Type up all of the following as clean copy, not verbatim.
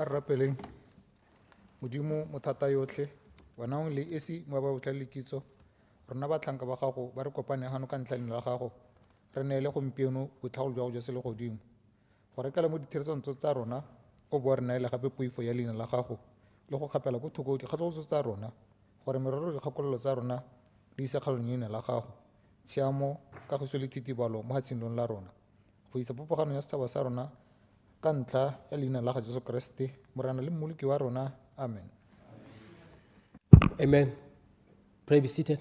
a re rapeleng modimo mothata yotlhe wena o le esi mo ba botla le kitso rona ba tlhanka ba gago ba re kopane gano ka ntlha la gago re neele gompieno botlhagolo jwa go ja se le godimo go rekela mo ditherisanong tsa rona o bo re neele gape poifo ya leina la gago le go kgapela go thoko dikgatloso tsa rona gore merero dikgakololo tsa rona di isa kgalong leina la gago tshiamo kagiso le titibalo mo gatshindong la rona go isa popogano ya setšhaba sa rona ka ntlha ya leina la ga Jesu Kriste morena le mmoloki wa rona amen. Amen. Pray, be seated.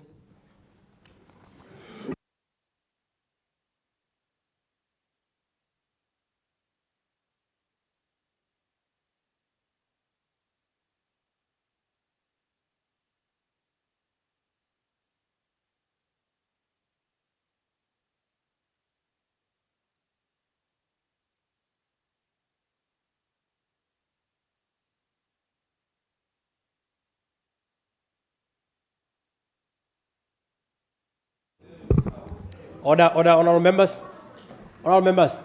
Order, honorable members. Honorable members.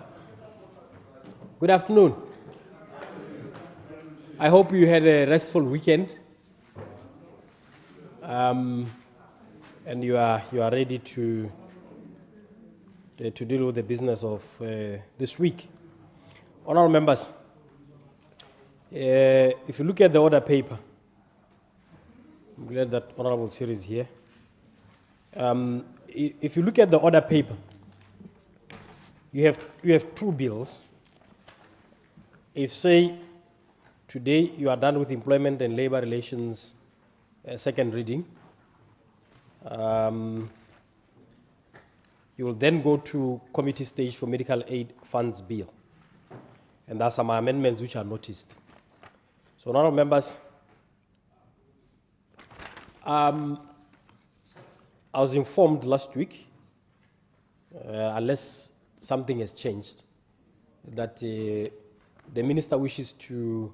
Good afternoon. I hope you had a restful weekend, and you are ready to deal with the business of this week. Honorable members, if you look at the order paper, I'm glad that Honorable Sir is here. If you look at the order paper, you have two bills. If, say, today you are done with employment and labor relations second reading, you will then go to committee stage for medical aid funds bill. And there are some amendments which are noticed. So, honorable members, I was informed last week, unless something has changed, that the minister wishes to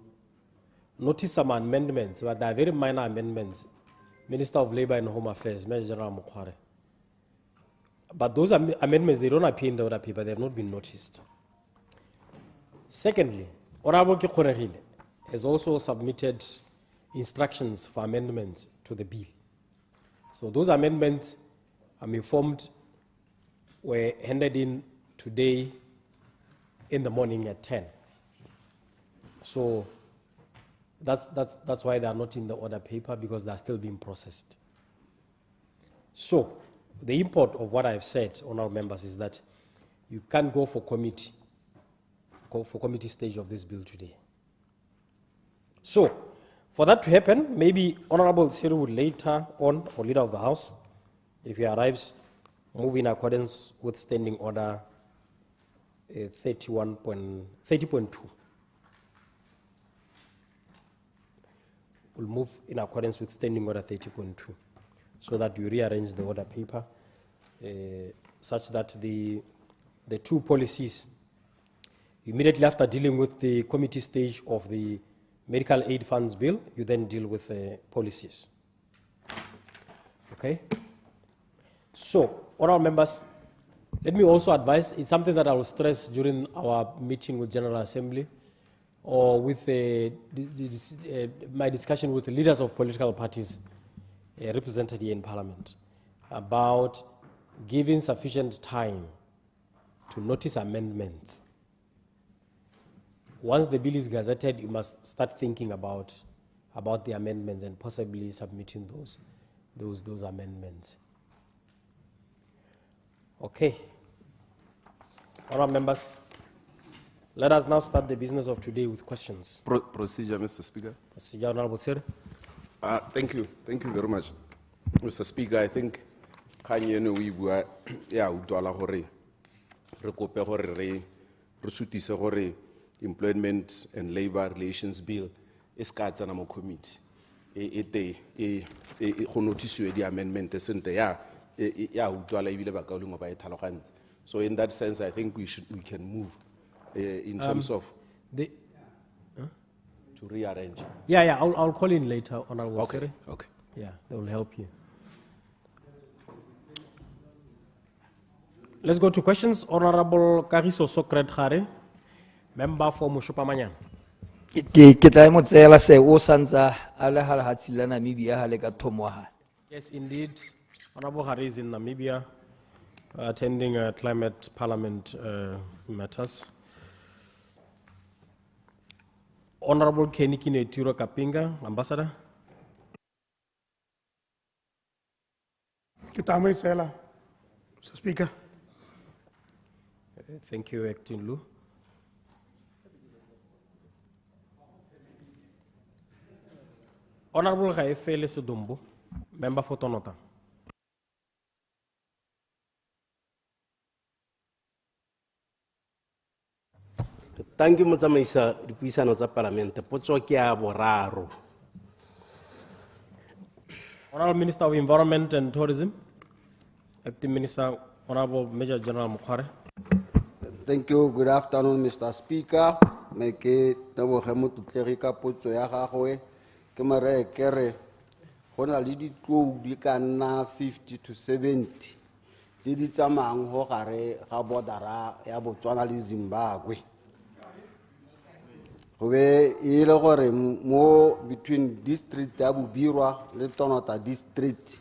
notice some amendments, but they are very minor amendments. Minister of Labour and Home Affairs, Major General Mukware. But those amendments, they don't appear in the order paper, they have not been noticed. Secondly, Honorable Kekgoregile has also submitted instructions for amendments to the bill. So those amendments, I'm informed, were handed in today in the morning at 10. So that's why they are not in the order paper, because they are still being processed. So the import of what I've said, honorable members, is that you can't go for committee stage of this bill today. So for that to happen, maybe Honorable Siri would later on, or Leader of the House, if he arrives, move in accordance with Standing Order 30.2. We'll move in accordance with Standing Order 30.2, so that we rearrange the order paper such that the two policies, immediately after dealing with the committee stage of the medical aid funds bill, you then deal with policies. Okay? So, honorable members, let me also advise, it's something that I will stress during our meeting with General Assembly, or with my discussion with the leaders of political parties represented here in Parliament, about giving sufficient time to notice amendments. Once the bill is gazetted, you must start thinking about the amendments and possibly submitting those amendments. Okay. Honourable members, let us now start the business of today with questions. Procedure, Mr. Speaker. Procedure, Honourable Sir. Thank you very much, Mr. Speaker. I think Kanyene we bua ya utwala gore re kope gore re sutise gore Employment and Labor Relations Bill is katsana mo committee go notice di amendment sente ya utwala ibile ba ka ulingo ba ithalogantse. So in that sense, I think we can move in terms of to rearrange. Yeah, I'll call in later, Honourable Okay, Sir. okay. Yeah, that will help you. Let's go to questions. Honourable Kagiso 𝗠𝗘𝗧𝗧𝗓𝗧, member for Moshopamanyan. Ke tla mo tseela se o santsa a le halahatsi la Namibia ha le ka thomo wa hae. Yes, indeed. Honorable Hari is in Namibia attending climate parliament matters. Honorable 𝗦𝗘𝗦𝗦𝗧𝗜𝗡𝗧𝗏, Ambassador. 𝗦𝗘𝗦𝗦𝗧𝗏, Mr. Speaker. Thank you, Acting Lu. Honorable 𝗦𝗘𝗦𝗦𝗧𝗏, member for 𝗠𝗘𝗧𝗏. Thank you, Motsamaisa, dipuisano tsa Parliament. Potso ke ya boraro. Honorable Minister of Environment and Tourism, Acting Minister, Honorable Major General 𝗦𝗘𝗦𝗦𝗧𝗏. Thank you. Good afternoon, Mr. Speaker. Me ke teboge motlotlegi ka potso ya gagwe. Ke mare kere go na le ditlou di ka nna 50 to 70 tse di tsamayang go gare ga bordera ya Botswana le Zimbabwe. Go be e le gore mo between district ya Bobirwa le Tonota district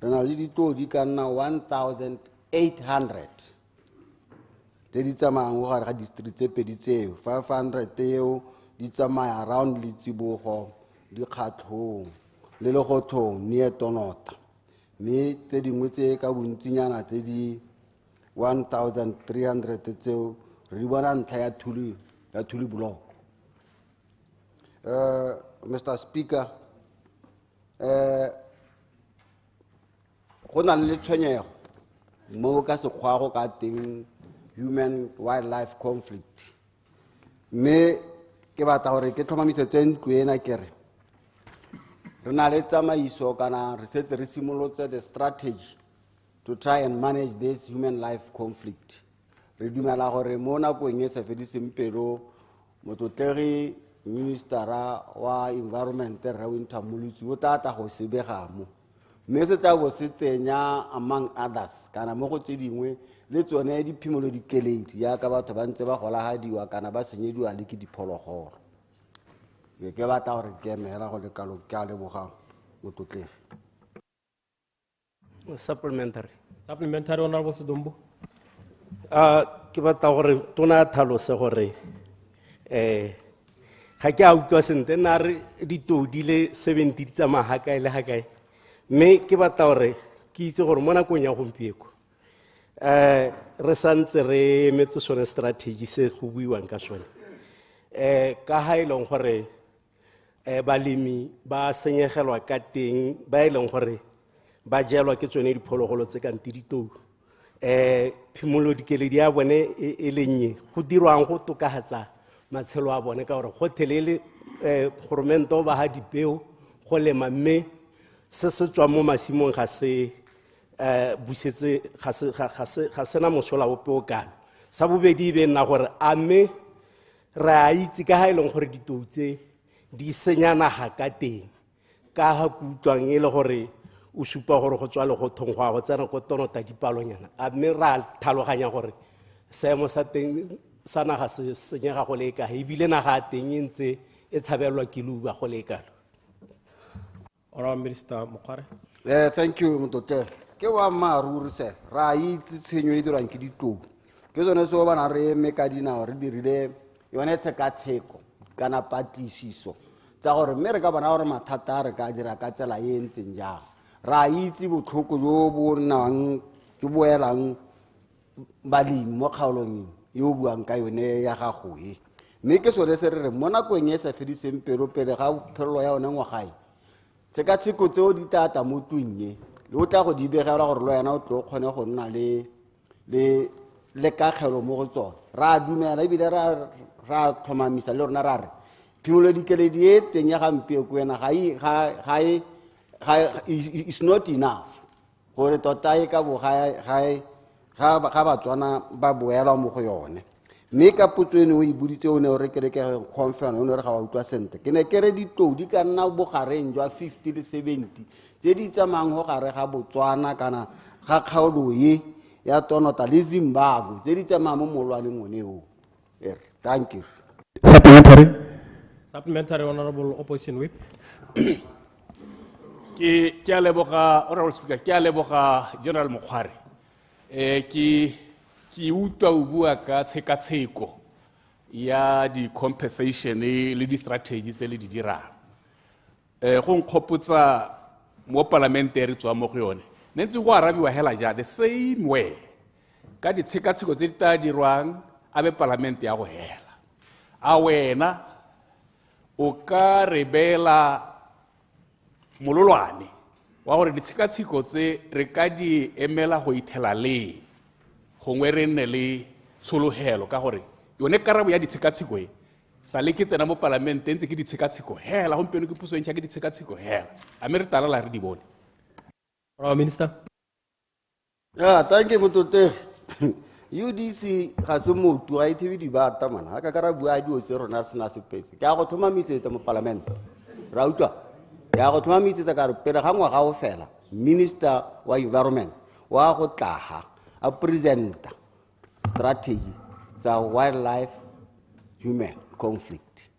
re na le ditlou di ka nna 1,800 tse di tsamayang go gare ga district tse pedi tseo. 500 eo di tsamaya around Letsibogo, Dikgatlhong le Legothong near Tonota, mme tse dingwe tse ka bontsinyana tse di 1,300 tseo re di bona ntlha ya Thuli Block. Mr. Speaker, go na le tshwenyego mo ka sekgwa go ka teng human wildlife conflict, mme ke batla gore ke tlhomamisetse ntlo ena kere re na le tsamaiso kana re setse re simolotse the strategy to try and manage this human life conflict. Re dumela gore mo nakong e sa fediseng pelo motlotlegi ministera wa environment Rre 𝗦𝗘𝗦𝗦𝗧𝗏 o tata go sebega mo, mme se tla bo se tsenya among others kana mo go tse dingwe le tsone diphimolo dikeledi ya ka batho ba ntse ba golagadiwa kana ba senyediwa le ke diphologolo. Ke batla gore ke emela go le kalo ke a leboga motlotlegi. Supplementary. Supplementary, Honorable Sedumbu. Ke batla gore tona tlhalose gore ga ke a utlwa sentle nna re ditlou di le 70 di tsamaya ga kae le ga kae, mme ke batla gore ke itse gore mo nakong ya gompieko re santse re emetse sone strategy se go buiwang ka sone ka ha e leng gore balemi ba senyegelwa ka teng ba e leng gore ba jelwa ke tsone diphologolo tse kante ditlou phimolo dikeledi ya bone e le nnye go dirwang go tokafatsa matshelo a bone ka gore go thelele goromento ba ha dipeo go lema, mme se se tswa mo masimong ga se busetse ga sena mosola ope o kalo. Sa bobedi be nna gore a mme re a itse ka ha e leng gore ditlou tse di senya naga ka teng ka ha kutlwang e le gore o supa gore go tswa Legothong go a go tsena ko Tonota dipalonyana, a mme ra tlhaloganya gore seemo sa teng sa naga se senyega go le ka ebile naga a teng e ntse e tshabelwa ke leuba go le kalo. Honorable Minister 𝗦𝗘𝗦𝗦𝗧𝗏. Thank you motlotlegi. Ke wa maruri se ra itse tshenyo e dirwang ke ditlou ke tsone se o bana re eme ka dinao re dirile yone tshekatsheko kana patlisiso tsa gore mme re ka bona gore mathata a re ka dira ka tsela e ntseng jang. Ra itse botlhoko jo bo nnang jo bo elang balemi mo kgaolong yo buang ka yone ya gago e, mme ke sone se re re mo nakong e sa fediseng pelo pele ga phelelo ya yone ngwagae tshekatsheko tseo di tata mo twinye le o tla go di begela gore le wena o tlo kgone go nna le kakgelo mo go tsone. Ra dumela ebile ra tlhomamisa le rona ra re phimolo dikeledi e teng ya gampieko ena is not enough gore tota e ka bo ga Batswana ba boela mo go yone, mme ka potso ene o e boditse o ne o re kereke confirm o ne re ga wa utlwa sentle ke ne ke re ditlou di ka nna bogareng jwa 50 le 70 tse di tsamayang go gare ga Botswana kana ga kgaolo ye ya Tonota le Zimbabwe tse di tsamaya mo molwaneng one o. Thank you. Supplementary. Supplementary, Honorable Opposition Whip. Ke a leboga Honorable Speaker, ke a leboga General 𝗦𝗘𝗦𝗦𝗦𝗧𝗜𝗓. Ke utlwa o bua ka tshekatsheko ya di compensation le di strategies le di dirang. Go nkgopotsa mo Parliamentary tswa mo go yone. Nentse go arabiwa hela ja the same way. Ka di tshekatsheko tse di ta dirwang a be Parliament ya go hela. A wena o ka rebela mololwane wa gore ditshekatsheko tse re ka di emela go ithela le gongwe re nne le tshologelo ka gore yone karabo ya ditshekatsheko e sa le ke tsena mo Parliament ntse ke ditshekatsheko hela gompieno ke puso ntšha ke ditshekatsheko hela a me re talala re di bone. Honorable Minister. Yeah, thank you, 𝗦𝗘𝗧𝗦𝗦𝗧𝗧. UDC ga se motho ga ithibi di bata mana ga ka bua dio tse rona sena sepese ke a go thomamisetsa mo Parliament ra utlwa ya go thomamisetsa ka re pele ga ngwaga o fela Minister wa Environment wa go tlaga a presenta strategy za wildlife human conflict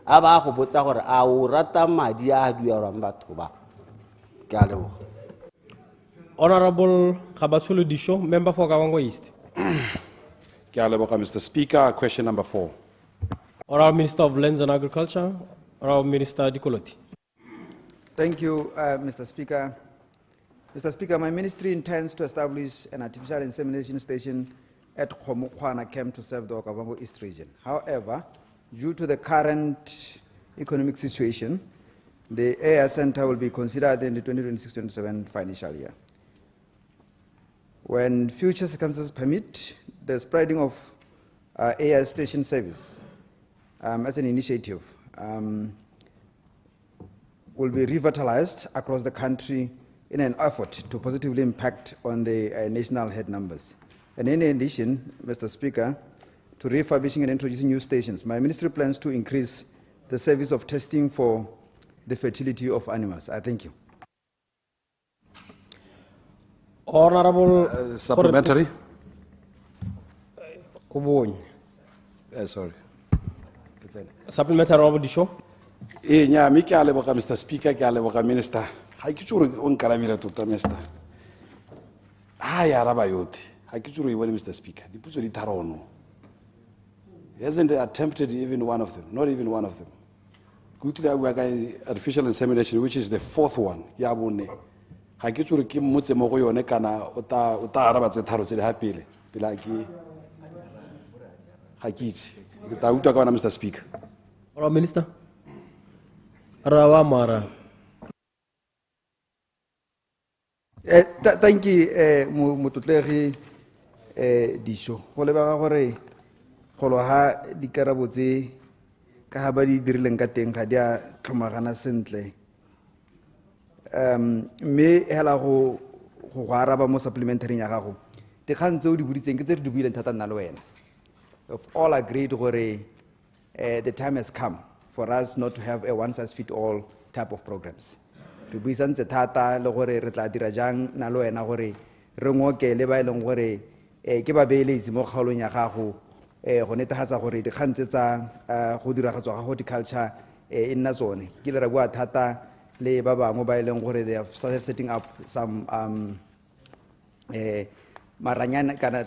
a ba go botsa gore a o rata madi a duelwang batho ba ke a leboga. Honorable Kabasulu Disho, member for Kavango East. Mr. Speaker, question number 4. Honorable Minister of Lands and Agriculture, Honorable Minister Dikoloti. Thank you, Mr. Speaker. Mr. Speaker, my ministry intends to establish an artificial insemination station at 𝗦𝗘𝗦𝗦𝗧𝗜𝗏 camp to serve the Okavango East region. However, due to the current economic situation, the AR Center will be considered in the 2026-27 financial year. When future circumstances permit, the spreading of AR station service as an initiative will be revitalized across the country in an effort to positively impact on the national head numbers. And in addition, Mr. Speaker, to refurbishing and introducing new stations, my ministry plans to increase the service of testing for the fertility of animals. I thank you. Honorable Supplementary. Sorry. Supplementary, Honorable Disho. Nya mi ke a leboga Mr. Speaker, ke a leboga Minister. Ha ke tsore o nkarabile tota Minister. Ya araba yote. Ha ke tsore e bone Mr. Speaker. Diputso di tharono. He hasn't attempted even one of them, not even one of them. Kutile a bua ka artificial insemination, which is the 4th one. Ya bone. Ha ke tsore ke mmotse mo go yone kana o ta araba tse tharo tse di hapile. Pela ke ha ke itse. Ke ta utlwa ka wena Mr. Speaker. Honorable Minister. Rawa Mara. Thank you, 𝗦𝗘𝗦𝗦𝗧𝗏𝗏 Disho. Go lebega gore go loga dikarabo tse ka ga ba di dirileng ka teng ga di a tlhomagana sentle. Mme hela go araba mo supplementary ya gago. Dikgang tse o di boditseng ke tse di buileng thata nna le wena. We've all agreed gore the time has come for us not to have a one-size-fits-all type of programs. Re buisantse thata le gore re tla dira jang na le wena gore re ngokele ba ileng gore ke ba beeletsi mo kgaolong ya gago go netefatsa gore dikgang tse tsa go diragatswa ga horticulture e nna tsone. Ke le ra bua thata le ba bangwe ba ileng gore they have started setting up some maranyana kana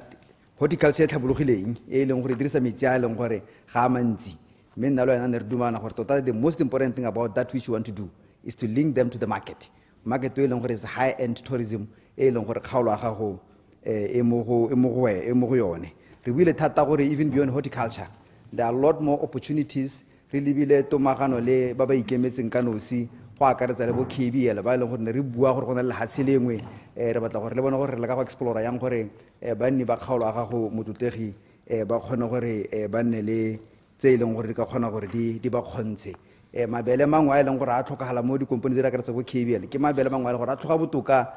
horticulture e tlhabologileng e leng gore dirisa metsi a leng gore ga mantsi. Mme nna le wena ne re dumana gore tota the most important thing about that which you want to do is to link them to the market. Market e leng gore is high-end tourism e leng gore kgaolo ya gago e mo go yone. Re buile thata gore even beyond horticulture, there are a lot more opportunities. Re lebile tomagano le ba ba ikemetseng ka nosi go akaretsa le bo KBL ba leng gore ne re bua gore go na le lehatshe lengwe re batla gore le bona gore re le ka go explore yang gore banni ba kgaolo ya gago 𝗦𝗘𝗦𝗦𝗧𝗏 ba kgone gore ba nne le tse e leng gore di ka kgona gore di ba kgontshe. Mabele mangwe a e leng gore a tlhokagala mo dikompone tse di akaretsa go KBL ke mabele mangwe a le gore a tlhoka botoka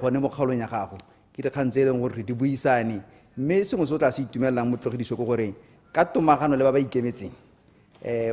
gone mo kgaolong ya gago. Ke dikgang tse e leng gore re di buisane mme sengwe se o tla se itumelela 𝗦𝗘𝗦𝗧𝗏 ke gore ka tomagano le ba ba ikemetseng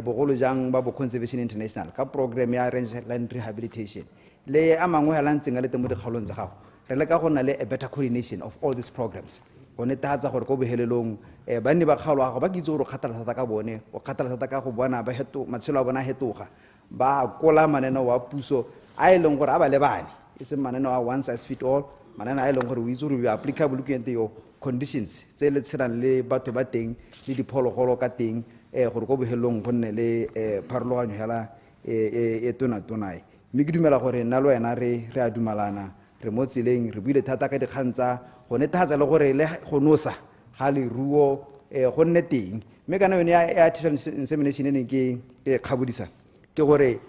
bogolo jang ba bo Conservation International ka program ya rangeland rehabilitation le a mangwe hela ntseng a le teng mo dikgaolong tsa gago re le ka go nna le a better coordination of all these programs go netefatsa gore ko bohelelong banni ba kgaolo ba ke itse gore o kgathala thata ka bone o kgathala thata ka go bona matshelo a bona a hetoga ba kola mananeo wa puso a e leng gore a ba lebane e seng mananeo a one size fit all mananeo a e leng gore o itse gore applicable looking at your conditions tse le tshelang le batho ba teng le diphologolo ka teng gore ko bohelelong go nne le pharologanyo hela e tona-tonae mme ke dumela gore nna le wena re a dumalana re mo tseleng re buile thata ka dikgang tsa go netefatsa le gore le go nosa ga leruo go nne teng mme kana yone ya artificial insemination e neng ke kgabodisa ke gore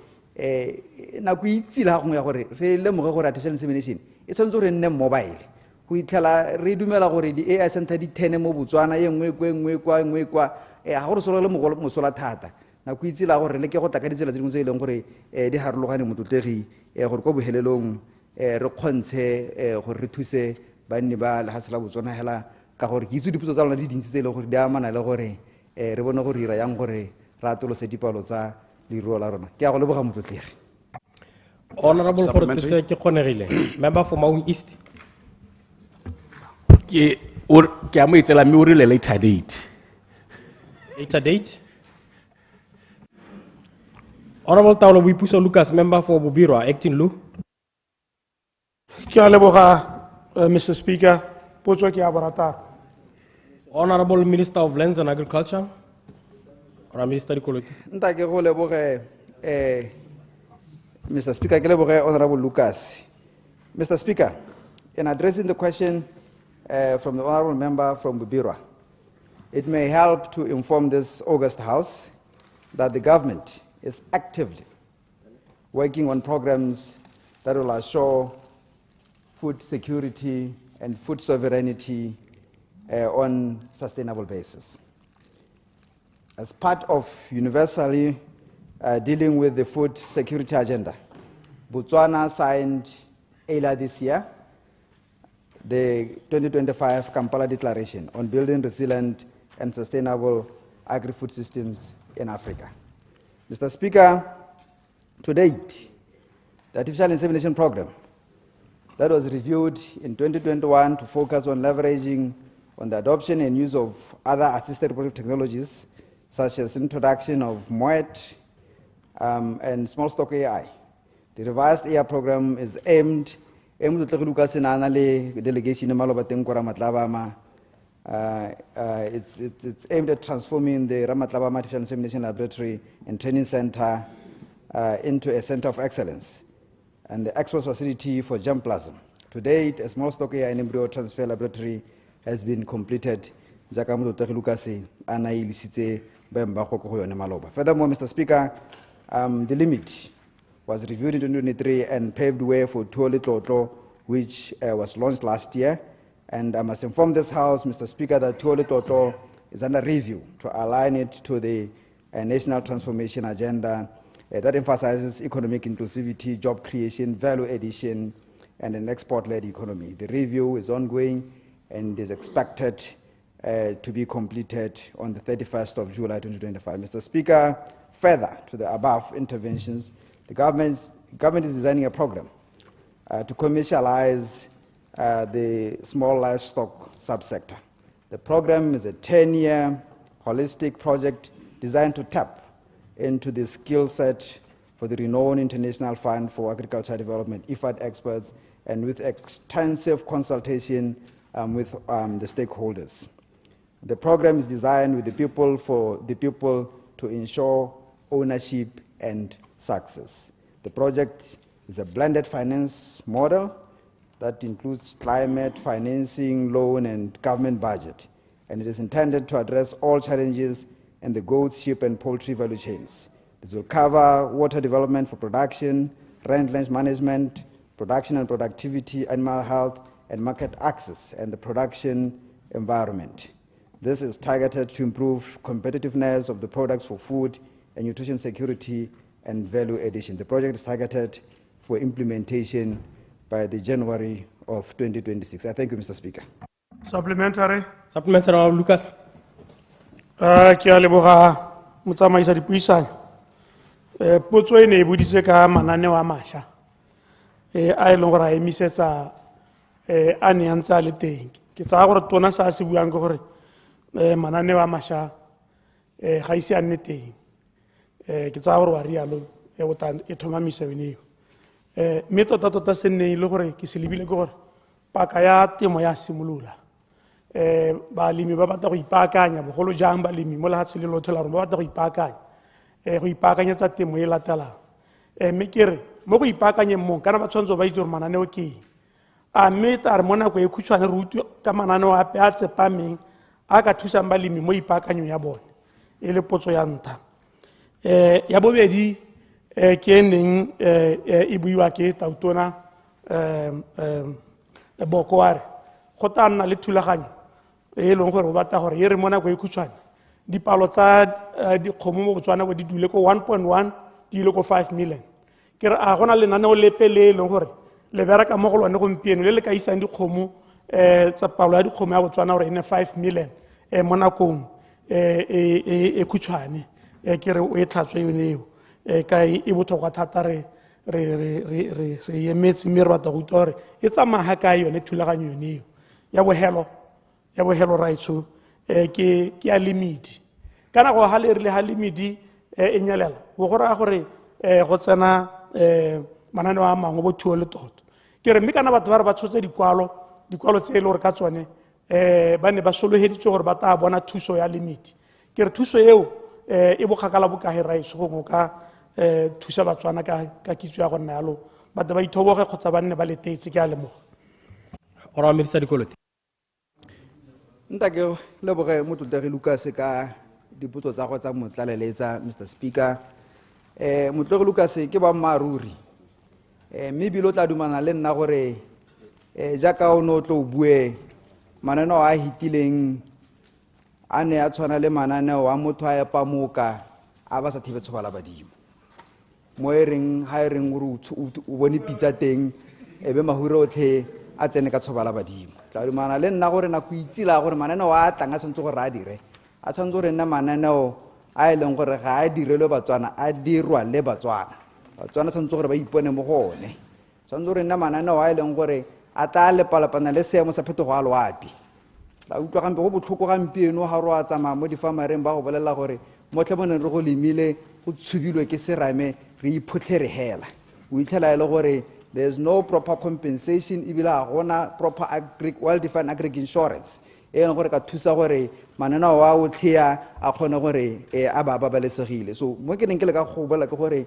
nako itsile ga gongwe ya gore re lemoge gore artificial insemination e tshwanetse gore nne mobile go itlhela re dumela gore di-AI center di 10 mo Botswana e nngwe kwa ga gore solo le mosola thata nako itsile gore le ke go tla ka ditsela tse dingwe tse e leng gore di harologane motlotlegi gore ko bohelelong re kgontshe gore re thuse banni ba lehatshe la Botswana hela ka gore ke itse dipotso tsa lona di dintsi tse e leng gore di amana le gore re bone gore ira yang gore re atolose dipalo tsa leruo la rona ke a go leboga motlotlegi. Honorable gore tse ke kgonegile member for Maun East ke a mo itsela mme o rile later date Honorable Taolo Boipuso Lucas member for Bobirwa acting Lu Ke a leboga Mr. Speaker potso ke a borataro. Honorable Minister of Lands and Agriculture or Minister Dikoloto nta ke go leboge Mr. Speaker ke leboge Honorable Lucas. Mr. Speaker, in addressing the question from the honorable member from Bobirwa, it may help to inform this August House that the government is actively working on programs that will assure food security and food sovereignty on a sustainable basis. As part of universally dealing with the food security agenda, Botswana signed earlier this year the 2025 Kampala Declaration on building resilient and sustainable agri-food systems in Africa. Mr. Speaker, to date, the artificial insemination program that was reviewed in 2021 to focus on leveraging on the adoption and use of other assisted reproductive technologies, such as introduction of 𝗦𝗘𝗦𝗦𝗜𝗢 and small stock AI. The revised AI program is aimed delegation it's aimed at transforming the Ramatlabama Artificial Insemination Laboratory and Training Center into a center of excellence and the export facility for germplasm. To date, a small stock AI and embryo transfer laboratory has been completed. Furthermore, Mr. Speaker, the limit was reviewed in 2023 and paved way for 𝗬𝗘𝗘𝗧𝗜𝗡𝗘𝗧, which was launched last year. And I must inform this House, Mr. Speaker, that 𝗬𝗘𝗘𝗧𝗜𝗡𝗘𝗧 is under review to align it to the national transformation agenda that emphasizes economic inclusivity, job creation, value addition, and an export-led economy. The review is ongoing and is expected to be completed on the 31st of July 2025. Mr. Speaker, further to the above interventions, the government is designing a program to commercialize the small livestock subsector. The program is a 10-year holistic project designed to tap into the skill set for the renowned International Fund for Agriculture Development, IFAD experts, and with extensive consultation with the stakeholders. The program is designed with the people for the people to ensure ownership and success. The project is a blended finance model that includes climate, financing, loan, and government budget. And it is intended to address all challenges in the goat, sheep, and poultry value chains. This will cover water development for production, range management, production and productivity, animal health, and market access, and the production environment. This is targeted to improve competitiveness of the products for food and nutrition security and value addition. The project is targeted for implementation by the January of 2026. I thank you, Mr. Speaker. Supplementary. Supplementary, Lucas. Ke a leboga motsamaisa dipuisano. Potso e ne e boditse ka mananeo a mašwa a e leng gore a emisetsa a ne a ntse a le teng ke tsaya gore tona sa se buang ke gore mananeo a mašwa ga ise a nne teng ke tsaya gore wa rialo e thomamisa yone eo mme tota se nneng le gore ke se lebile ke gore paka ya temo ya simolola balemi ba batla go ipaakanya bogolo jang balemi mo lehatshe le lotlhe la rona ba batla go ipaakanya go ipaakanyetsa temo e latelang mme ke re mo go ipaakanyeng mong kana ba tshwanetse ba itse gore mananeo ke eng a mme ta re mo nako e khutshwane re utlwe ka mananeo ape a tsepameng a ka thusang balemi mo ipaakanyong ya bone e le potso ya ntlha ya bobedi ke neng e buiwa ke tautona boko a re go tla nna le thulaganyo e leng gore o batla gore e re mo nako e khutshwane dipalo tsa dikgomo mo Botswana go di dule ko 1.1 di ile ko 5 million ke re a gona lenaneo lepe le e leng gore le bereka mo go lone gompieno le le ka isang dikgomo tsa palo ya dikgomo ya Botswana gore e ne 5 million mo nakong e khutshwane ke re o e tlhatswe yone eo ka e botlhokwa thata re emetse mme re batla go utlwa gore e tsamaya ka yone thulaganyo yone eo ya bohelo raitso ke ya limiti ka nako ga le rile ga limiti e nyelela go go raya gore go tsena mananeo a mangwe bo thuo le toto ke re mme kana batho ba re ba tshotse dikwalo tse e le gore ka tsone ba ne ba soloheditswe gore ba tla bona thuso ya limiti ke re thuso eo e bokgakala bokae raitso gongwe ka thusa Batswana ka kitso ya go nna yalo batho ba ithoboge kgotsa ba nne ba letetse ke a lemoga ora Minister Dikolote nta ke leboge Motlotlegi Lucas ka dipotso tsa go tsa motlaleletsa Mr Speaker Motlotlegi Lucas ke ba mmaruri mme bile o tla dumana le nna gore jaaka o no tlo bue mananeo a hitileng a ne a tshwana le mananeo a motho a epa moka a ba sa thibetse bala badimo mo e reng ha e reng gore o bone pitsa teng e be mahure otlhe a tsene ka tshobala badimo tla dumana le nna gore nako itsila gore mananeo a tlang a tshwanetse gore a dire a tshwanetse gore nna mananeo a e leng gore ga a direlwe Batswana a dirwa le Batswana tshwanetse gore ba ipone mo go one tshwanetse gore nna mananeo a e leng gore a tla lepalapana le seemo sa phetogo a loapi tla utlwa gampe go botlhoko gampieno ga ro a tsamaya mo difamareng ba go bolela gore motlhe mo neng re go lemile go tshubilwe ke serame re iphotlhe re hela o itlhela e le gore there's no proper compensation ebile ga gona proper well-defined agric insurance e leng gore ka thusa gore mananeo a otlhe a kgone gore a ba babalesegile so mo ke neng ke le ka go bolela ke gore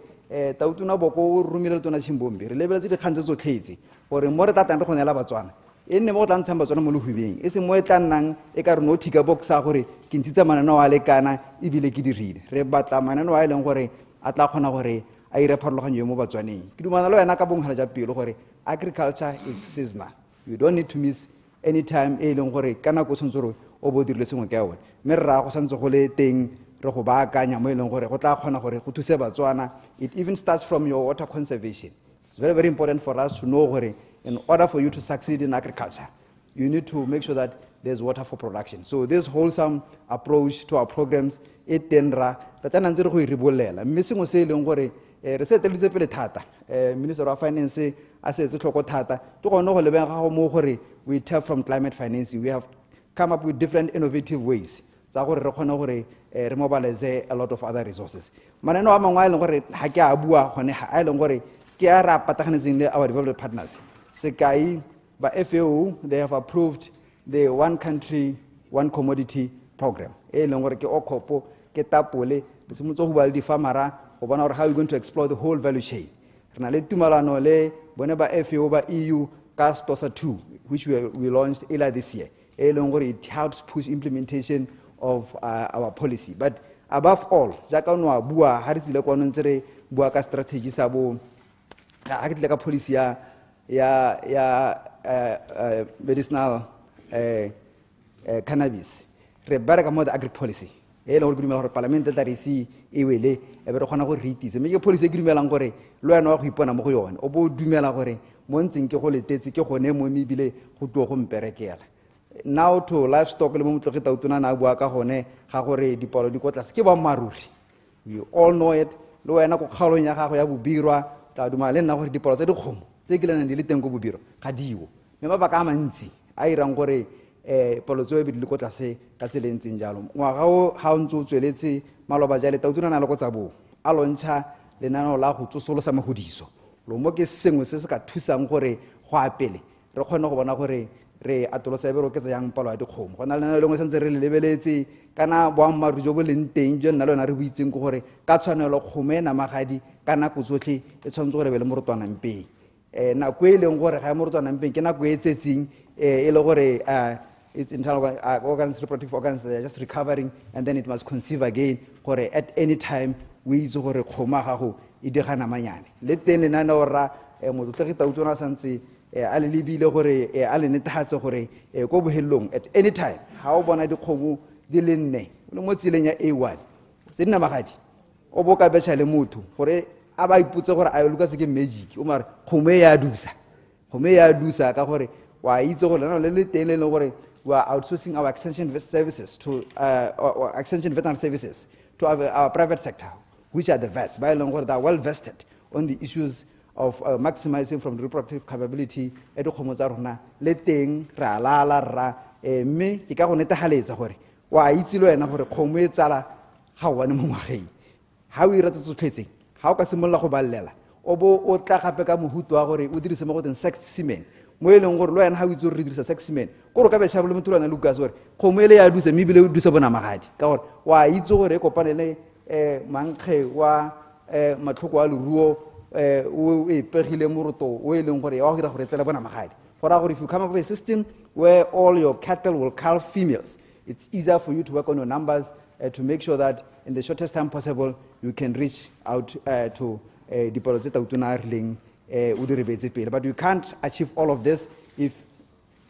tautona boko o romile le tona Tshimbombi re lebeletse dikgang tse tsotlhetse gore mo re tlatang re go neela Batswana e nne mo go tla ntshang Batswana mo lehubeng e se mo e tla nnang e ka re no thika boxa gore ke ntshitsa mananeo a lekana ebile ke dirile re batla mananeo a e leng gore a tla kgona gore a ire pharologanyo mo Batswaneng ke dumana le wena ka bonghala ja pelo gore agriculture is seasonal you don't need to miss any time e leng gore ka nako tshwanetse gore o bo dirile sengwe ka yone mme re ra go santse go le teng re go baakanya mo e leng gore go tla kgona gore go thuse Batswana it even starts from your water conservation it's very very important for us to know gore in order for you to succeed in agriculture you need to make sure that there's water for production so this wholesome approach to our programs e tenra re tla ntse re go iribolela mme sengwe se e leng gore re se teleditse pele thata Minister of Finance a se tse tlhoko thata ke gone go lebega go mo gore we tap from climate financing we have come up with different innovative ways tsa gore re kgone gore re mobilize a lot of other resources mananeo a mangwe a leng gore ha ke a bua gone a leng gore ke a ra pataganetseng le our development partners sekai ba FAO they have approved the one country one commodity program e leng gore ke okopo ke tapole se motso go ba le difamara go bona gore how we going to explore the whole value chain rena le tumalano le bone ba FAO ba EU ka STOSA 2 which we launched earlier this year e leng gore it helps push implementation of our policy but above all jaka no a bua ha re tsile kwa no ntse re bua ka strategy sa bo ha ke tle ka policy ya medicinal cannabis re baraka mo the agri policy e le go dumela gore parliament tla re si e wele e be re gona go reitise mme ke policy e ke dumelang gore le wena wa go ipona mo go yone o bo dumela gore mo ntseng ke go letetse ke gone mo mebile go tuo go mperekela now to livestock le mo motloge tautona na bua ka gone ga gore dipalo di kotla ke ba maruri we all know it le wena go kgalong ya gago ya bobirwa tla dumela le nna gore dipalo tsa dikgomo tse ke lenang di le teng go bobiro ga diwo mme ba ka mantsi a irang gore polotso e be di le ko tlase ka tsela e ntseng jalo ngwaga o ga o ntse o tsweletse maloba jale tautona na le ko tsa bong a lontsha lenaneo la go tsosolosa magodiso lo mo ke sengwe se se ka thusang gore go apele re kgone go bona gore re atolosa ebe re oketsa yang palo ya dikgomo go na le lenaneo lengwe santse re le lebeletse kana boammaaruri jo bo leng teng jo nna le yona re bo itseng ke gore ka tshwanelo kgomo e namagadi ka nako tsotlhe e tshwanetse gore be le morotwanampeng nako e leng gore ga e morotwanampeng ke nako e tsetseng e le gore its internal organs, reproductive organs, they are just recovering, and then it must conceive again. Gore at any time we is gore khoma gago e diga namanyane. Le teng le nana ora motlotegi tautona santse a le lebile gore a le netehatse gore go bohelong at any time ha o bona dikgomo di le nne le mo tsileng ya A1 tse dina magadi o boka betsa le motho gore a ba iputse gore a yo luka se ke magic o mare kgomo ya dusa ka gore wa itse gore nana le teng le gore we are outsourcing our extension services to extension veterinary services to our private sector, which are the vets. By long they are well vested on the issues of maximizing from the reproductive capability. Edo khomozaruna leteng ra la ra me ke ka go netahaletsa gore wa itse lo ena gore khomo e tsala ga wane mo ngwageng ha o irata tsotlhetseng ha o ka simolla go ballela o bo o tla gape ka mohuto wa gore o dirise mo go teng sex semen mo e leng gore lo ena ha o itse re dirisa sex semen gore ka betšha bole motho lwana Lucas gore kgomo ele ya dusa mebile o dusa bona magadi ka gore wa itse gore e kopanele mankge wa matlhoko a leruo o e pegile moroto o e leng gore wa go dira gore tsela bona magadi gora gore if you come up with a system where all your cattle will calve females, it's easier for you to work on your numbers to make sure that in the shortest time possible you can reach out to dipalo tse tautona rileng but you can't achieve all of this if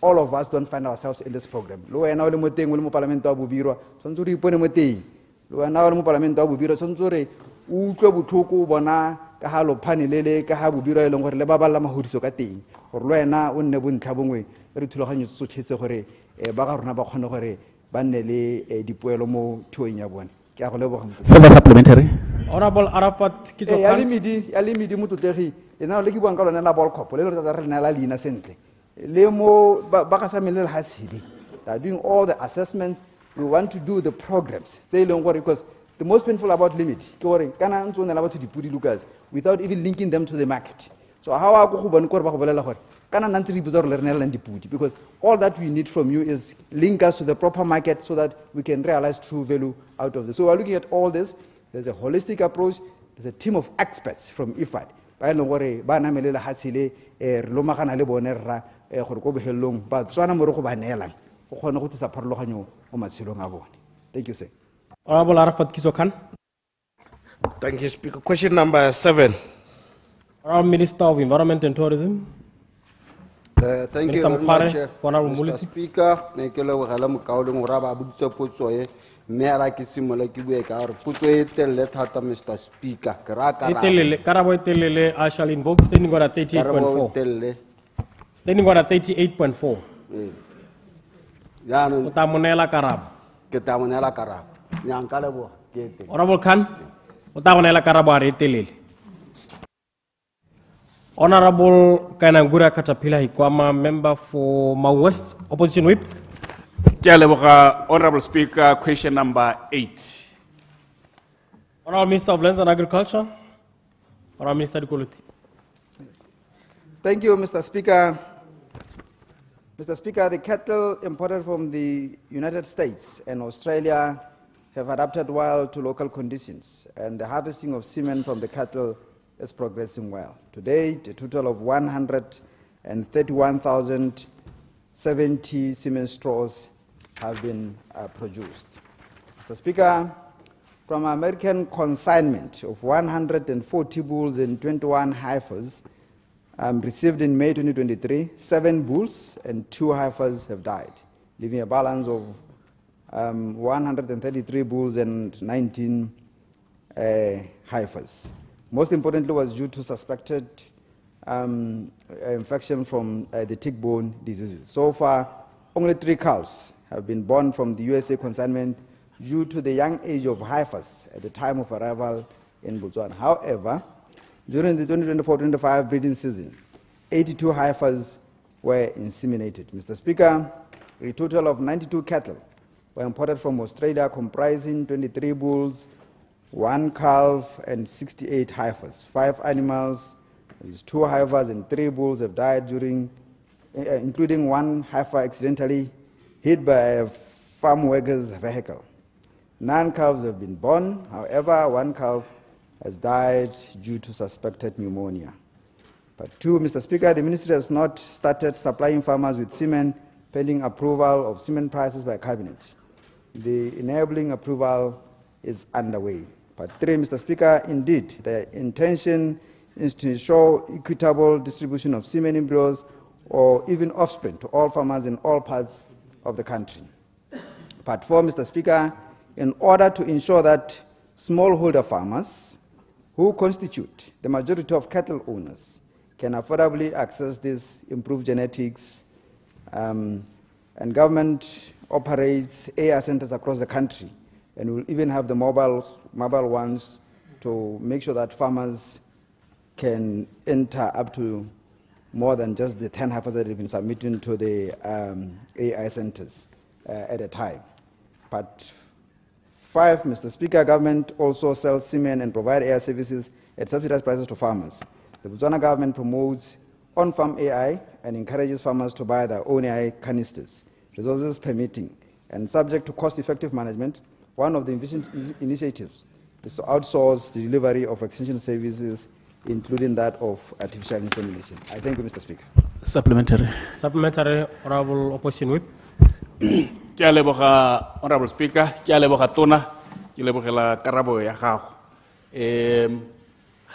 all of us don't find ourselves in this program. Lo wena o le mo teng o le mo Parliament wa bobirwa tshwantse re ipone mo teng lo wena o le mo Parliament wa bobirwa tshwantse re o utlwe botlhoko o bona ka ha lo phanelele ka ha bobirwa e leng gore le baballa mahodiso ka teng gore lo wena o nne bontlha bongwe re thulaganyo tsotlhetse gore ba ga rona ba kgone gore ba nne le dipoelo mo thuong ya bone. Ke a go leboga. Further supplementary. Honorable Arafat Kitso ya limidi mototlegi ena le ke buang ka lona la ball cop le re tsa re na la leina sentle le mo ba ka sa melele ha tshedi. They are doing all the assessments. We want to do the programs because the most painful about limit ke gore kana ntse nela batho dipudi Lucas without even linking them to the market. So how a go go bona gore ba go bolela gore kana nantse di botsa gore le rena le dipudi because all that we need from you is link us to the proper market so that we can realize true value out of this. So we're looking at all this. There's a holistic approach. There's a team of experts from IFAD. Ba ile gore ba na melela hatsile re lo magana le bone rra gore go bohelong ba tswana mo re go ba neelang go kgone go tlisa pharologanyo mo matshelong a bone. Thank you, sir. Honorable Arafat Kitso Khan. Thank you, Speaker. Question number 7. Honorable Minister of Environment and Tourism. Thank you very much, Mr. Speaker. Thank you. Me ala ke simola ke bue ka re potso e telle thata Mr. Speaker ke ra ka karabo e telele I shall invoke standing order 38.4 standing order 38.4 ya no o ta monela karabo ke ta monela karabo nyang ka lebo ke teng Honorable Khan o ta monela karabo a re telele Honorable Kanangura Hlapi-Kwama, member for Mau West, opposition whip. Honorable Speaker, question number 8. Honorable Minister of Lands and Agriculture. Honorable Minister Dikoluti. Thank you, Mr. Speaker. Mr. Speaker, the cattle imported from the United States and Australia have adapted well to local conditions, and the harvesting of semen from the cattle is progressing well. To date, a total of 131,070 semen straws have been produced. Mr. Speaker, from American consignment of 140 bulls and 21 heifers received in May 2023, 7 bulls and 2 heifers have died, leaving a balance of 133 bulls and 19 heifers. Most importantly was due to suspected infection from the tick-borne diseases. So far, only 3 cows have been born from the USA consignment due to the young age of heifers at the time of arrival in Botswana. However, during the 2024-25 breeding season, 82 heifers were inseminated. Mr. Speaker, A total of 92 cattle were imported from Australia, comprising 23 bulls, 1 calf, and 68 heifers. 5 animals, 2 heifers and 3 bulls have died during, including 1 heifer accidentally hit by a farm worker's vehicle. 9 calves have been born. However, 1 calf has died due to suspected pneumonia. But 2, Mr. Speaker, the ministry has not started supplying farmers with semen pending approval of semen prices by Cabinet. The enabling approval is underway. But 3, Mr. Speaker, indeed, the intention is to ensure equitable distribution of semen embryos or even offspring to all farmers in all parts of the country. Part 4, Mr. Speaker, in order to ensure that smallholder farmers who constitute the majority of cattle owners can affordably access these improved genetics, and government operates AI centers across the country and will even have the mobile ones to make sure that farmers can enter up to more than just the 10 heifers that have been submitted to the AI centers at a time. But 5, Mr. Speaker, government also sells semen and provide AI services at subsidized prices to farmers. The Botswana government promotes on-farm AI and encourages farmers to buy their own AI canisters, resources permitting, and subject to cost-effective management. One of the initiatives is to outsource the delivery of extension services, including that of artificial insemination. I thank you, Mr. Speaker. Supplementary. Supplementary, Honorable Opposition Whip. Ke a leboga, Honorable Speaker, ke a leboga tona, ke lebogela karabo ya gago.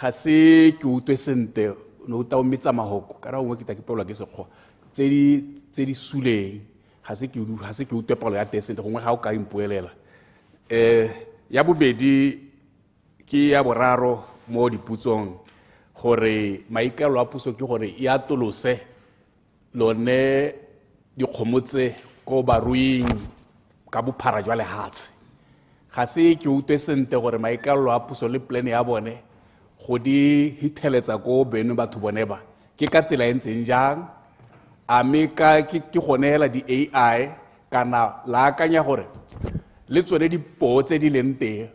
Ga se ke utlwe sente no uta o metsa mahoko ka ra ngwe ke ta ke pelwa ke sekgwa tse di suleng ga se ke utlwe palo ya tesente gongwe ga o ka impuelela. Ya bobedi ke ya boraro mo diputsong gore maikelo a puso ke gore e atolose lone dikgomotse ko baruing ka bophara jwa lehatshe. Ga se ke utlwe sente gore maikelo a puso le plan ya bone go di hitheletsa ko beno batho bone ba ke ka tsela e ntseng jang a me ka ke gone hela di AI kana la akanya gore le tsone dipoo tse di leng teng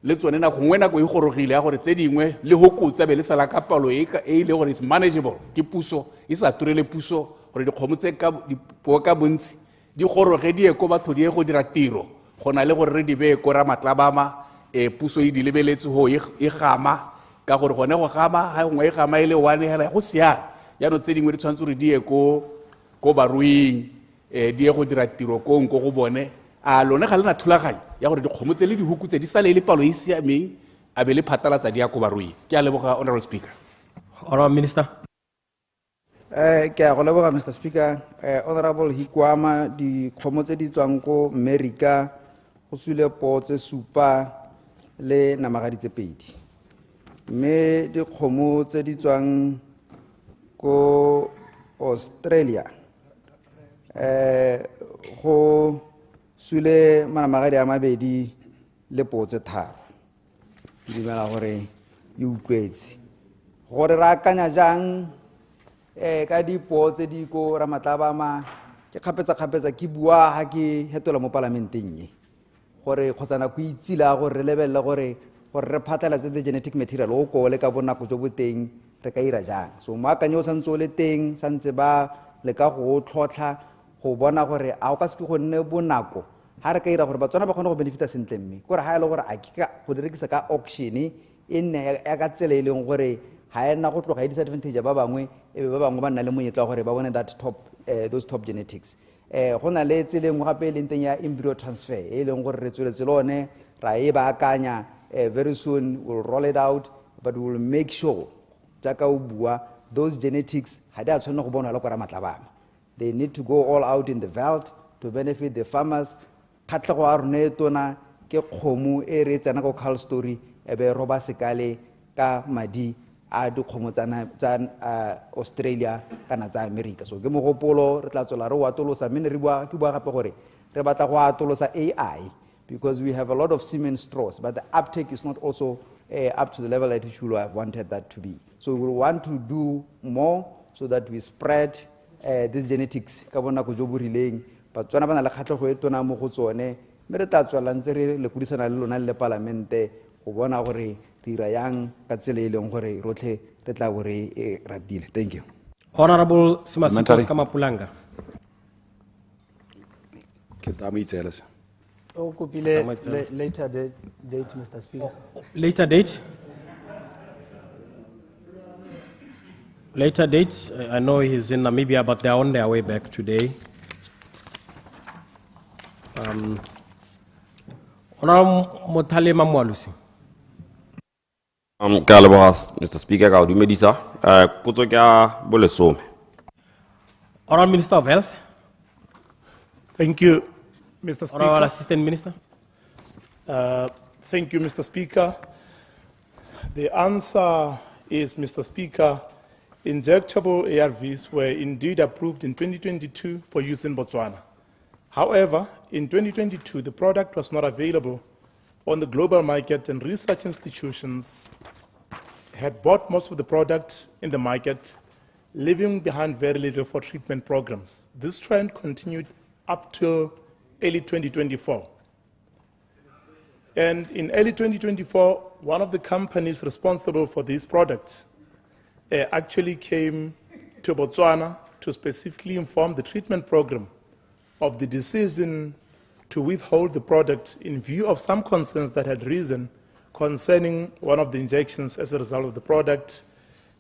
le tsone na gongwe nako e gorogile ya gore tse dingwe le ho kutsa be le sala ka palo e ile gore is manageable ke puso e sa turele puso gore dikgomo tse ka dipoo ka bontsi di goroge di ko batho di go dira tiro gona le gore re di be ko ra matlabama puso e di lebeletse ho e gama ka gore gone go gama ha ngwe e gama ile one hela go sia ya no tse dingwe di tshwantse re di ko baruing di go dira tiro ko nko go bone a lone ga lena thulaganya ya gore dikgomo tse le dihuku tse di sale le palo e siameng a be le phatlalatsa di ya ko baruing. Ke a leboga, Honorable Speaker. Honorable Minister. Ke a go leboga, Mr. Speaker. Honorable Hikwama, dikgomo tse di tswang ko America go sule po tse 7 le namagadi tse 2. Me dikgomo tse di tswang ko Australia go sule manamagadi a 2 le po tse 3. Di bela gore e utlwetse gore ra akanya jang ka dipo tse di ko Ramatlabama ke kgapetsa ke bua ha ke hetola mo parlamenteng e gore khotsana go itsila gore re lebella gore re phatlalatse the genetic material o ko le ka bonako jo boteng re ka ira jang. So maakanyo santse le teng santse ba le ka go tlhotlha go bona gore a o ka se go nne bonako ha re ka ira gore batswana ba kgone go benefita sentle mme gore ha ile gore a ke ka go direkisa ka auction e nne ya ka tsele ile gore ha ena go tloga disadvantage ba bangwe e be ba bangwe ba nna le monyetla gore ba bone that those top genetics. Go na le tsele ngwe gape le nteng ya embryo transfer e leng gore re tsweletse lone ra e ba akanya very soon we'll roll it out, but we will make sure jaka o bua those genetics ha di a tshwana go bona le kwa Ramatlabama. They need to go all out in the veld to benefit the farmers. Khatlego a rone tona ke kgomo e re tsena go Carl Story e be roba sekale ka madi a dikgomo tsa Australia kana tsa America. So ke mogopolo re tla tsola re wa tolosa mene re bua ke bua gape gore re batla go atolosa AI because we have a lot of semen straws, but the uptake is not also up to the level at which we have wanted that to be. So we will want to do more so that we spread these genetics ka bona go jo bo rileng batswana ba na le kgatlhego e tona mo go tsone mme re tla tswela ntse re lekudisana le lona le palamente go bona gore re dira yang ka tsela e leng gore rotlhe re tla bo re e ratile. Thank you. Honorable Parliamentary. Simasikas Kamapulanga. Ke tla mo itseela se. O kopile later date, Mr. Speaker. Later date? Later date, I know he's in Namibia, but they're on their way back today. Honorable Mpho Mwalusi. Mr. Speaker, ka dumedisa. Potso ke a bolesome. Honorable Minister of Health. Thank you, Mr. Speaker. Honorable Assistant Minister. Thank you, Mr. Speaker. The answer is, Mr. Speaker, injectable ARVs were indeed approved in 2022 for use in Botswana. However, in 2022, the product was not available on the global market, and research institutions had bought most of the product in the market, leaving behind very little for treatment programs. This trend continued up till early 2024. And in early 2024, one of the companies responsible for these products actually came to Botswana to specifically inform the treatment program of the decision to withhold the product in view of some concerns that had risen concerning one of the injections as a result of the product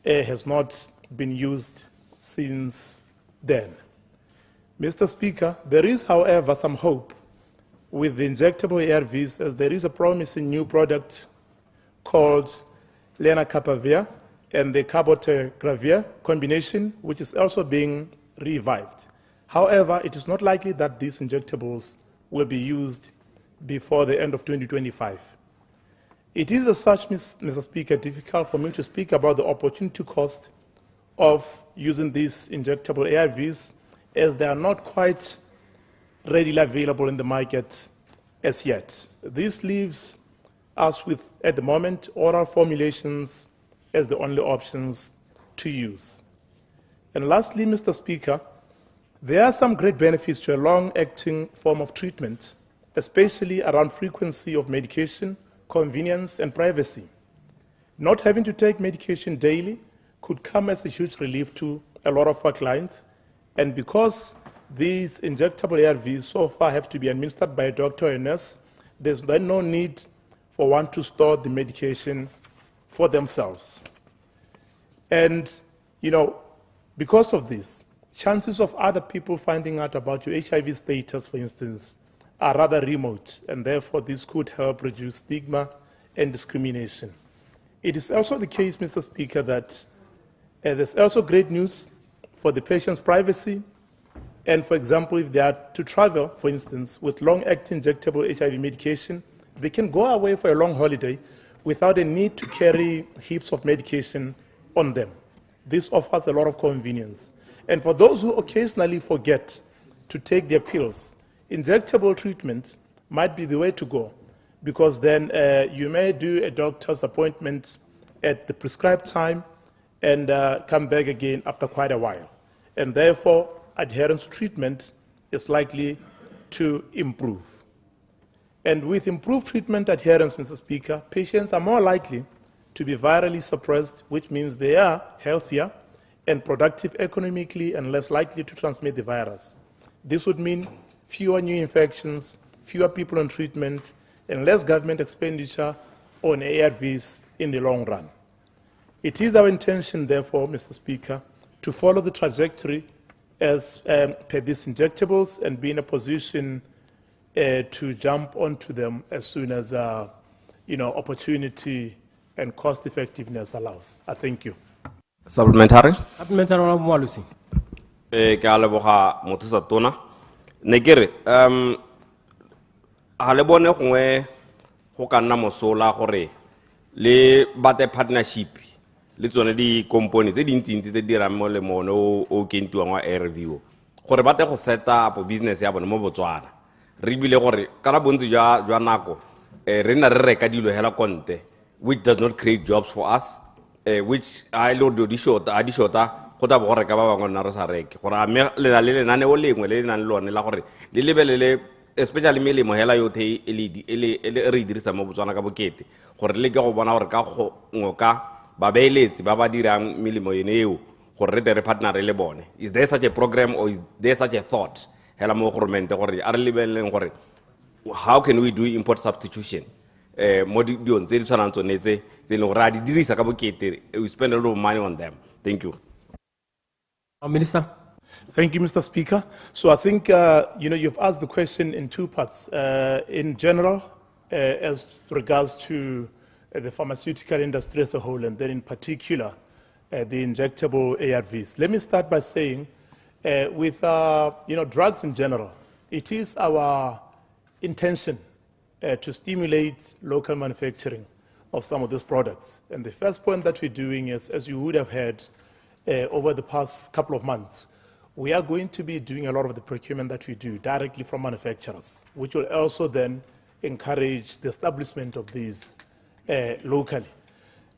has not been used since then. Mr. Speaker, there is, however, some hope with the injectable ARVs, as there is a promising new product called lenacapavir and the cabotegravir combination, which is also being revived. However, it is not likely that these injectables will be used before the end of 2025. It is as such, Mr. Speaker, difficult for me to speak about the opportunity cost of using these injectable ARVs, as they are not quite readily available in the market as yet. This leaves us with, at the moment, oral formulations as the only options to use. And lastly, Mr. Speaker, there are some great benefits to a long-acting form of treatment, especially around frequency of medication, convenience, and privacy. Not having to take medication daily could come as a huge relief to a lot of our clients, and because these injectable ARVs so far have to be administered by a doctor or a nurse, there's then no need for one to store the medication for themselves. And, because of this, chances of other people finding out about your HIV status, for instance, are rather remote, and therefore this could help reduce stigma and discrimination. It is also the case, Mr. Speaker, that there's also great news for the patient's privacy. And for example, if they are to travel, for instance, with long-acting injectable HIV medication, they can go away for a long holiday without a need to carry heaps of medication on them. This offers a lot of convenience. And for those who occasionally forget to take their pills, injectable treatment might be the way to go, because then you may do a doctor's appointment at the prescribed time and come back again after quite a while. And therefore, adherence to treatment is likely to improve. And with improved treatment adherence, Mr. Speaker, patients are more likely to be virally suppressed, which means they are healthier and productive economically and less likely to transmit the virus. This would mean fewer new infections, fewer people on treatment, and less government expenditure on ARVs in the long run. It is our intention, therefore, Mr. Speaker, to follow the trajectory as per these injectables and be in a position to jump onto them as soon as opportunity and cost effectiveness allows. I thank you. Supplementary. Supplementary, Honorable Mwalusi. Ke a leboga mothusa tona. Ne ke re ha le bone gongwe go ka nna mosola gore le bate partnership le tsone di company tse dintsi tse dirang mo le mone o kentiwang wa ARV gore bate go set up business ya bone mo Botswana. Re bile gore kana bontsi jwa nako re na re reka dilo hela konte, which does not create jobs for us, which I lo do di shota go tla bo go reka ba bangwe nna re sa reke gore a mme le na le lenaneo lengwe le le nang le lone la gore le lebelele especially melemo hela yotlhe e re e dirisa mo Botswana ka bokete gore le ke go bona gore ka ngoka babeeletsi ba ba dirang melemo ene eo gore re re partner le bone. Is there such a program or is there such a thought hela mo government gore a re lebeleleng gore how can we do import substitution mo dion tse di tshwanang tsone tse le gore a di dirisa ka bokete, we spend a lot of money on them. Thank you. Minister. Thank you, Mr. Speaker. So I think, you've asked the question in two parts. In general, as regards to the pharmaceutical industry as a whole, and then in particular, the injectable ARVs. Let me start by saying, with drugs in general, it is our intention to stimulate local manufacturing of some of these products. And the first point that we're doing is, as you would have heard over the past couple of months, we are going to be doing a lot of the procurement that we do directly from manufacturers, which will also then encourage the establishment of these locally.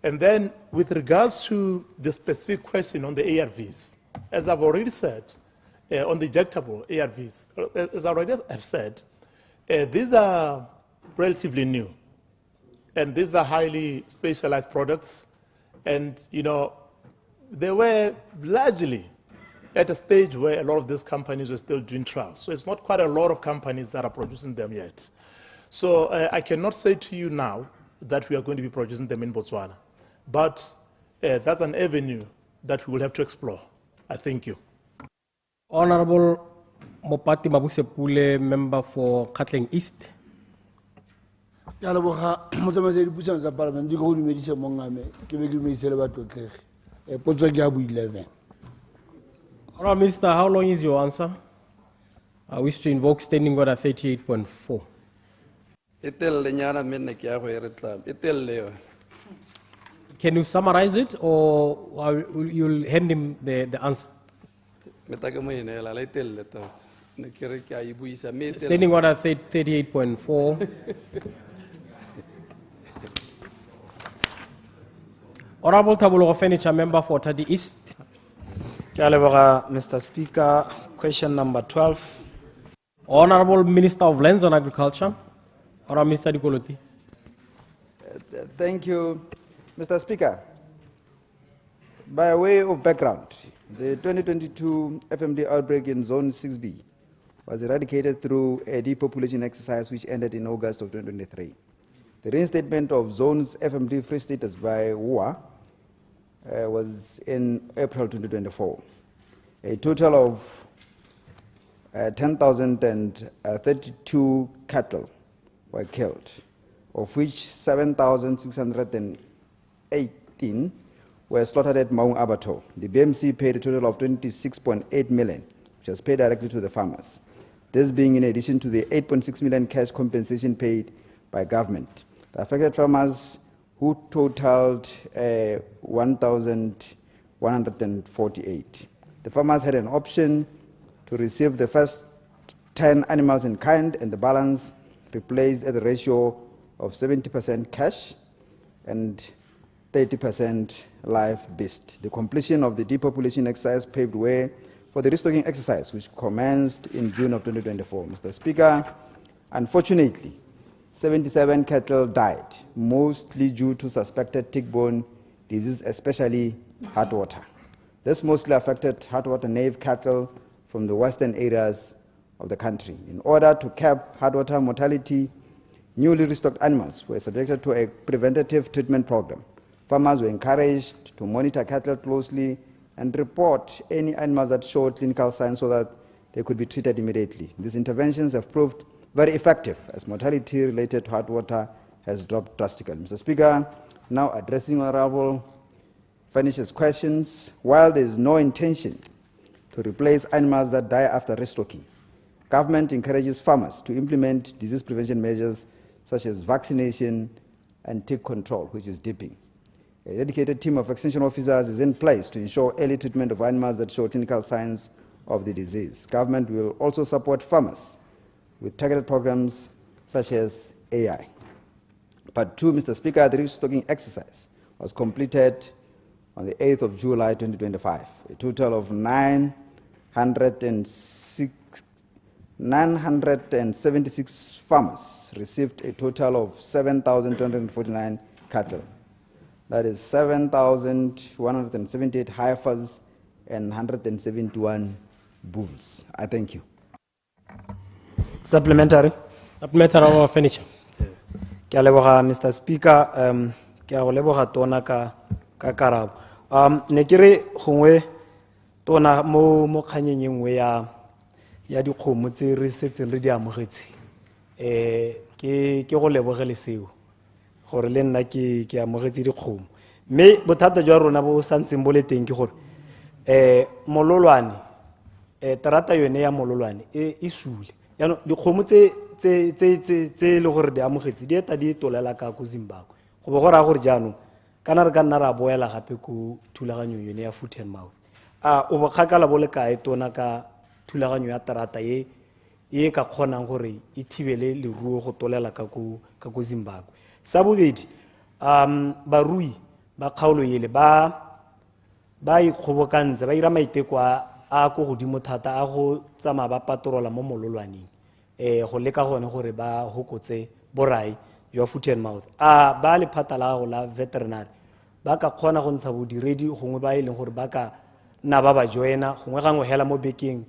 And then with regards to the specific question on the ARVs, as I've already said, on the injectable ARVs, as I already have said, these are relatively new. And these are highly specialized products. And, they were largely at a stage where a lot of these companies were still doing trials. So it's not quite a lot of companies that are producing them yet. So I cannot say to you now that we are going to be producing them in Botswana. But that's an avenue that we will have to explore. I thank you. Honorable Mopati Mabusepule, member for Gauteng East. Honourable Minister, how long is your answer? I wish to invoke Standing Order 38.4. Can you summarize it, or you'll hand him the answer? Standing Order 38.4. Honourable Tabulo Furniture, member for Tadi East. Mr. Speaker, question number 12. Honourable Minister of Lands and Agriculture, Honourable Mr. Dikoloti. Thank you, Mr. Speaker. By way of background, the 2022 FMD outbreak in Zone 6B was eradicated through a depopulation exercise which ended in August of 2023. The reinstatement of Zone's FMD free status by WUA was in April 2024. A total of 10,032 cattle were killed, of which 7,618 were slaughtered at Maung Abattoir. The BMC paid a total of 26.8 million, which was paid directly to the farmers. This being in addition to the 8.6 million cash compensation paid by government. The affected farmers, who totaled 1,148. The farmers had an option to receive the first 10 animals in kind and the balance replaced at a ratio of 70% cash and 30% live beast. The completion of the depopulation exercise paved way for the restocking exercise, which commenced in June of 2024. Mr. Speaker, unfortunately, 77 cattle died, mostly due to suspected tick-borne disease, especially heartwater. This mostly affected heartwater nerve cattle from the western areas of the country. In order to cap heartwater mortality, newly restocked animals were subjected to a preventative treatment program. Farmers were encouraged to monitor cattle closely and report any animals that showed clinical signs so that they could be treated immediately. These interventions have proved very effective as mortality related to heartwater has dropped drastically. Mr. Speaker, now addressing Honorable Furnish's questions, while there is no intention to replace animals that die after restocking, government encourages farmers to implement disease prevention measures such as vaccination and tick control, which is dipping. A dedicated team of extension officers is in place to ensure early treatment of animals that show clinical signs of the disease. Government will also support farmers with targeted programs such as AI. Part 2, Mr. Speaker, the restocking exercise was completed on the 8th of July 2025. A total of 976 farmers received a total of 7,249 cattle. That is 7,178 heifers and 171 bulls. I thank you. Supplementary. Supplementary or furniture. Ke a leboga Mr. Speaker, ke a go leboga tona ka karabo. Ne ke re gongwe tona mo kganyeng nngwe ya dikgomo tse re setseng re di amogetse. Ke go lebogele seo gore le nna ke amogetse dikgomo. Mme bothata jwa rona bo santseng bo le teng ke gore mololwane terata yone ya mololwane e sule. Yaanong dikgomo tse le gore di amogetse di eta di tolela ka ko Zimbabwe. Go be go raya gore jaanong kana re ka nna ra boela gape ko thulaganyong yone ya 𝗦𝗘𝗦𝗡. O bo kgakala bo le kae tona ka thulaganyo ya terata e ka kgonang gore e thibele leruo go tolela ka ko Zimbabwe. Sa bobedi, barui ba kgaolo yele ba ikgobokantse ba ira maiteko a go godimo thata a go tsamaya ba patrola mo mololwaneng go leka gone gore ba hokotse borai jwa 𝗦𝗘𝗦𝗡. Ba lephata la gago la veterinary ba ka kgona go ntsha bodiredi gongwe ba e leng gore ba ka nna ba joina gongwe gangwe hela mo bekeng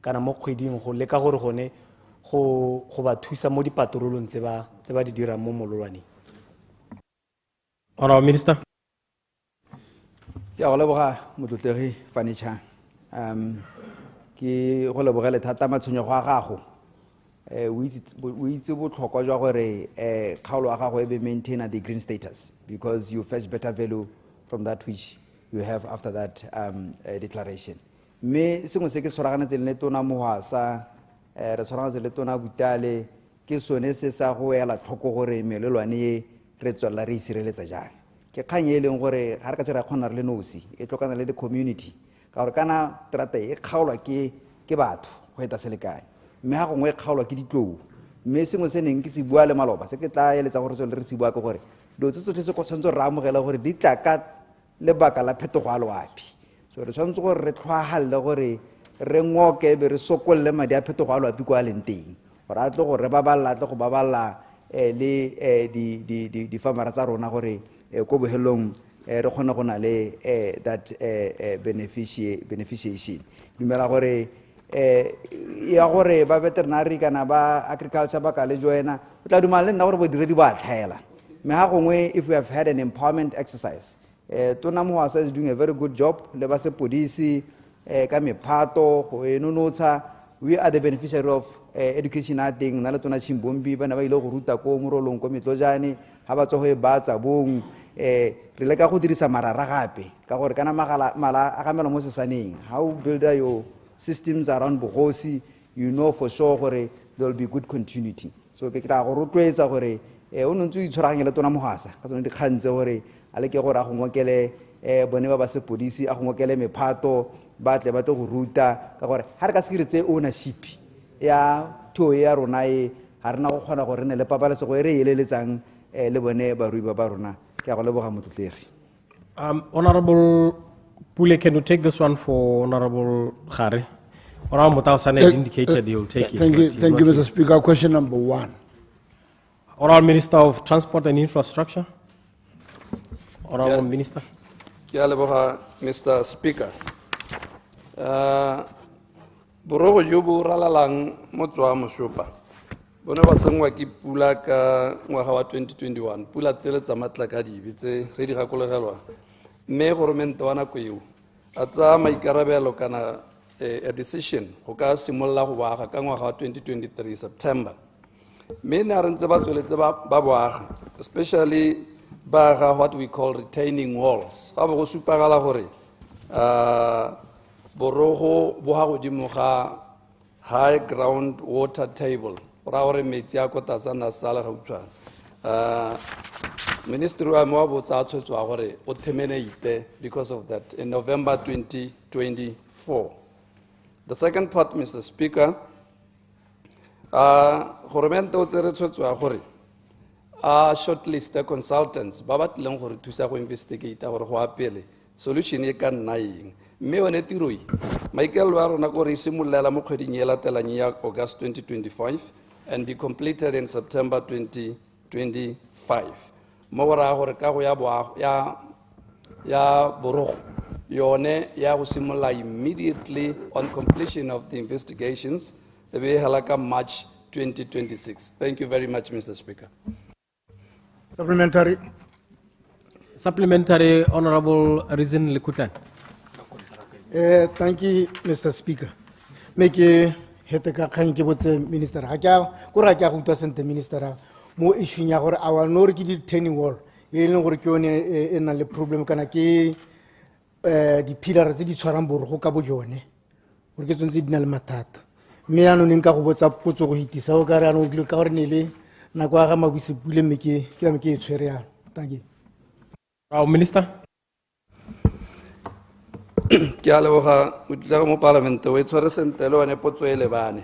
kana mo kgweding go leka gore gone go ba thusa mo dipatrolong tse ba di dirang mo mololwaneng. Honorable Minister. Ke a go leboga motlotlegi 𝗦𝗦𝗦𝗡. Ke go lebogele thata matshwenyego a gago. O itse botlhokwa jwa gore kgaolo ya gago e be maintain the green status because you fetch better value from that which you have after that declaration. Mme sengwe se ke tshwaraganetseng le tona Mohasa re tshwaraganetse le tona Butale ke sone se sa go ela tlhoko gore melelwane e re tswela re sireletsa jang. Ke kgang e leng gore ga re ka tsera kgona re le nosi e tlokana le the community ka gore kana terata e kgaolwa ke batho go eta selekane mme ga gongwe e kgaolwa ke ditlou mme sengwe se neng ke se bua le maloba se ke tla eletsa gore tswele re se bua ke gore dilo tse tsotlhe se go tshwanetse re amogela gore di tla ka lebaka la phetogo a loapi. So re tshwanetse gore re tlhoagalele gore re ngoke be re sokolle madi a phetogo a loapi kwa leng teng gore a tle gore re baballa go baballa le di-farmera tsa rona gore ko bohelong re kgone go na le that beneficiation. Dumela gore ya gore ba veterinary kana ba agriculture ba ka le joina o tla dumela le nna gore bodiredi ba tlhaela mme ga gongwe if we have had an empowerment exercise tona Mohasa is doing a very good job le ba sepodisi ka mephato go enonotsha. We are the beneficiary of education a teng na le tona Chimbombi ba na ba ile go ruta ko morolong ko Metlojane ha ba tsogo e ba tsa bong re leka go dirisa marara gape ka gore kana mala a gamela mo sesaneng how build your systems around bogosi you know for sure gore there will be good continuity. So ke tla go rotloetsa gore o ntse o itshwaraganyela tona Mohasa ka tsone dikgantse gore a le ke gore a go ngokele bone ba sepodisi a go ngokele mephato ba tle go ruta ka gore ha re ka se diretse ownership ya thuo ya rona e ha rena go kgona gore ne le pabalesego e re eleletsang le bone barui ba rona. Ke a go leboga motlotlegi. Honorable Pule, can you take this one for Honorable Khare? Honorable Mutausane indicated he will take it. Thank you, Mr. Speaker. Question number 1. Honorable Minister of Transport and Infrastructure. Honorable Minister. Ke a leboga Mr. Speaker. Borogo jo bo ralalang mo tswa mosopa bone ba sengwa ke pula ka ngwaga wa 2021 pula tsele tsa matlaka di bitse re di gakologelwa mme government wa nako eo a tsa maikarabelo kana a decision go ka simolla go baga ka ngwaga wa 2023 September mme ne re ntse ba tsweletse ba boaga especially ba what we call retaining walls ga bo go supagala gore borogo bo ha godimo ga high ground water table ra gore metsi a kota sana sala ga utswa ministry wa mo bo tsa tshwetswa gore o terminate because of that in November 2024. The second part, Mr. Speaker, government o tsere tshwetswa gore shortlist the consultants ba batleng gore thusa go investigate gore go apele solution e ka nna eng mme yone tiro e maikaelelo a rona ke gore e simololela mo kgweding e latelang ya August 2025 and be completed in September 2025 mo go raya gore kago ya borogo yone ya go simolola immediately on completion of the investigations e be hela ka March 2026. Thank you very much, Mr. Speaker. Supplementary. Supplementary, Honorable Rizin Likutan. Thank you, Mr. Speaker. Make a heteka khanke botse minister. Haja kura kya kuta sente minister mo issue nya gore our nor ki retaining wall. E leng gore ke one e na le problem kana ke di pillars di tshwarang borgo ka bo jone. Gore ke tsontse di na le mathata. Me ano neng ka go botsa potso go hitisa o ka re ano ka gore ne le na kwa ga mabisi pule me ke e tshwere yana. Thank you. Minister. Ke a leboga motla mo parliament o e tshwere sentele one potso e lebane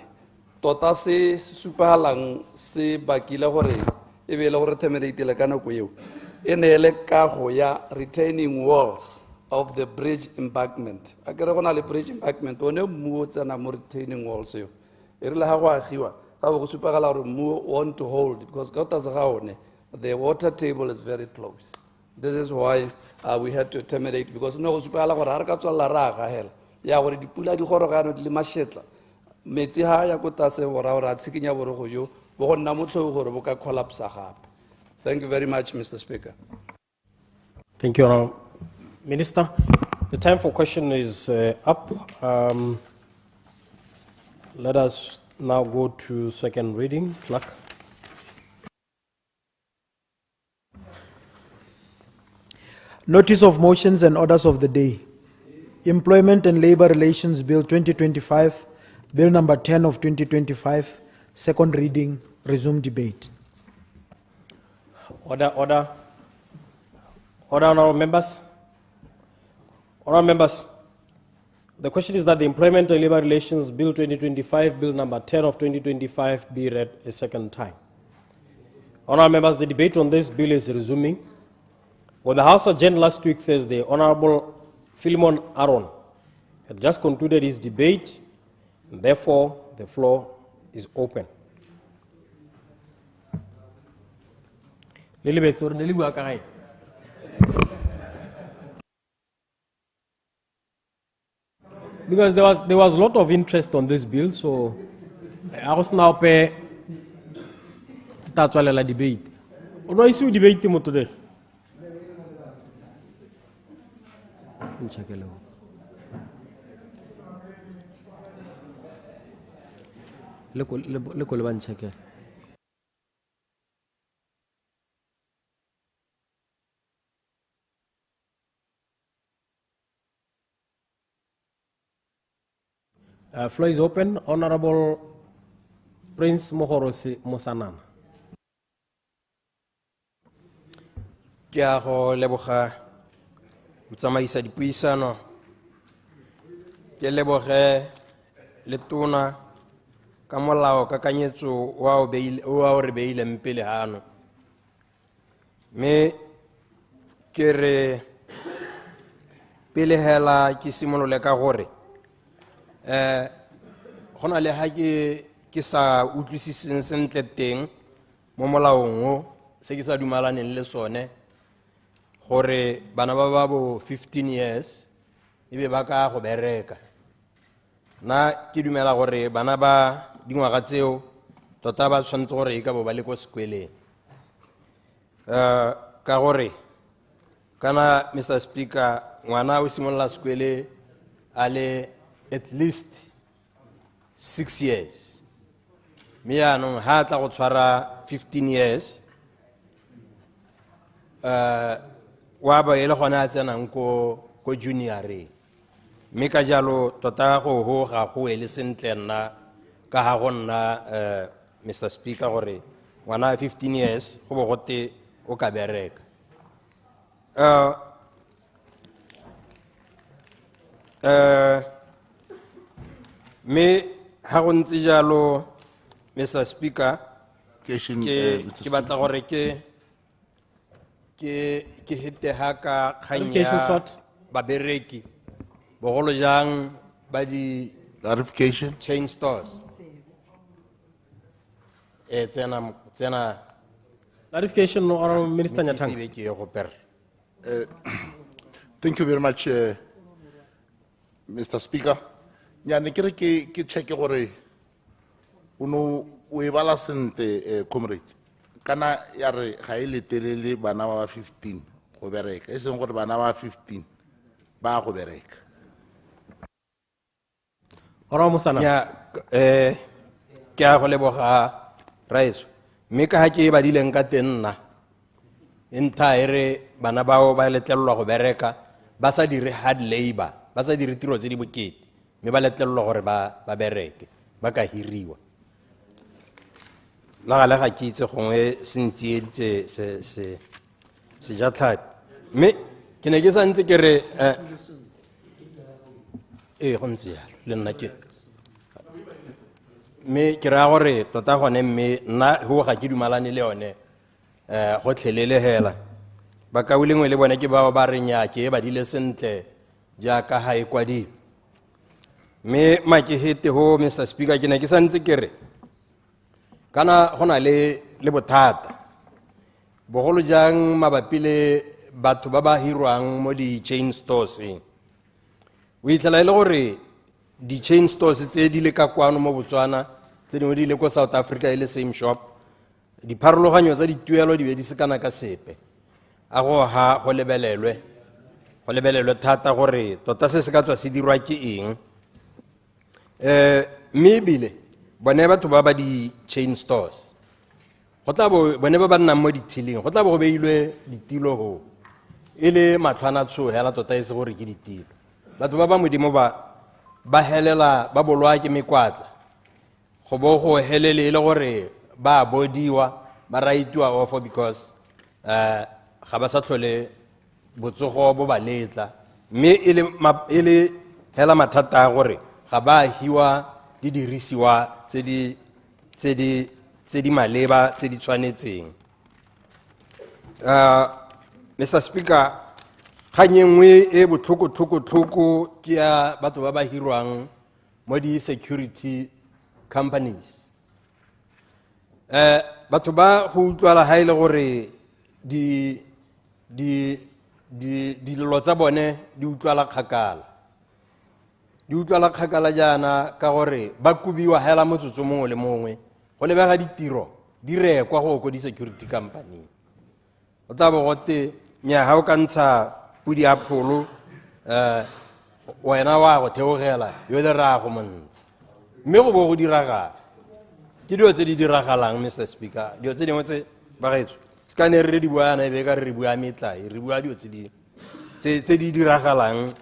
tota se supagalang se bakile gore e be le gore terminate le ka nako eo e ne le kago ya retaining walls of the bridge embankment a kere go na le bridge embankment one mmu o tsena mo retaining walls eo e rile ga go agiwa ga bo go supagala gore mmu want to hold because ka tlase ga one the water table is very close. This is why we had to terminate because no supala gore ha re ka tswalla ra ga hela ya gore dipula di gorogano di le mashetla metsi ha ya go tase bora ora tshikinya borogo jo bo go nna motlho gore bo ka collapse gape. Thank you very much, Mr. Speaker. Thank you, Honorable Minister. The time for question is up. Let us now go to second reading. Clerk. Notice of motions and orders of the day. Employment and Labour Relations Bill 2025, Bill number 10 of 2025, second reading, resume debate. Order, honorable members. Honorable members, the question is that the Employment and Labour Relations Bill 2025, Bill number 10 of 2025 be read a second time. Honorable members, the debate on this bill is resuming. When the House adjourned last week, Thursday, Honorable Philemon Aaron had just concluded his debate, and therefore the floor is open. Because there was a lot of interest on this bill, so I was now pay the debate. No issue debate today. Floor is open. Honorable Prince Mohorosi Mosanana. Kia go leboga motsamaisa dipuisano ke leboge le tona ka molao kakanyetso wa o re beile mpele hano me ke re pele hela ke simolole ka gore gona le ha ke sa utlwisiseng sentle teng mo molaong o se ke sa dumalaneng le sone gore bana ba bo 15 years ebe ba ka go bereka na ke dumela gore bana ba dingwaga tseo tota ba tshwantse gore e ka bo ba le ko sekweleng ka gore kana Mr. Speaker ngwana o simolla sekwele a le at least 6 years me yaanong ha tla go tshwara 15 years wa ba ele gona a tsenang ko junior mme ka jalo tota go ga go ele sentle nna ka ha go nna Mr. Speaker gore ngwana 15 years go bo gote o ka bereka me ha go ntse jalo Mr. Speaker ke batla gore ke hete ha ka khanya babereki bogolo jang ba di Clarification. chain stores. Tsena Clarification, Honorable Minister Nyatang. Thank you very much, Mr. Speaker. Ya ne kere ke check gore uno o e bala sente comrade. Kana ya re ga ile telele bana ba 15 go bereka. E seng gore bana ba 15 ba go bereka. Honorable Musana. Ya ke a go leboga raiso. Mme ka ha ke ba dileng ka tenna entire bana bao ba letlelwa go bereka ba sa dire hard labor ba sa dire tiro tse di bokete mme ba letlelwa gore ba bereke ba ka hiriwa la gale ga ke itse gongwe sentsieditse se ja tlhapi mme ke ne ke sa ntse ke re go ntse yalo le nna ke mme ke ra gore tota gone mme nna go ga ke dumalane le yone go tlhelele hela ba ka ulengwe le bone ke bao ba re nya ke ba dile sentle jaaka ha e kwadi mme ma ke hete ho Mr. Speaker ke ne ke santse ke re kana gona le bothata bogolo jang mabapi le batho ba ba hirwang mo di chain stores o itlhela ile gore di chain stores tse di le ka kwano mo Botswana tse dingwe di le ko South Africa ile same shop di pharologanyo tsa dituelo di be di se kana ka sepe a go ha go lebelelwe thata gore tota se se ka tswa se dirwa ke eng mme ebile bone batho ba di chain stores go tla bo bone ba nnang mo ditileng go tla bo go beilwe ditilo go e le matlhwana tshohela tota e se gore ke ditilo batho ba modimo ba helela ba bolwa ke mekwatla go bo go helele le gore ba bodiwa ba raitiwa ofo because ga ba sa tlhole botsogo bo ba letla mme e le hela mathata a gore ga ba hiwa di dirisiwa tse di maleba tse di tshwanetseng Mr. Speaker ganyengwe e botlhoko ke ya batho ba ba hirwang mo di security companies batho ba go utlwala ha ile gore dilo tsa bone di utlwala kgakala jana ka gore ba kubiwa hela motsotso mongwe le mongwe go lebega ditiro di rekwa go di security company o tla bo gote nya ha o ka ntsha pudi a pholo wena wa go theogela yo le ra go montse mme go bo go diragala ke dio tse di diragalang Mr. Speaker dio tse dingwe tse ba gaetso skane re di buana e be ka re bua metlai re bua dio tse di diragalang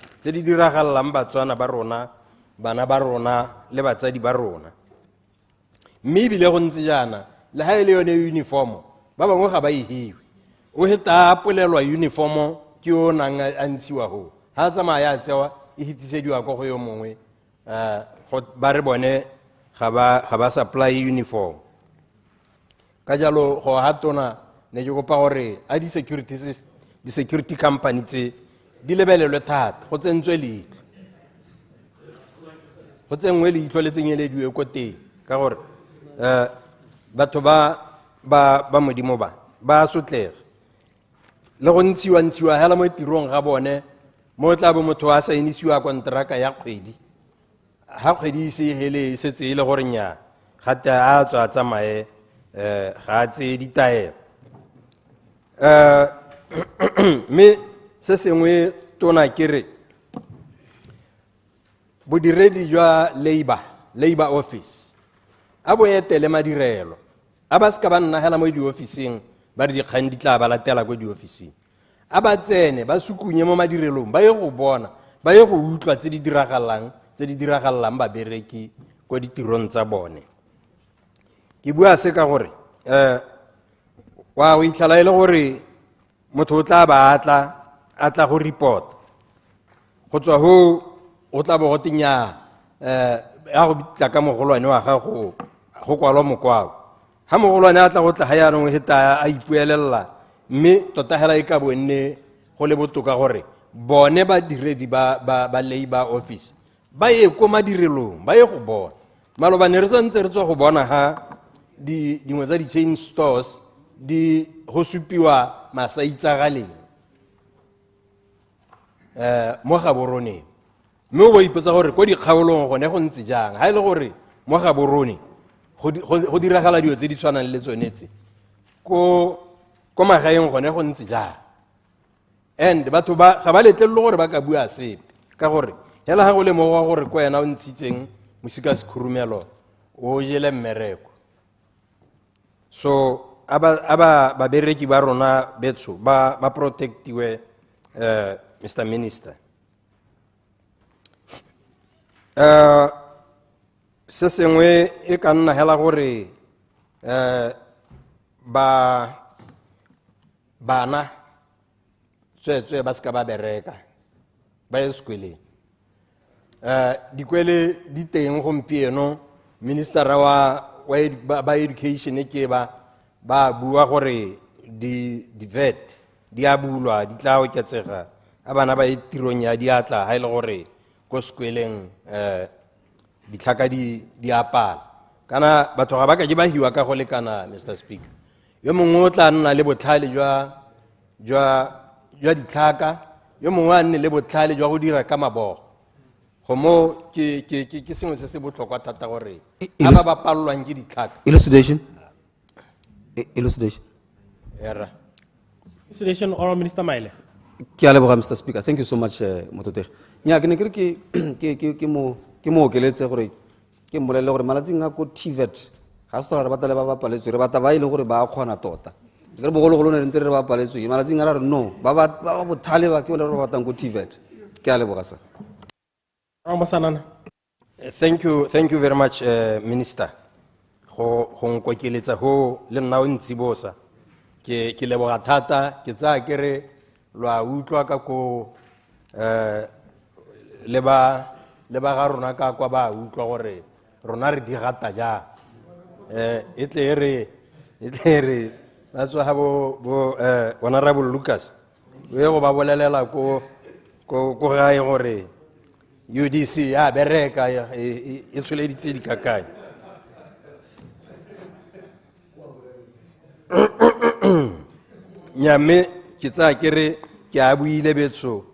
Batswana ba rona bana ba rona le batsadi ba rona mme ebile go ntse jana le ha ile yone uniform ba bangwe ga ba e hiwe o heta polelwa uniform ke o nang a ntshiwa ho ha tsamaya a tsewa e hitisediwa go yo mongwe ba re bone ga ba supply uniform ka jalo go hatona ne ke kopa gore a di security company tse di lebelelwe thata go tsentswe leihlo le tsenyelediwe ko teng ka gore batho ba modimo ba sotlega le go ntshiwa hela mo tirong ga bone mo tla bo motho a saenisiwa kontraka ya kgwedi ha kgwedi se hele setse ile gore nya gata a tswa tsamae ga tse ditaelo me se sengwe tona kere bodiredi jwa labor office a bo etele madirelo a ba ska ba nna hela mo di officing ba re dikgang di tla ba latela go di officing a ba tsene ba sukunye mo madirelong ba ye go bona ba ye go utlwa tse di diragalang ba bereki go ditirong tsa bone ke bua se ka gore wa o itlhala ile gore motho o tla ba atla go report go tswa ho o tla bo go tinya ya go bitla ka mogolwane wa gago go kwalwa mokwao ha mogolwane a tla go tla ha yanong heta a ipuelela mme tota hela e ka bone go le botoka gore bone badiredi ba labor office ba ye ko madirelong ba ye go bona malobane re santse re tswa go bona ha dingwe tsa di-chain stores di go supiwa masaitsagaleng mo gaboroneng mme o ba ipotsa gore ko dikgaolong gone go ntse jang ha e le gore mo gaborone go diragala dilo tse di tshwanang le tsonetse ko magaeng gone go ntse jang and batho ga ba letlelele gore ba ka bua sepe ka gore hela ga go le mowa gore ko yena o ntshitseng mosika sekhurumelo o jele mmereko so aba babereki ba rona betso ba protectiwe Mr. Minister. Se sengwe e ka nna hela gore bana tswetswe ba ska ba bereka ba ye sekweleng dikwele di teng gompieno ministera ba education ke ba bua gore di vet di a bulwa di tla oketsega a bana ba itirong ya diatla ha ile gore ko sekweleng ditlhaka di apala kana batho ga ba ka ba hiwa ka go lekana Mr. Speaker yo mongwe o tla nna le botlhale jwa ditlhaka yo mongwe a nne le botlhale jwa go dira ka mabogo go mo ke sengwe se se botlhokwa thata gore a ba palelwang ke ditlhaka Elucidation. era Elucidation, Honourable Minister Maile. Ke a leboga, Mr. Speaker. Thank you so much, 𝗦𝗘𝗦𝗦𝗧𝗜𝗓. Nya ke ne ke re ke mo okeletse gore ke mmolelle gore malatsing a ko TVET ga se tloga re batla le ba bapaletswe re batla ba ile gore ba kgona tota ke re bogologolo ne re ntse re bapaletswe malatsing a re no ba bothale ba ke ole re batang ko TVET. Ke a leboga sa. Thank you very much, Minister. Go nkokeletsa ho le nna o ntsibosa ke leboga thata ke tsa ke re lwa utlwa ka ko le ba ga rona ka kwa ba utlwa gore rona re di gata ja e tle re ba tswa ha bo Honorable Lucas we go ba bolelela ko gae gore UDC ya bereka e tsholeditse dikakanye nyame ke tsa kere ke a buile betso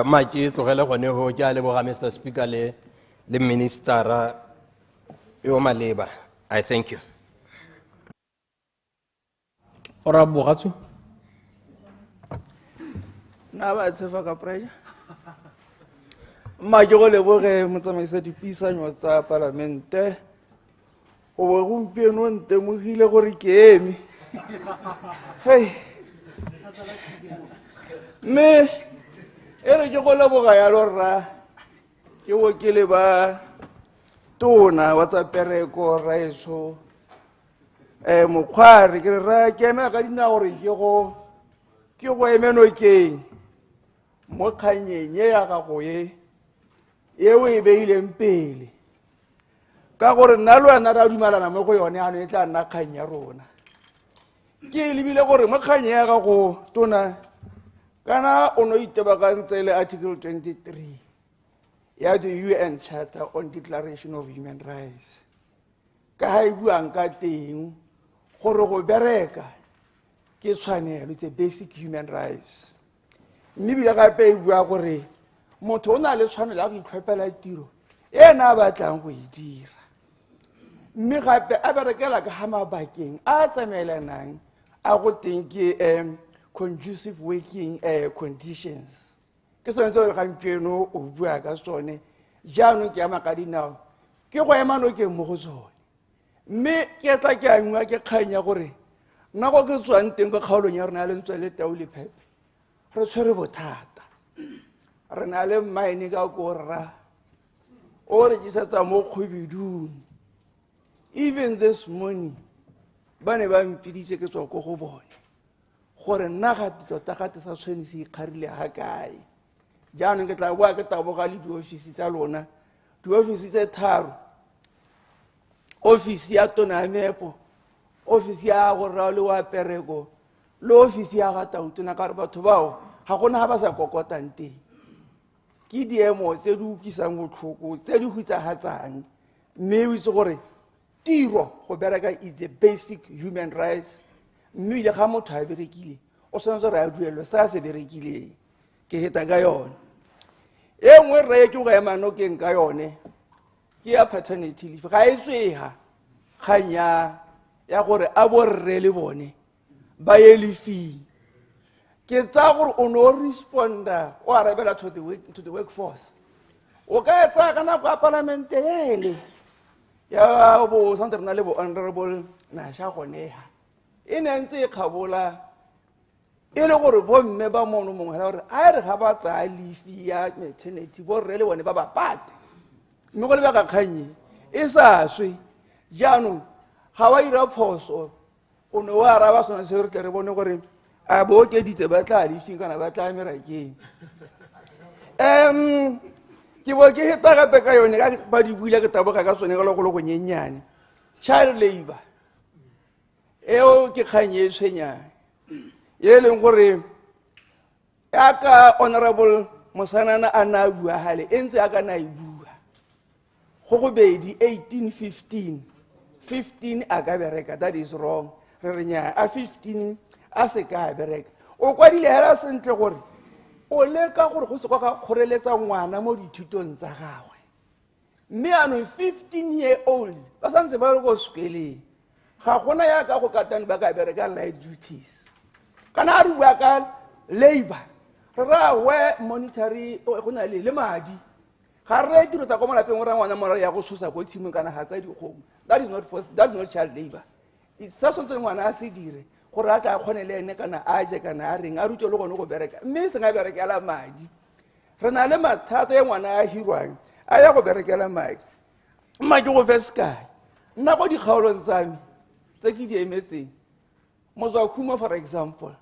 ma ke tlogele gone ho ke a leboga Mr. Speaker le ministera yo maleba. I thank you. Honorable Bogatsu. Na ba tsefa ka praja ma ke go leboge motsamaisa dipuisanyo tsa parlamente o bo gompieno ntemogile gore ke eme hey me ere ke go leboga ya lorra ke go ke le ba tona wa tsa pereko raeso mokgware ke re ra kena ka dina gore ke go emeno keng mo kganyenye ya ga go ye o e beileng pele ka gore nna le wena ra dumalana mo go yone ano e tla nna kgang ya rona ke lebile gore mo kganye ya ga go tona kana o no itebakantse le article 23 ya the UN Charter on Declaration of Human Rights ka ha e buang ka teng gore go bereka ke tshwanelo tse basic human rights mme bile gape e bua gore motho o na le tshwanelo ya go itlhophela tiro ena a batlang go e dira mme gape a berekela ka ga mabakeng a tsamaelanang a go teng ke conducive working conditions ke tsone tse gampieno o bua ka tsone jaanong ke ama ka dinao ke go ema nokeng mo go tsone mme ke tla ke angwa ke kganya gore nna go ke tswang teng ka kgaolong ya rona le ntse le tauli phepe re tshwere bothata re na le mine ka korra o re tsa mo khobidung even this morning ba ne ba mpiditse ke tswa go go bone gore nna ga tota ga sa tshwene se ikgarile ha kae jaanong ke tla bua ke taboga le diofisi tsa lona diofisi tse tharo ofisi ya tona mepo ofisi ya go rao le wa pereko le ofisi ya ga tautona ka re batho bao ga gona ga ba sa kokotang teng ke diemo tse di utlwisang botlhoko tse di hutsagatsang mme o itse gore tiro go bereka is the basic human rights mme ile ga motho a berekile o tshwanetse re a duelwe se a se berekileng ke heta ka yone e nngwe re ke go ema nokeng ka yone ke ya paternity leave ga e tswega kganya ya gore a borre le bone ba ye lefing ke tsa gore o no responda o arabela to the workforce o ka etsa ka nako ya palamente ele ya bo santse re na le bo honorable Nasha Goneha e ne ntse e kgabola e le gore bomme ba mono mongwe la gore a re ga ba tsaya leave ya maternity borre le bone ba ba pate mme go le ba ka kganye e sa swe jaanong ga wa ira phoso o ne wa araba sona se re tle re bone gore a bookeditse ba tla leafing kana ba tla merakeng ke bo ke heta gape ka yone ka ba di buile ke taboga ka sone go go nyenyane child labor eo ke kganye tshwenyane ye leng gore ya ka honorable Mosanana a na bua hale e ntse a ka na e bua go go bedi 18 15 a ka bereka that is wrong re re nya a 15 a se ka bereka o kwadile hela sentle gore o leka gore go se kwa ka kgoreletsa ngwana mo dithutong tsa gagwe mme ano 15-year-olds ba santse ba go sekoleng ga gona ya ka go katane ba ka bereka light duties kana a re bua ka labor re ra we monetary go na le madi ga re tiro tsa go mo lapeng ra ngwana mora ya go sosa go tshimong kana ha tsa dikgomo that is not child labor it's something ngwana a se dire gore a tla kgone le ene kana a je kana a reng a rutwe le gone go bereka mme se nga berekela madi re na le mathata ya ngwana a hirwang a ya go berekela madi mma ke go feskae nna go dikgaolong tsa me tse ke di emetseng Mozwakhumo for example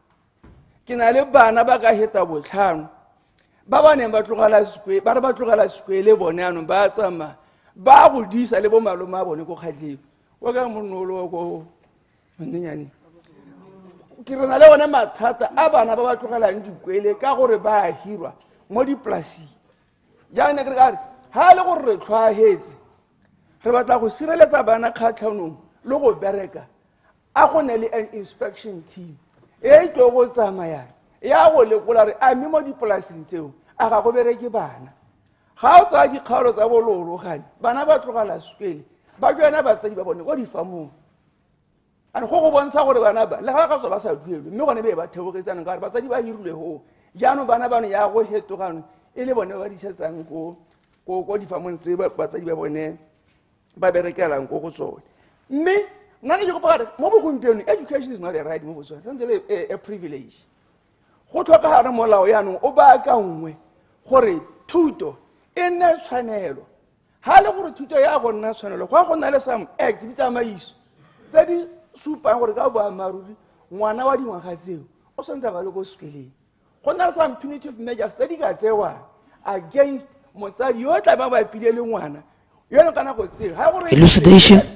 ke na le bana ba ka heta botlhano ba ba neng ba tlogela sekwe ba re ba tlogela sekwe le bone anong ba tsama ba go disa le bo malome a bone go kgatlheng wa ka monolo go nyenyane ke re na le one mathata a bana ba ba tlogelang dikwele ka gore ba hirwa mo dipolasing jaane ke re ka re ha le gore re tlhwaetse re batla go sireletsa bana kgatlhanong le go bereka a go ne le an inspection team e tlo go tsamaya ya go lekola re a mme mo dipolasing tseo a ga go bereke bana ga o tsaya dikgaolo tsa bolologane bana ba tlogela sekele ba jona batsadi ba bone go difamong ane go bontsha gore bana ba le ga ka tswa ba sa duelwe mme gone be ba theogetsana ka re batsadi ba hirile ho jaanong bana bano ya go hetogano e le bone ba di setsang ko difamong tse batsadi ba bone ba berekelang ko go tsone mme nna ne ke go pagare mo bogompieno education is not a right mo botswana santse le a privilege go tlhokagare molao yaanong o baakangwe gore thuto e nne tshwanelo ga le gore thuto ya go nna tshwanelo go a go nna le some act di tsamaiso tse di supang gore ka boammaaruri ngwana wa dingwaga tseo o tshwanetse ba le ko sekoleng go nna le some punitive measures tse di ka tsewang against motsadi yo o tla ba bapile le ngwana yone ka nako tseo ga gore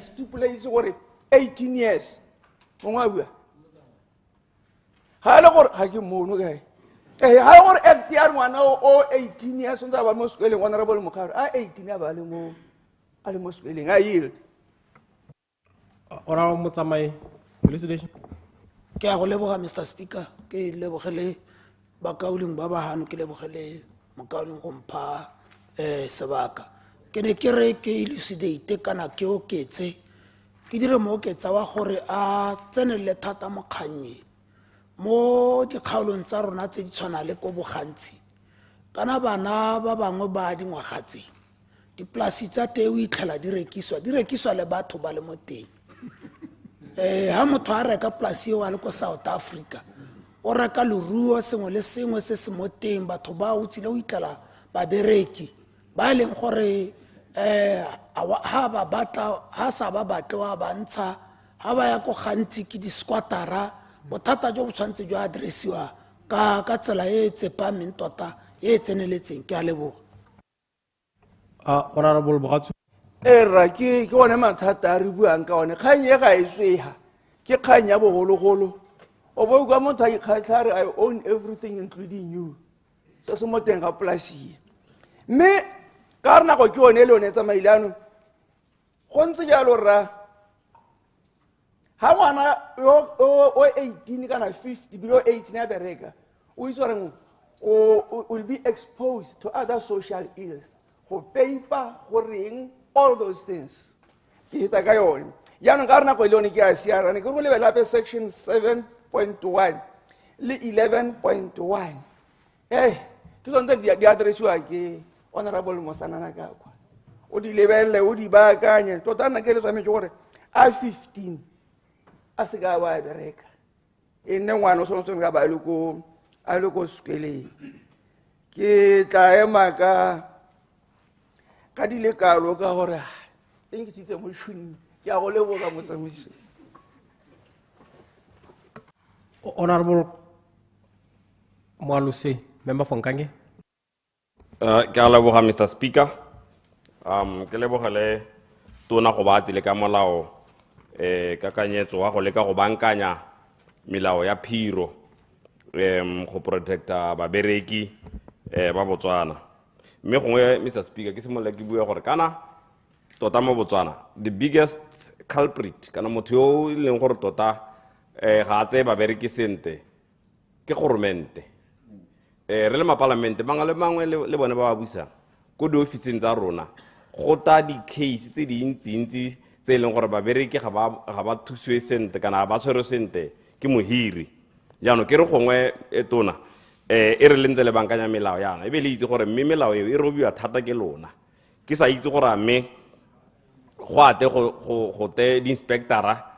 stipulates gore 18 years mongwe a bua ga le gore ga ke mono kae ga gore act ya ngwana o 18 years o ntse a ba mo sekoleng honorable Mokgare a 18 a ba le mo sekoleng a yield ora motsamai elucidation ke a go leboga Mr. Speaker ke lebogele bakauleng ba bahano ke lebogele mokauleng go mpha sebaka ke ne ke re ke elucidate kana ke oketse ke dire mo oketsa wa gore a tsenele thata mokgannyi mo dikgaolong tsa rona tse di tshwana le ko bogantsi kana bana ba bangwe ba dingwaga tse dipolasi tsa teo itlhela di rekiswa le batho ba le mo teng ha motho a reka polasi eo a le ko South Africa o reka leruo sengwe le sengwe se se mo teng batho ba utsile o itlela babereki ba e leng gore ha sa ba batle wa bantsha ha ba ya ko gantsi ke di-squattera bothata jo bo tshwanetse jo addressiwa ka tsela e tsepameng tota e tseneletseng ke a leboga honorable Bogatsu ra ke one mathata a re buang ka one kgang e ga e tsweha ke kgang ya bogologolo o bo ka motho a ikgatlha re I own everything including you se se mo teng ga polasi mme ka re nako ke yone le yone tsamaile ano go ntse jalo rra ha ngwana o 18 kana 50 below 18 ya bereka o itse gore will be exposed to other social ills go paper go ring all those things ke ta ka yone yaanong ka re nako le yone ke a siarane ke go lebela pe section 7.1 le 11.1 ke tsone di addressiwa ke honorable Mosanana ka kwa o di lebelle o di baakanye tota nna ke le tsametse gore a 15 a se ka ba bereka e nne ngwana o tshwanetse ka ba a le ko sekoleng ke tla ema ka di le kalo ka gore ke tsitse mo tshuni ke a go leboga motsamaiso. Honorable Mwaluse, member for Nkange. Ke a leboga Mr. Speaker. Ke leboga le tona go batsi le ka molao kakanyetso wa go leka go bankanya melao ya phiro go protecta babereki ba Botswana. Mme gongwe Mr. Speaker ke simolla ke bua gore kana tota mo Botswana the biggest culprit kana motho yo e leng gore tota ga tse babereki sente ke government. Re le mapalamente banga le mangwe le bone ba buisang ko di ofising tsa rona go ta di case tse dintsi tse leng gore babereki ga ba thuswe sente kana ba tshwere sente ke mohiri yaano ke re gongwe tona e re lentse le bankanya melao yana e be le itse gore mme melao eo e robiwa thata ke lona ke sa itse gore mme go ate go te di inspectora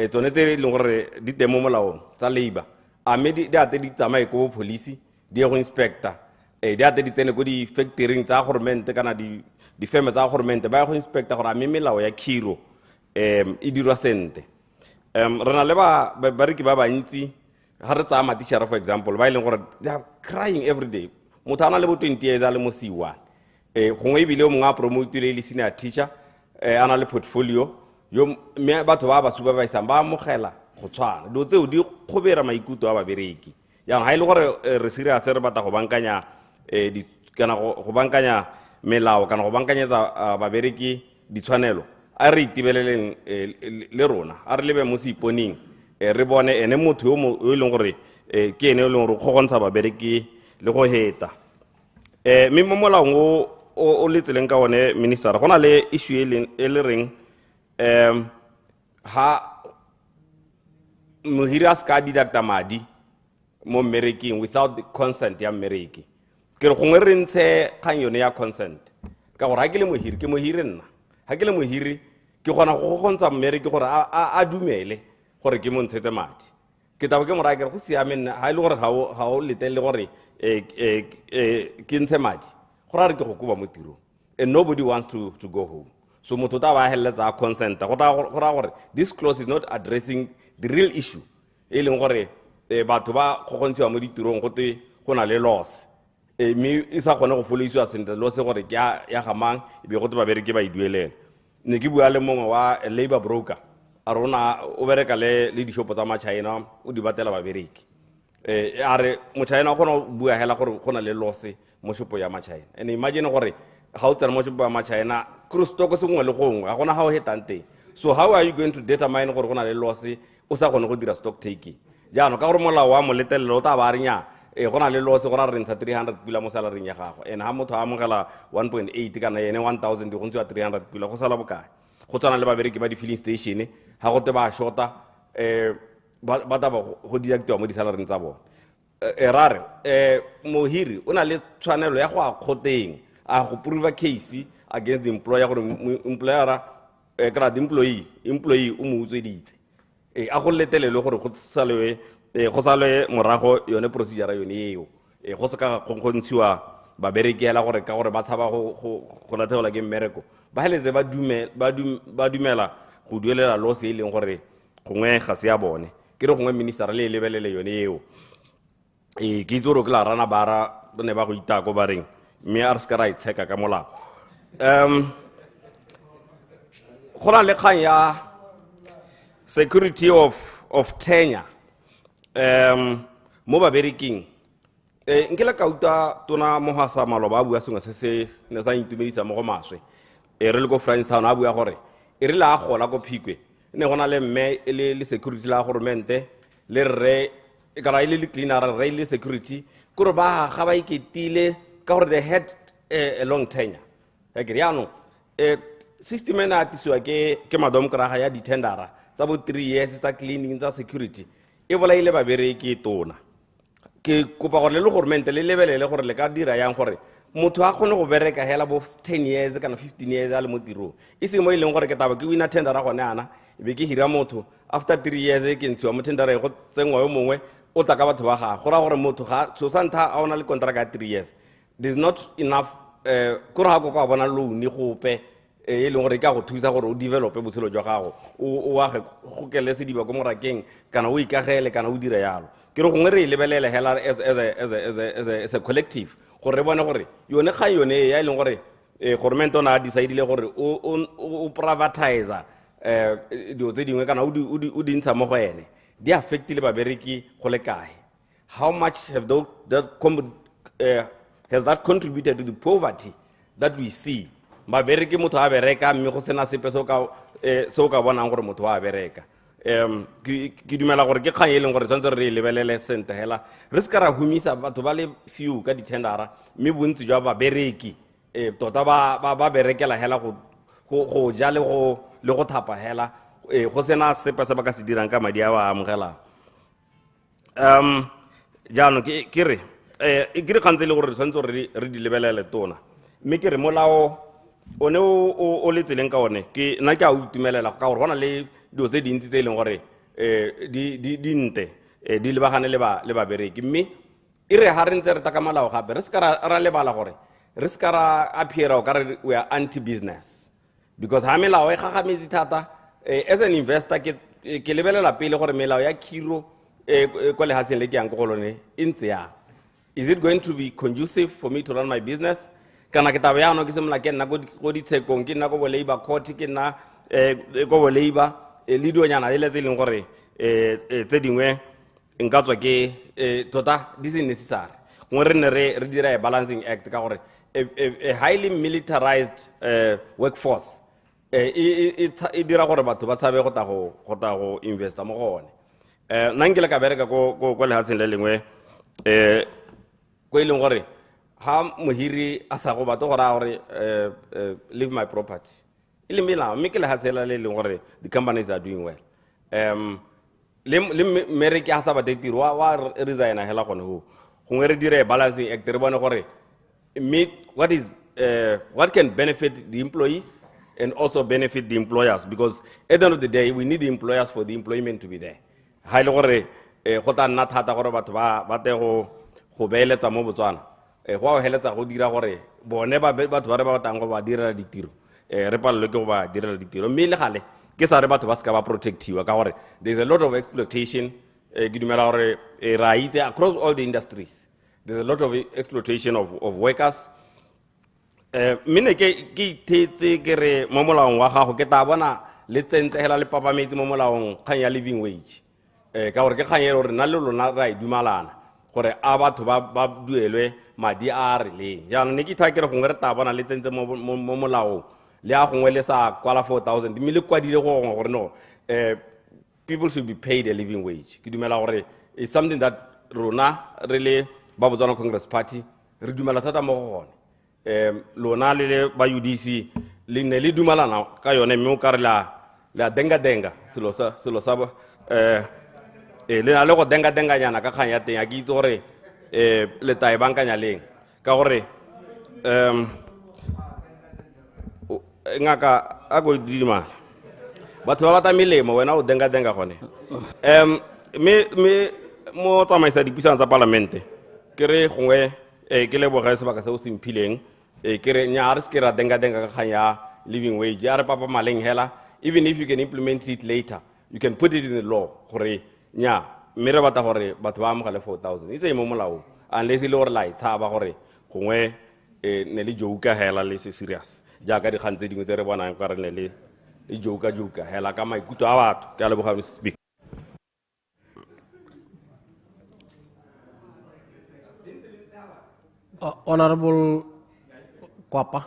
tsone tse leng gore di teng mo molaong tsa labor a mme di ate di tsamaye ko police di go inspector di ate di tsene ko di factoring tsa government kana di firme tsa government ba go inspector gore a mme melao ya khiro e dirwa sente rena le ba re ke ba bantsi ha re tsaya matishara for example ba ileng gore they are crying every day motho ana le bo 20 years a le mo C1 gongwe ebile o mongwe a promote le senior teacher ana le portfolio yo me batho ba suba ba isang ba mogela go tshwana do tseo di khobera maikuto a babereki ya ha ile gore re serious re batla go bankanya di kana go bankanya melao kana go bankanyetsa babereki ditshwanelo a re itibeleleng le rona a re lebe mo se iponing re bone ene motho yo leng gore ke ene yo leng gore go gontsha babereki le go heta mme mo molaong o letseleng ka one minister gona le issue e le reng ha mohiri a ska deducta madi mo mmereking without the consent ya mmereki ke re gongwe re ntshe kgang yone ya consent ka gore ha ke le mohiri ke mohiri nna ha ke le mohiri ke gona go gontsha mmereki gore a dumele gore ke mo ntshetse madi ke tabo ke mora ke go siame nna ha ile gore ga o letele gore ke ntshe madi gore re ke go kuba mo tirong and nobody wants to go home so motho ta ba helletsa consent go ra gore this clause is not addressing the real issue e leng gore batho ba go gontshiwa mo ditirong go te go na le loss mme e sa gone go follow sentle lo se gore ke ya gamang e be go te ba bereke ba iduelela ne ke bua le mongwe wa labor broker a rona o bereka le dishopo tsa ma-China o di batela babereki a re mo-China gona bua hela gore go na le loss mo shopo ya ma-China and imagine gore ga o tsena mo shopo ya ma-China krustoko sengwe le gongwe ga gona ga o hetang teng so how are you going to determine gore go na le loss o sa gone go dira stock taking jaanong ka gore molao wa moletelelo o ta ba re nya go na le loss gona re ntsha 300 pila mo salaring ya gago and ha motho a amogela 1.8 kana ene 1000 go ntshiwa 300 pila go sala bokae go tsana le babereki ba di filling station ha go te ba shorta ba ta ba go diactiwa mo di salaring tsa bona rare mohiri o na le tshwanelo ya go a khoteng a go prove case against the employer gore employer kra the employee o mo utsweditse a go letelele gore go sale morago yone procedure yone eo go se ka gontshiwa babereki ela gore ka gore ba tshaba go latheola ke mmereko ba heletse ba dumela go duelela loss e leng gore gongwe ga se ya bone ke re gongwe minister le lebelele yone eo ke itse gore ke la rana bara ne ba go itako ba reng mme a re ska ra itsheka ka molao go na le kgang ya security of tenure mo babereking nkela ka uta tona mohasa maloba a bua sengwe se ne sa intumedisa mo go maswe re le go Frankstown a bua gore e re la gola go Phikwe ne gona le mme le security la governmente le re ka ra ile le cleaner re ile security gore ba ga ba iketile ka gore they had a long tenure ya ke riano system ena atiswa ke madam kra ya di tendera tsa bo 3 years tsa cleaning tsa security e bola ile ba bereke tona ke kopa gore le government le lebelele gore le ka dira yang gore motho a gone go bereka hela bo 10 years kana 15 years a le mo tiro e se mo ileng gore ke taba ke wina tendera gone ana be ke hira motho after 3 years ke ntshiwa mo tendera go tsengwa yo mongwe o tla ka batho ba ga gora gore motho ga so santha a ona le contract ya 3 years there's not enough gore ha go ka bona loan gope e leng gore ka go thusa gore o develop botshelo jwa gago o age go kele se diba go morakeng kana o ikagele kana o dire yalo ke re gongwe re lebelele hela as a collective gore re bone gore yone ga yone ya leng gore government ona a decide le gore o privatize dio tse dingwe kana o di ntsha mo go ene di affect le babereki go le kae how much have has that contributed to the poverty that we see babereki motho a bereka mme go sena sepe se o ka bonang gore motho a bereka ke dumela gore ke kgang e leng gore tshwanetse re lebelele sente hela re se ka ra humisa batho ba le few ka dithendara mme bontsi jwa babereki tota ba berekela hela go ja le go thapa hela go sena sepe se ba ka se dirang ka madi a ba amogelang jaanong ke re kgantse le gore tshwanetse re di lebelele tona mme ke re molao o ne o le tseleng ka one ke nna ke a o itumelela ka gore go na le dilo tse dintsi tse e leng gore di nte di lebagane le babereki mme e re ga re ntse re taka malao gape re se ka ra lebala gore re se ka ra appeara o ka re we are anti-business because ha melao e gagametse thata as an investor ke lebelela pele gore melao ya khiro kwa lehatsheng le ke yang ko go lone e ntse yang is it going to be conducive for me to run my business kana ke taba yana ke se mla ke nna go ditshekong ke nna go bo labor court ke nna go bo labor le dionyana le tse leng gore tse dingwe nka tswa ke tota this is necessary ngwe re ne re dira a balancing act ka gore a highly militarized workforce e dira gore batho ba tshabe go ta go investa mo gone nna nkile ka bereka ko lehatsheng le lengwe ko e leng gore ha mohiri a sa go batla gore a gore leave my property ile melao mme ke lehatsela le leng gore the companies are doing well le mereki a sa ba tiro wa resigna hela gone ho gongwe re dire balancing act re bone gore what can benefit the employees and also benefit the employers because at the end of the day we need the employers for the employment to be there ha ile gore go tla nna thata gore batho ba te go beeletsa mo Botswana go a heletsa go dira gore bone batho ba re ba batang go ba direla ditiro re palelwe ke go ba direla ditiro mme le gale ke sa re batho ba se ka ba protectiwa ka gore there's a lot of exploitation ke dumela gore ra itse across all the industries there's a lot of exploitation of workers mine ke ithetse ke re mo molaong wa gago ke ta bona le tsentse hela le papametse mo molaong kgang ya living wage ka gore ke kgang e gore nna le lona ra dumalana gore a batho ba duelwe madi a rileng jaanong ne ke itha ke re gongwe re ta bona le tsentse mo molaong le a gongwe le sa kwala 4,000 mme le kwadile go gongwe gore no people should be paid a living wage ke dumela gore is something that rona re le ba Botswana Congress Party re dumela thata mo go gone lona le ba UDC le ne le dumalana ka yone mme o ka re la denga selo sa le na le go denga nyana ka kgang ya teng a ke itse gore le tae bankanya leng ka gore ngaka a go dima batho ba bata melemo wena o denga gone me mo tsamaisa dipuisano tsa parlamente ke re gongwe ke le boga sebaka se o semphileng ke re nya re se ke ra denga ka kgang ya living wage ya re papa maleng hela even if you can implement it later you can put it in the law gore nya mere bata gore batho ba amogale 4,000 itse mo molao unless ile gore la itshaba gore gongwe ne le jouka hela le se serious jaaka di kgantse dingwe tse re bonang ka re ne le jouka hela ka maikuto a batho ke a leboga Mr. Speaker Honorable Kwapa.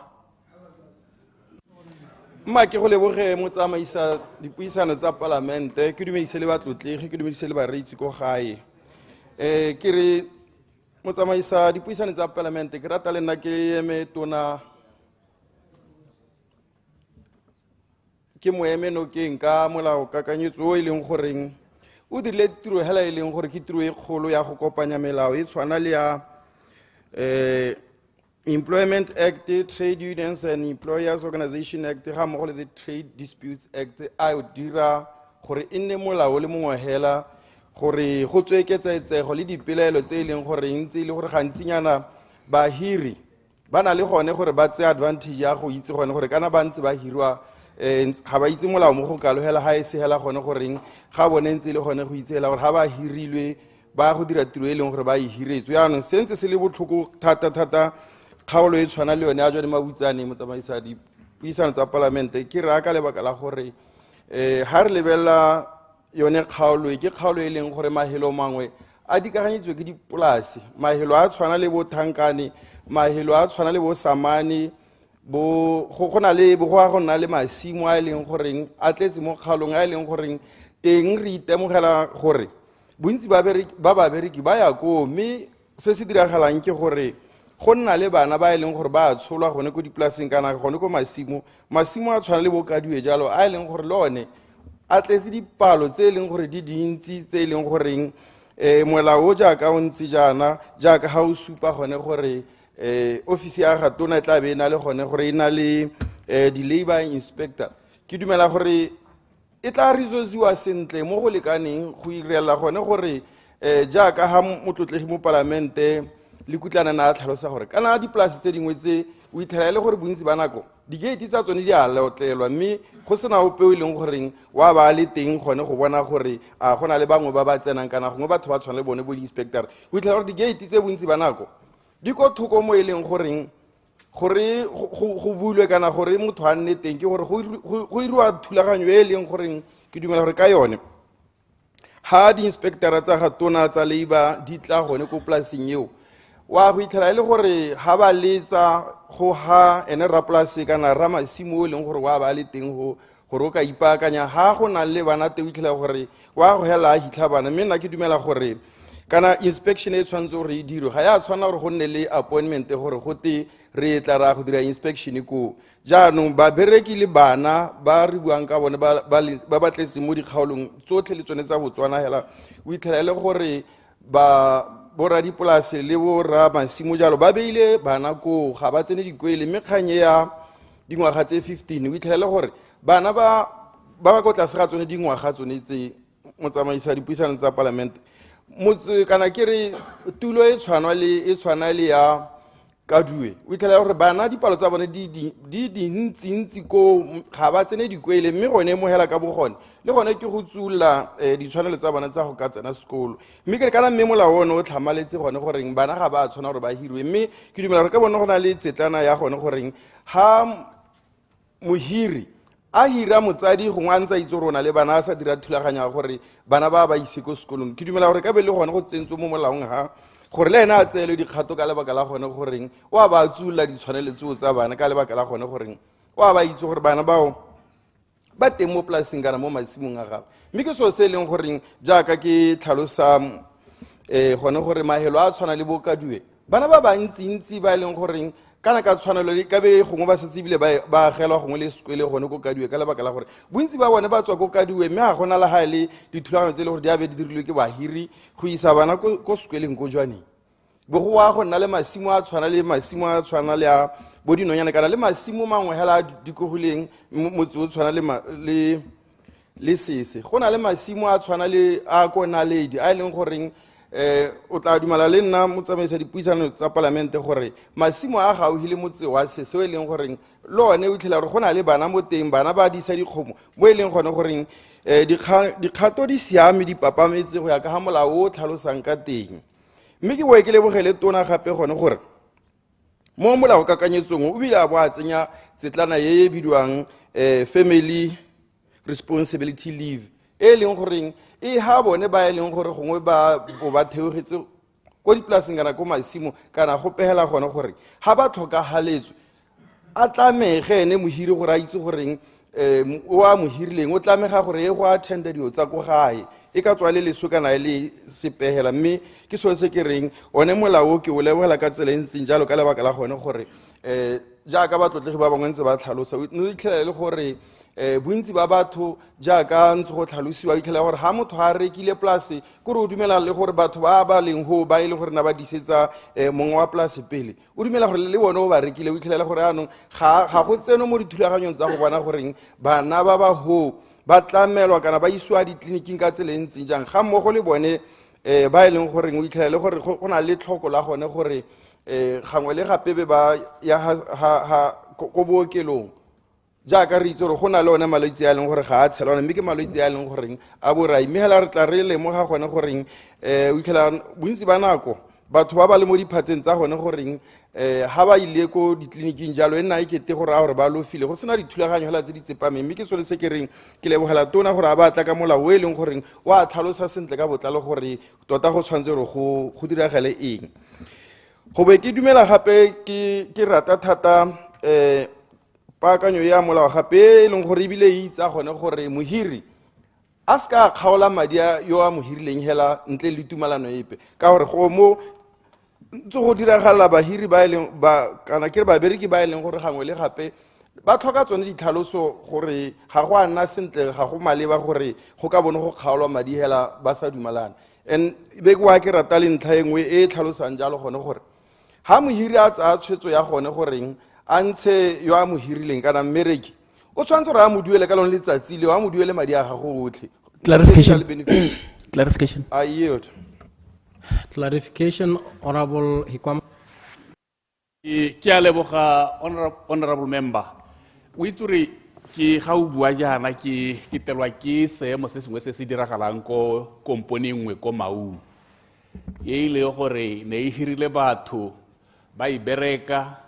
Mma ke go leboge mo tsamaisa dipuisano tsa parlamente ke dumedise le batlotlegi ke dumedise le bareetsi ko gae ke re mo tsamaisa dipuisano tsa parlamente ke rata le nna ke eme tona ke moeme nokeng ka molao kakanyetso o e leng goreng o dirile tiro hela e leng gore ke tiro e kgolo ya go kopanya melao e tshwana le ya Employment Act, Trade Unions and Employers Organization Act, ga mmogo le the Trade Disputes Act, a o dira gore e nne molao le mongwe hela gore go tswe ketsaetsego le dipelaelo tse e leng gore ntse e le gore gantsinyana bahiri ba na le gone gore ba tse advantage ya go itse gone gore kana ba ntse ba hirwa ga ba itse molao mo go kalohela ga e se hela gone goreng ga bone ntse le gone go itse hela gore ga ba hirilwe ba go dira tiro e leng gore ba e hiretswe yaanong se ntse se le botlhoko thata kgaolo e tshwana le yone a jwa di mabutsane mo tsamaisa dipuisano tsa parlamente ke re ka lebaka la gore ha re lebelela yone kgaolo ke kgaolo e leng gore mahelo mangwe a dikaganyetswe ke dipolase mahelo a tshwana le bo Thankane mahelo a tshwana le bo Samane go gona le go nna le masimo a leng goreng a tletse mo kgaolong a leng goreng teng re itemogela gore bontsi ba babereki ba ya ko mme se se diragalang ke gore go nna le bana ba e leng gore ba tsholwa gone ko dipolaseng kana gone ko masimo a tshwana le bo Kadiwe jalo a leng gore le one a tletse dipalo tse e leng gore di dintsi tse e leng goreng molao o jaaka o ntse jaana jaaka ga o supa gone gore ofisi ya gatona e tla be e na le gone gore e na le di-labor inspector ke dumela gore e tla resourciwa sentle mo go lekaneng go irela gone gore jaaka ga motlotlegi mo parlamente le kutlana na tlhalosa gore kana dipolase tse dingwe tse o itlhela le gore bontsi ba nako digate tsa tsone di a leotlelwa mme go sena ope o leng goreng wa ba le teng gone go bona gore a gona le bangwe ba ba tsenang kana gongwe batho ba tshwana le bone bo di-inspector o itlhela gore digate tse bontsi ba nako di ko thoko mo e leng goreng gore go bulwe kana gore motho a nne teng ke gore go iriwa thulaganyo e leng goreng ke dumela gore ka yone ha di-inspectora tsa gatona tsa labor di tla gone ko polaseng eo wa go itlhela le gore ha ba letsa go ha ene rapolase kana ramasimo o leng gore wa ba le teng gore o ka ipaakanya ha go na le bana te o itlhela gore wa go hela a hitlha bana mme nna ke dumela gore kana inspection e tshwanetse gore e dirwe ga ya tshwana gore go nne le appointment gore go te re tla ra go dira inspection ko jaanong babereki le bana ba re buang ka bone ba batletse mo dikgaolong tsotlhe le tsone tsa Botswana hela o itlhela le gore bora dipolase le bora masimo jalo ba beile bana ko ga ba tsene dikwele mme kganye ya dingwaga tse 15 o itlhela le gore bana ba go tlase ga tsone dingwaga tsone tse mo tsamaisa dipuisano tsa parlamente motse kana ke re tulo e tshwana le ya Kadiwe o itlhela gore bana dipalo tsa bone di ntsi ko ga ba tsene dikwele mme gone mo hela ka bogone le gone ke go tsula ditshwanelo tsa bana tsa go ka tsena sekolo mme ke re kana mme molao one o tlhamaletse gone goreng bana ga ba tshwana gore ba hirwe mme ke dumela gore ka bone go na le tsetlana ya gone goreng ha mohiri a hira motsadi gongwe a ntse a itse gore o na le bana a sa dira thulaganya gore bana ba ise ko sekolong ke dumela gore ka be le gone go tsentswe mo molaong ha gore le ena a tseele dikgato ka lebaka la gone goreng wa ba tsula ditshwanelo tseo tsa bana ka lebaka la gone goreng wa ba itse gore bana bao ba teng mo polaseng kana mo masimong a gagwe mme ke so se leng goreng jaaka ke tlhalosa gone gore mahelo a tshwana le bo Kadiwe bana ba bantsi ba leng goreng kana ka tshwanelo le ka be gongwe ba setse bile ba agelwa gongwe le sekwele gone ko Kadiwe ka lebaka la gore bontsi ba bone ba tswa ko Kadiwe mme ga gona le ga le dithulaganyo tse le gore di a be di dirilwe ke bahiri go isa bana ko sekweleng ko jwaneng bo go wa go nna le masimo a tshwana le a bo dinonyane kana le masimo mangwe hela a dikogoleng motse o tshwana le sese go na le masimo a tshwana le a ko Naledi a leng goreng o tla dumela le nna motsamaisa dipuisano tsa parlamente gore masimo a gauhi le motse wa sese o e leng goreng le one o itlhela gore go na le bana mo teng bana ba disa dikgomo mo e leng gone goreng dikgato di siame di papametse go ya ka ga molao o tlhalosang ka teng mme ke boe ke lebogele tona gape gone gore mo molao kakanyetsong o bile a bo a tsenya tsetlana e bidiwang family responsibility leave e leng goreng e ha bone ba e leng gore gongwe ba theogetse ko dipolaseng kana ko masimo kana go pehela gone gore ha ba tlhokagaletswe a tlamege ene mohiri gore a itse goreng o a mo hirileng o tlamega gore e go attenda dio tsa ko gae e ka tswa le leso kana le sepehela mme ke sone se ke reng one molao ke o lebogela ka tsela e ntseng jalo ka lebaka la gone gore jaaka batlotlegi ba bangwe ntse ba tlhalosa no itlhela le gore bontsi ba batho jaaka ntse go tlhalosiwa itlhela gore ha motho ha rekile polase kore o dumela le gore batho ba leng ho ba ile gore na ba disetsa mongwe wa polase pele o dumela gore le bone o ba rekile o itlhela gore anong ga go tseno mo dithulaganyong tsa go bona goreng bana ba ba ho ba tlamelwa kana ba isiwa ditleliniking ka tsela e ntseng jang ga mmogo le bone ba e leng goreng o itlhela le gore go na le tlhoko la gone gore gangwe le gape be ba ya ko bookelong jaaka re itse gore go na le one malwetse a leng gore ga a tshelwana mme ke malwetse a leng goreng a borai mme hela re tla re lemoga gone goreng o itlhela bontsi ba nako batho ba ba le mo diphatseng tsa gone goreng ha ba ile ko ditleliniking jalo e nna e kete gore a gore ba lofile go sena dithulaganyo hela tse di tsepameng mme ke sone se ke reng ke lebogela tona gore a ba tla ka molao o e leng goreng o a tlhalosa sentle ka botlalo gore tota go tshwanetse gore go diragale eng go be ke dumela gape ke rata thata paakanyo ya molao gape e leng gore ebile e itsa gone gore mohiri a se ka kgaola madi yo a mo hirileng hela ntle le tumalano epe ka gore go mo ntse go diragala bahiri ba eleng kana ke re babereki ba eleng gore gangwe le gape ba tlhoka tsone ditlhaloso gore ga go a nna sentle ga go maleba gore go ka bone go kgaolwa madi hela ba sa dumalana and be kwa ke rata le ntlha engwe e tlhalosang jalo gone gore ha mohiri a tsaya tshwetso ya gone goreng a ntshe yo a mo hirileng kana mmereki o tshwanetse gore a mo duele ka lone letsatsi leo a mo duele madi a gago otlhe. Clarification. I yield. Clarification, Honorable Hikwam. Ke a leboga honorable member o itse re ke ga o bua jana ke telwa ke seemo se sengwe se se diragalang ko komponi nngwe ko Mau e ile gore ne e hirile batho ba e bereka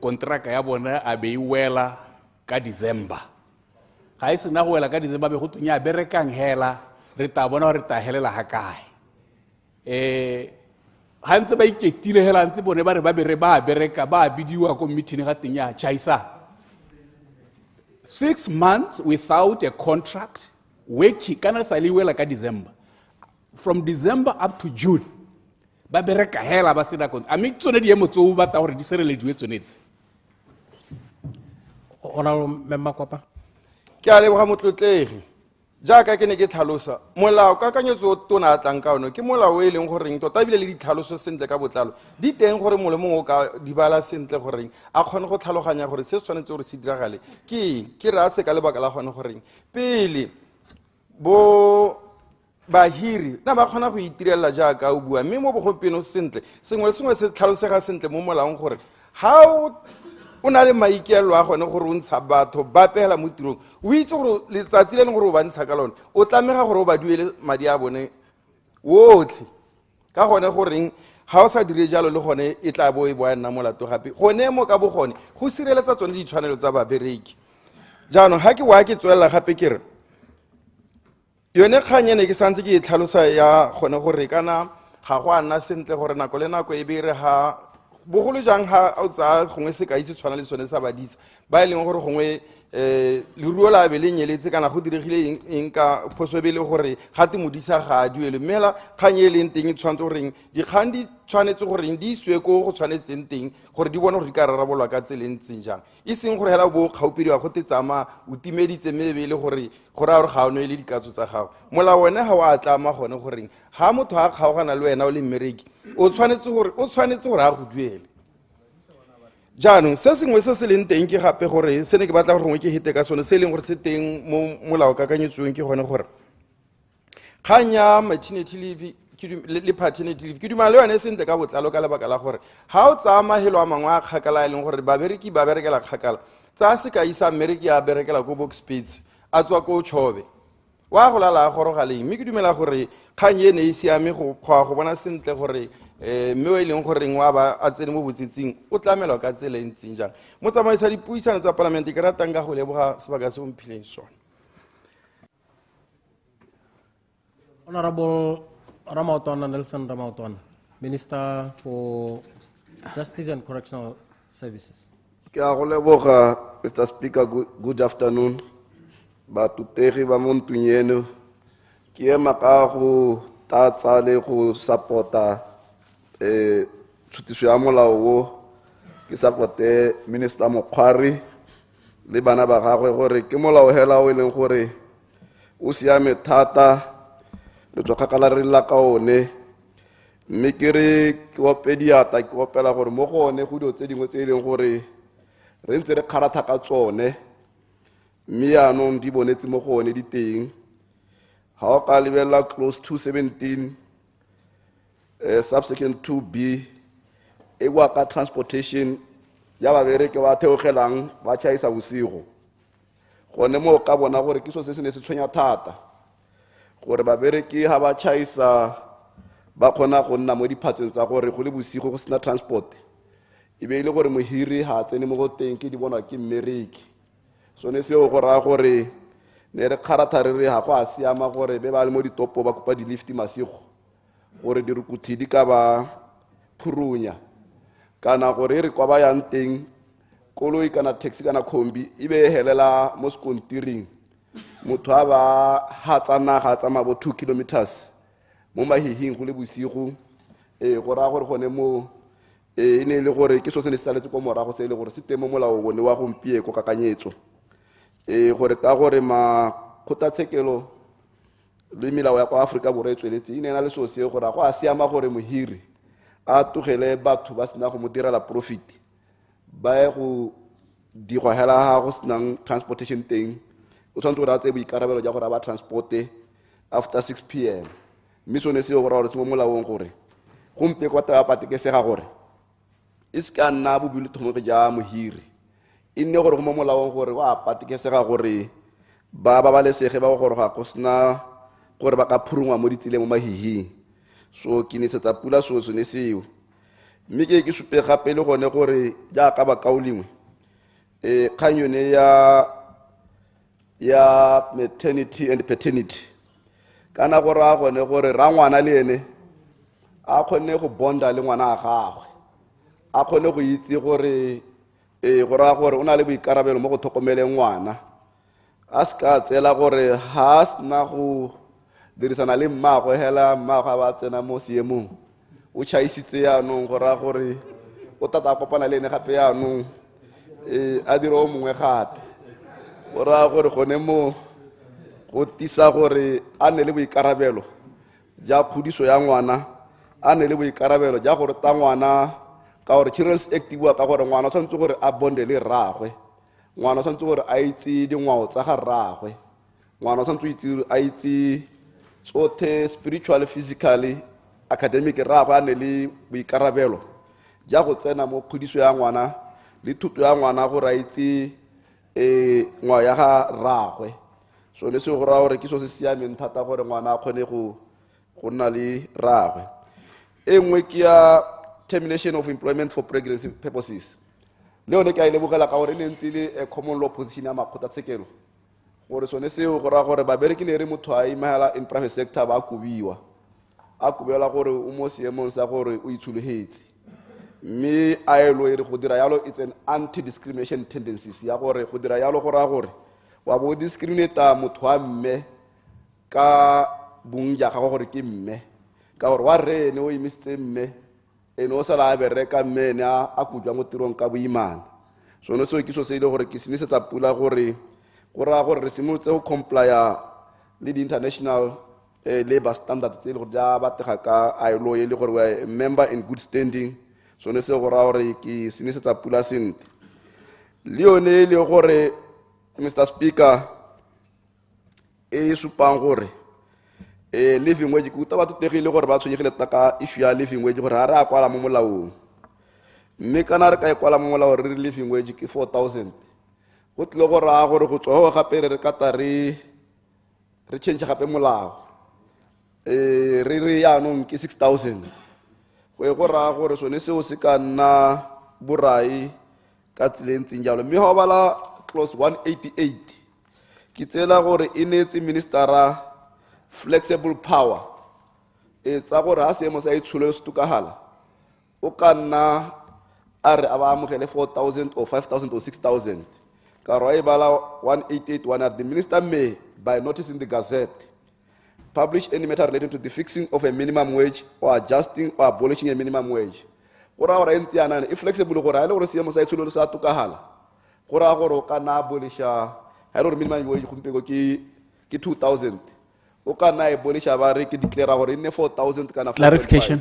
kontraka ya bona a be e wela ka December ga e sena go wela ka December be go tunya berekang hela re ta bona re ta helela ha kae ha ntse ba iketile hela ntse bone ba re ba bereka ba bidiwa ko meeting ga teng ya chaisa 6 months without a contract working kana sa liwela ka December from December up to June ba bereka hela ba sena kon ami tsone di emotso ba ta gore di serelediwe tsonetse Honorable member Kwapa ke a leboga motlotlegi jaaka ke ne ke tlhalosa molao kakanyetso o tona a tlang ka one ke molao e leng goreng tota bile le ditlhaloso sentle ka botlalo di teng gore mole mongwe o ka di bala sentle goreng a kgone go tlhaloganya gore se tshwanetse gore se diragale ke re a se ka lebaka la gone goreng pele bo bahiri na ba kgona go itirela jaaka o bua mme mo bogopeno sentle sengwe le sengwe se tlhalosega sentle mo molaong gore ha o na le maikelo a gone gore o ntsha batho ba pela mo tirong o itse gore letsatsi le leng gore o ba ntsha ka lone o tlamega gore o ba duele madi a bone otlhe ka gone goreng ha o sa dire jalo le gone e tla bo e boa nna molato gape gone mo ka bogone go sireletsa tsone ditshwanelo tsa babereki jaanong ha ke wa ke tswelela gape ke re yone kganyene ke santse ke e tlhalosa ya gone gore kana ga go a nna sentle gore nako le nako e be re ha bogolo jang ha o tsa gongwe se ka itse tshwana le sone sa badisa ba e leng gore gongwe leruo la be le nyeletse kana go diregile eng ka phosobele gore gate modisa ga a duele mme hela kgang e leng teng e tshwanetse goreng dikgang di tshwanetse goreng di iswe ko go tshwanetseng teng gore di bone gore di ka rarabolwa ka tselentseng jang e seng gore hela bo kgaupediwa go tetsama o timeditse mme be le gore a gore ga o no e le dikatso tsa gago mola wone ga o a tlama gone goreng ha motho a kgaogana le wena o le mmereki o tshwanetse gore a go duele jaanong se sengwe se se leng teng ke gape gore se ne ke batla gore gongwe ke hete ka sone se e leng gore se teng mo molao kakanyetsong ke gone gore kgang ya maternity leave le paternity leave ke dumela le yone sentle ka botlalo ka lebaka la gore ha o tsaya mahelo a mangwe a kgakala e leng gore babereki ba berekela kgakala tsa sekai sa mmereki a berekela ko Bokspace a tswa ko Chobe wa go lala a gorogaleng mme ke dumela gore kgang e ne e siame go bona sentle gore mme o e leng goreng wa ba a tsene mo botsetsing o tlamelwa ka tsela e ntseng jang mo tsamaisa dipuisano tsa Parliament ke ratang ka go leboga sebaka se o mphileng sone. Honorable Ramaotwana Nelson Ramaotwana. Minister for Justice and Correctional Services. Mr. Speaker, good afternoon. Batutegi ba montunyeno. Ke maka go tatsa le go supporta tshutiso ya molao wo. Ke supporte Minister Mokhari le bana ba gagwe gore ke molao hela o ileng gore o siame thata le tsokakala re la ka one. Mme ke re ke opediata ke opela gore mo go one go dio tse dingwe tse ileng gore re ntse re kgaratha ka tsone mme yaanong di bonetse mo go one di teng. Ha o ka lebella close 217 subsection 2B e wa ka transportation ya babereke ba theogelang ba chaisa bosigo. Gone mo ka bona gore ke so se ne se tshwenya thata gore babereke ha ba chaisa ba khona go nna mo diphatseng tsa gore go le bosigo go sena transport. E be ile gore mohiri ha tsene mo go teng ke di bona ke mmereki. So ne se o go ra gore ne re kharatha re ha go a siama gore be ba le mo ditopo ba kopa di lift masigo gore di rukuthi di ka ba phurunya kana gore re kwa ba yang teng koloi kana taxi kana kombi e be helela mo skontiring motho a ba hatsana ga tsama bo 2 kilometers mo mahihing go le bosigo go ra gore gone mo e ne le gore ke so se ne saletse ko morago se le gore se temo molao bone wa gompie ko kakanyetso gore ka gore ma khotatsekelo le milao ya kwa Afrika Borwa e tsweletse ine na le so se gore go a siama gore mohiri a tugele batho ba sena go mo direla profit ba go di go hela go sena transportation teng o tshwanetse gore a tse boikarabelo ja gore ba transporte after 6 p.m. mme so ne se gore se mo molaong gore gompe kwa ta patike se ga gore iska nna bobile thomo ke ja mohiri inne gore go mo molaong gore wa patike se ga gore ba balesege ba gore ga go sena gore ba ka phurungwa mo ditsile mo mahihing. So ke ne setsa pula so ne seo mme ke supe gape le gone gore ja ka ba kaulingwe khanyo ne ya maternity and paternity kana gore a gone gore ra ngwana le ene a khone go bonda le ngwana a gagwe a khone go itse gore gore a gore ona le boikarabelo mo go tlhokomeleng ngwana a ska tsela gore ha sna go dirisana le mmago hela mmago ba tsena mo seemong o chaisitse yaanong gore a gore o tata kopana le ene gape yaanong a dira o mongwe gape gore a gore gone mo go tisa gore a ne le boikarabelo ja khudiso ya ngwana a ne le boikarabelo ja gore ta ngwana ka gore Children's Act bua ka gore ngwana tshwantse gore a bonde le rraagwe ngwana tshwantse gore a itse dingwao tsa ga rraagwe ngwana tshwantse a itse tsotlhe spiritually, physically, academic rraagwe a ne le boikarabelo ja go tsena mo khudiso ya ngwana le thuto ya ngwana gore a itse ngwao ya ga rraagwe. So ne se go ra gore ke so se siameng thata gore ngwana a khone go nna le rraagwe. Engwe ke ya termination of employment for pregnancy purposes. Le one ke a ile bogela ka gore ne ntse le a common law position ya makgotatsekelo gore so ne se go ra gore ba bereki ne re motho a imela in private sector ba kubiwa a kubela gore o mo seemong sa gore o itshulehetse mme a elo e re go dira yalo it's an anti-discrimination tendencies ya gore go dira yalo go ra gore wa bo discriminata motho wa mme ka bongja ga gore ke mme ka gore wa re ne o imisitse mme ene o sala a bereka mme ne a kujwa mo tirong ka boimana. So no so ke so se ile gore ke sinisetsa pula gore go ra gore re simolotse go complya le di international labor standards tse le go ja batega ka ILO e le gore we are a member in good standing. So ne se go ra gore ke sinisetsa pula sente le yone le gore Mr. Speaker e supang gore living wage ku ta ba tutegile gore ba tshwenyegile taka issue ya living wage gore ha re a kwala mo molaong mme kana re ka e kwala mo molaong re living wage ke 4,000 go tle go ra gore go tswa gape re ka ta re change gape molao re yaanong ke 6,000 go ra gore so ne seo se ka nna borai ka tsileng jalo mme ha bala clause 188 ke tsela gore e netse ministera flexible power tsa gore ha seemo sa itshulelo se tokafala o ka nna a re a ba amogele 4,000 or 5,000 or 6,000 ka re wa e bala 188 the minister may by notice in the gazette publish any matter relating to the fixing of a minimum wage or adjusting or abolishing a minimum wage gore a gore e ntse yana e flexible gore ha ile gore seemo sa itshulelo sa tokafala gore a gore o ka nna abolisha ha ile gore minimum wage gompieko ke 2,000 o ka nna abolisha ba re ke declare gore e nne 4,000 kana 4.5.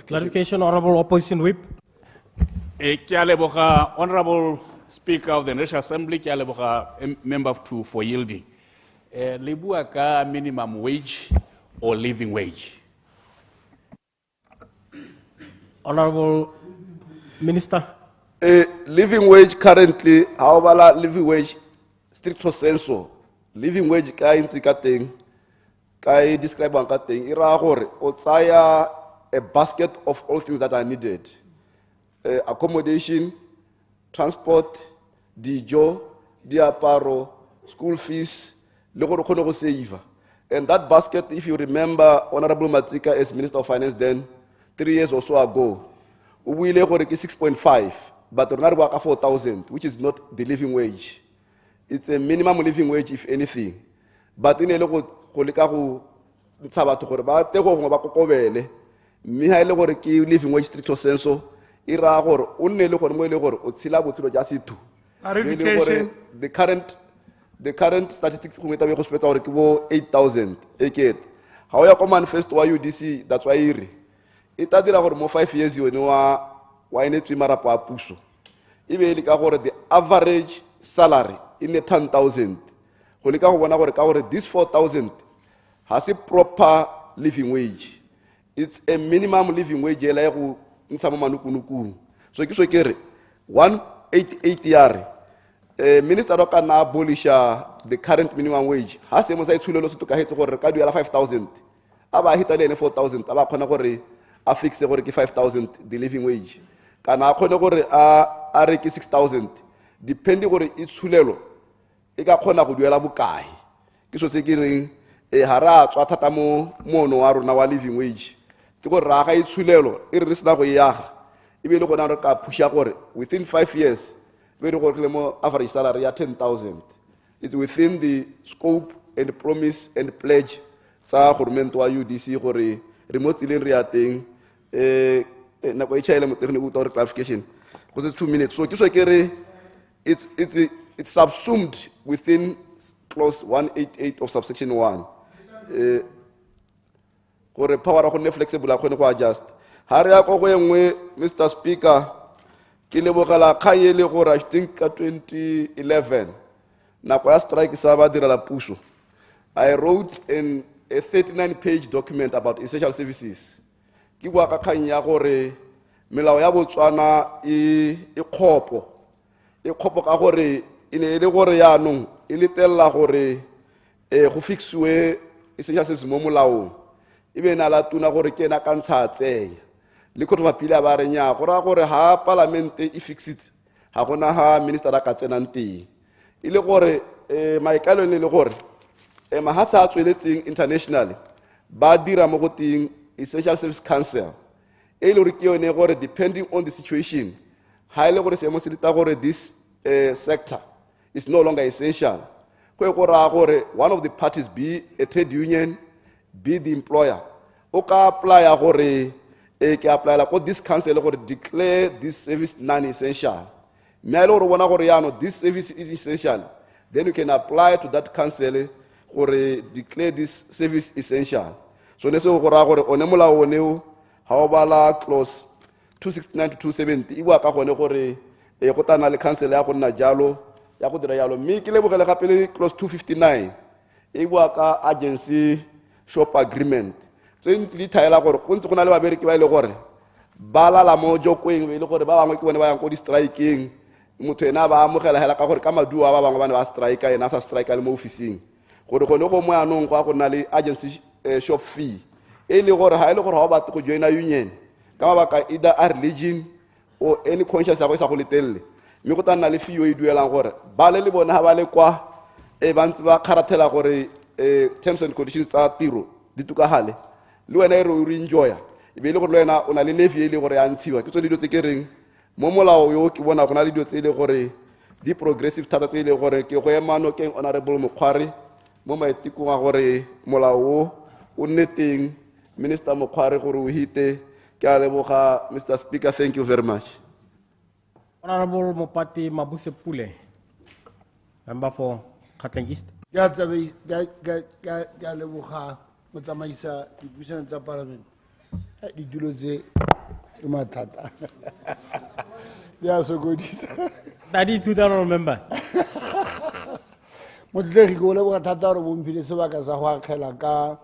Clarification, Honorable Opposition Whip. Ke a leboga, Honorable Speaker of the National Assembly, ke a leboga member for yielding. Le bua ka minimum wage or living wage? Honorable Minister. Living wage currently, however, living wage stricto sensu, living wage ka intsi ka teng, ka e describe ka teng, ira gore o tsaya a basket of all things that are needed. Accommodation, transport, dijo, diaparo, school fees, le gore kgone go save. And that basket, if you remember, Honorable Matsika as Minister of Finance then, 3 years or so ago, we le gore ke 6.5, but rona re bua ka 4,000, which is not the living wage. It's a minimum living wage, if anything. But in a go leka go ntsha batho gore ba te go ba kokobele. Mme ha ile gore ke living wage stricto sensu e ra gore o nne le gore mo ile gore o tshila botshelo ja sethu. The current statistics go meta be go spetsa gore ke bo 8,000 eket. Ha o ya ko manifesto wa UDC that's why ire e ta dira gore mo 5 years yone wa ine tswi marapo a puso e be le ka gore the average salary in 10,000 go le ka go bona gore ka gore this 4,000 has a proper living wage. It's a minimum living wage ela go ntsha mo manukunuku. So ke so ke re 188 yare minister o ka na abolisha the current minimum wage ha se mo sa itshulelo se tokagetse gore ka duela 5,000 aba hita le 4,000 aba khona gore a fixe gore ke 5,000 the living wage kana a khone gore a re ke 6,000 depending gore itshulelo e ka khona go duela bokae ke so se ke reng hara tswa thata mo mono wa rona wa living wage ke gore ra ga itshulelo e re sena go yaga e be le gona re ka pusha gore within 5 years be re go mo average salary ya 10,000. It's within the scope and promise and pledge tsa government wa UDC gore remote le re ya teng na go itshela mo teng go clarification go se 2 minutes. So ke so ke re it's subsumed within clause 188 of subsection 1 gore power go ne flexible a khone go adjust ha re ya go engwe Mr. Speaker ke le bogala khayele gore I think ka 2011 na kwa strike sa ba dira la puso I wrote in a 39-page document about essential services ke bua ka khanya gore melao ya Botswana e khopo ka gore ine le gore ya nong e letella gore go fixiwe essential services mo molaong e be na la tuna gore ke na ka ntsha tsenya le khotho ba pila ba renya gore ha parliament e fixitse ha gona ha minister ka tsenang teng ile gore maikalo le gore mahatsa a tsweletseng internationally ba dira mo go teng essential service council e le re ke yone gore depending on the situation ha ile gore se mo se dita gore this sector is no longer essential go gore one of the parties be a trade union be the employer o ka apply gore ke apply la go this council gore declare this service non-essential me ile gore bona gore yano this service is essential then you can apply to that council gore declare this service essential. So ne se go ra gore one molao oneo ha o bala clause 269 to 270 e bua ka gone gore go tana le council ya go nna jalo ya go dira jalo mme ke le bogele gape le clause 259 e bua ka agency shop agreement. So ntse di thaela gore go ntse go na le babereki ba ile gore ba la mo jokweng be ile gore ba bangwe ke bone ba yang go di striking motho ena ba amogela hela ka gore ka maduo ba bangwe ba strike ena sa strike le mo officing gore go go mo anong go na le agency shop fee e le gore ha ile gore ha ba go joina union ka mabaka either a religion or any conscience ya go sa go letelle mme go tana le fee yo e duelang gore ba le bona ha ba le kwa e bantse ba kharathela gore terms and conditions tsa tiro di tukagale le wena e re o re enjoya e be e le gore le wena o na le levy e le gore ya ntshiwa ke tsone dilo tse ke reng mo molao yo ke bona go na le dilo tse e le gore di progressive thata tse e le gore ke go ema nokeng honorable Mokgware mo maitekong a gore molao o nne teng. Minister Mokgware gore o hite ke a leboga Mr. Speaker, thank you very much. Honorable Mopati Mabuse-Pule, member for Gauteng East. Ke a leboga motsamaisa dipuisano tsa parliament di dilo tse di mathata ya sokodisa 32 members. Motlegi go leboga thata gore bomphile sebaka sa go akgela ka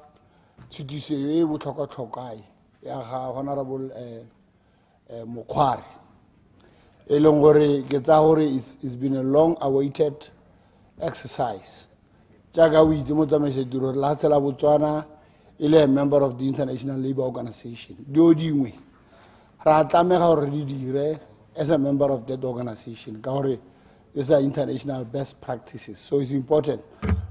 tshutiso e botlhokwa-tlhokwae ya ga honorable Mokgware e leng gore ke tsa gore it's been a long awaited exercise jaaka o itse motsamaisa tiro la tsela Botswana e le a member of the International Labour Organization dio dingwe ra tlamega gore di dire as a member of that organization ka gore these are international best practices, so it's important.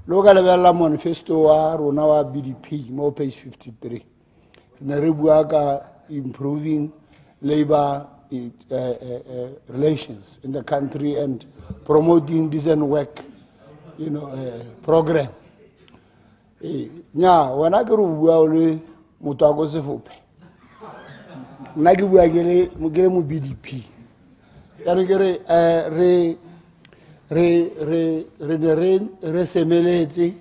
Look at the manifesto wa rona wa BDP mo page 53 re bua improving labor relations in the country and promoting decent work, program. Nya when I go bua le motho a go sefope nna ke bua ke le mo BDP ya re re semeletse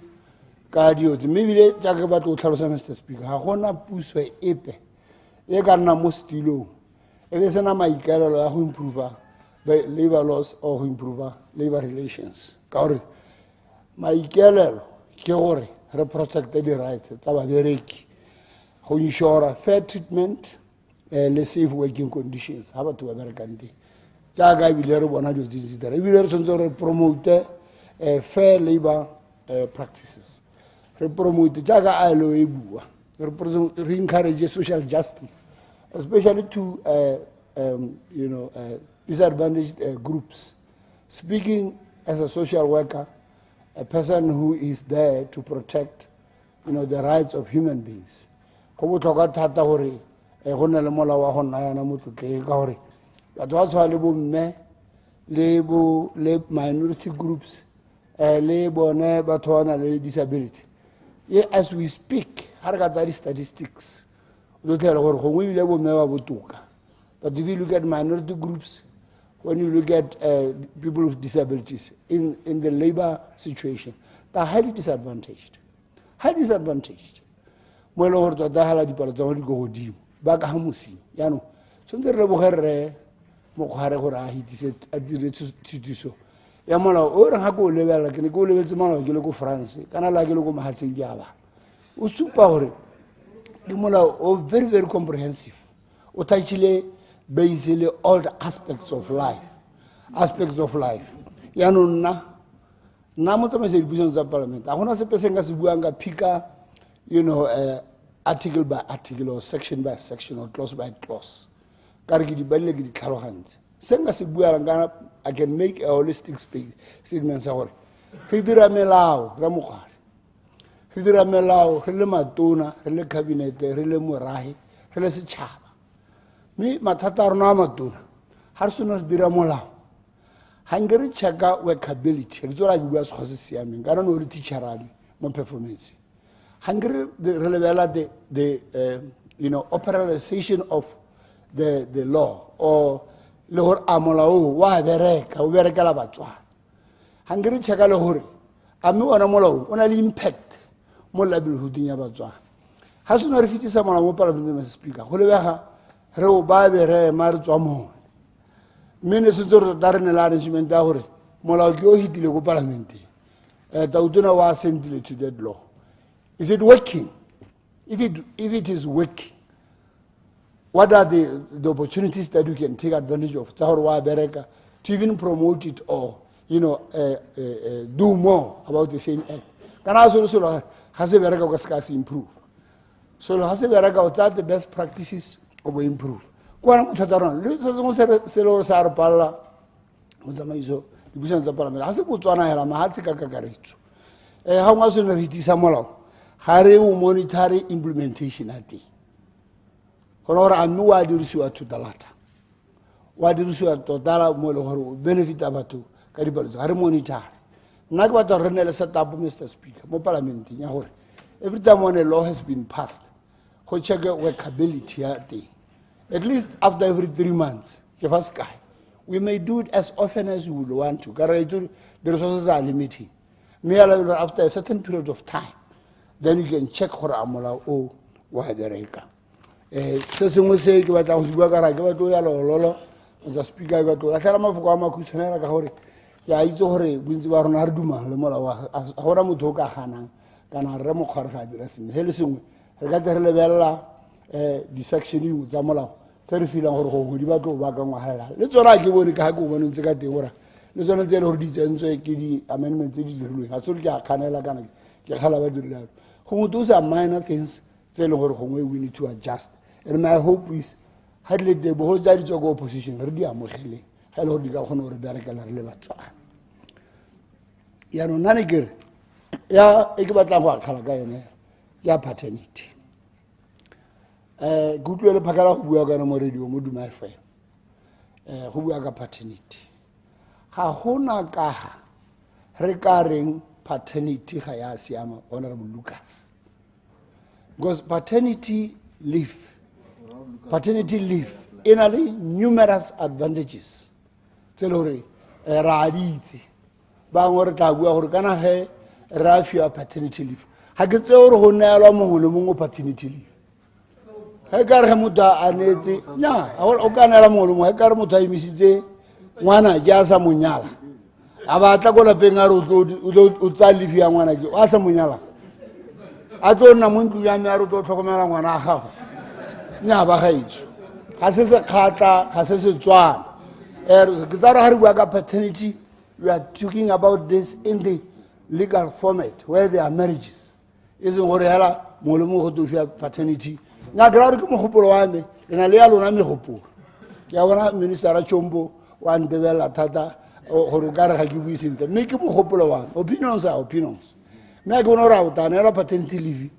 ka dio tse mebile jaaka batho o tlhalosa Mr. Speaker ga gona puso epe e ka nna mo stilong e be sena maikalelo ya go improve labor laws or go improve labor relations ka gore maikalelo ke gore re protect the rights tsa babereki go ensure fair treatment le safe working conditions ha batho ba berekang teng jaaka ebile re bona dilo tse di dira ebile re tshwanetse re promote fair labor practices re promote jaaka ILO e bua re encourage social justice especially to disadvantaged groups. Speaking as a social worker, a person who is there to protect the rights of human beings, go botlhokwa thata gore go nne le molao wa go nna yana motlotlegi ka gore batho ba tshwana le bomme le minority groups le bone batho ba na le disability. As we speak ha re ka tsa di-statistics o tlhela gore gongwe ebile bomme ba botoka, but if you look at minority groups, when you look at people with disabilities in the labor situation, they are highly disadvantaged. Highly disadvantaged. Mo e leng gore tota hala dipalo tsa di go godimo ba ka hamosi yaanong tshwanetse re lebogere Mokgware gore a dire tshutiso ya molao o re ga ko o lebelela ke ne ke o lebetse molao ke le ko France kana la ke le ko mahatseng ke aba o supa gore di molao o very very comprehensive o touchile basically all the aspects of life yaanong nna motsamaisa dipuisano tsa parliament a gona sepe se nka se buang ka phika article by article or section by section or clause by clause ka re ke di balile ke di tlhalogantse se nka se buang ka I can make a holistic statement sa gore re dira melao ra Mokgware re dira melao re le matona re le cabinet re le morahi re le setšhaba mme mathata a rona a matona ga re sone re dira molao ga nke re checka workability re tsola ke bua sekgwa se siameng ka none o le teacherame mo performance ga nke re lebelela the operationalization of the law or le gore a molao wa bereka o berekela batswana ga nke re checka le gore a mme ona molao o na le impact mo livelihooding ya batswana ga sone re fetisa molao mo parliament, Mr. Speaker, go lebega re o ba berema re tswa mone mme ne setse re tota re ne le arrangement ya gore molao ke o hitile ko parlamenteng tautona wa sentile to that law. Is it working? If it is working, what are the opportunities that we can take advantage of to even promote it or do more about the same act? Can also has a very improve. So has a very the best practices of improve. ga ngwa se no fitisa molao ga re o monitor implementation a teng gona gore a mme wa dirisiwa to the latter wa dirisiwa totala mo le gore o benefita batho ka dipalo tsa ga re monitor nna ke batla re ne le setup Mr. Speaker mo parlamenteng ya gore every time when a law has been passed go check workability ya teng at least after every 3 months ke fa sky we may do it as often as we would want to the resources are limited after a certain period of time then you can check gore a molao o wa bereka se sengwe se ke batla go se bua ka ra ke batla ya lololo Mr. Speaker ke batla la tlhala mafoko a makhutshwanela ka gore ya itse gore bontsi ba rona re dumang le molao wa a gona motho o ka ganang kana re mo kgware ga dira sengwe he le sengwe re ka tere lebella di-section dingwe tsa molao tse re filang gore gongwe di batlo ba ka ngwagelela le tsona a ke bone ka ga ke o bone ntse ka teng gora le tsona tse e le gore di tsentswe ke di-amendment tse di dirilweng ga sore ke a kganela kana ke kgala ba dirilalo gongwe those are minor things tse e leng gore gongwe we need to adjust and my hope is ga di le teng bogolo tsa di tswa ko opposition re di amogeleng ga e le gore di ka kgona gore berekela re le batswana yaanong nna ne kere ya e ke batlang go akgala ka yone ya paternity ke utlwile le phakela go bua kana mo radio mo Duma FM go bua ka paternity ga gona kaga re ka reng paternity ga ya siama Honorable Lucas because paternity leave e na le numerous advantages tse le gore ra di itse bangwe re tla bua gore kana ge ra fiwa paternity leave ga ke tse gore go neelwa mongwe le mongwe paternity leave ge ka re ge motho a neetse nya o ka neela mongwe le mongwe ge ka re motho a emisitse ngwana ke a sa monyala a batla ko lapeng a re o tsaya leave ya ngwana ke a sa monyala a tlo nna mo ntlong ya me a re o tlo tlhokomela ngwana a gagwe nya ba gaetso ga se se kgatla ga se setswana ke tsa gore ga re bua ka paternity we are talking about this in the legal format where there are marriages iseng gore hela mongwe le mongwe go tofia paternity nya ke ra gore ke mogopolo wa me le na le ya lona megopolo ke a bona minister a Chombo wa ntebela thata gore ka re ga ke bue sentle mme ke mogopolo wa me opinions are opinions mme ke bona gore a o tanela paternity leave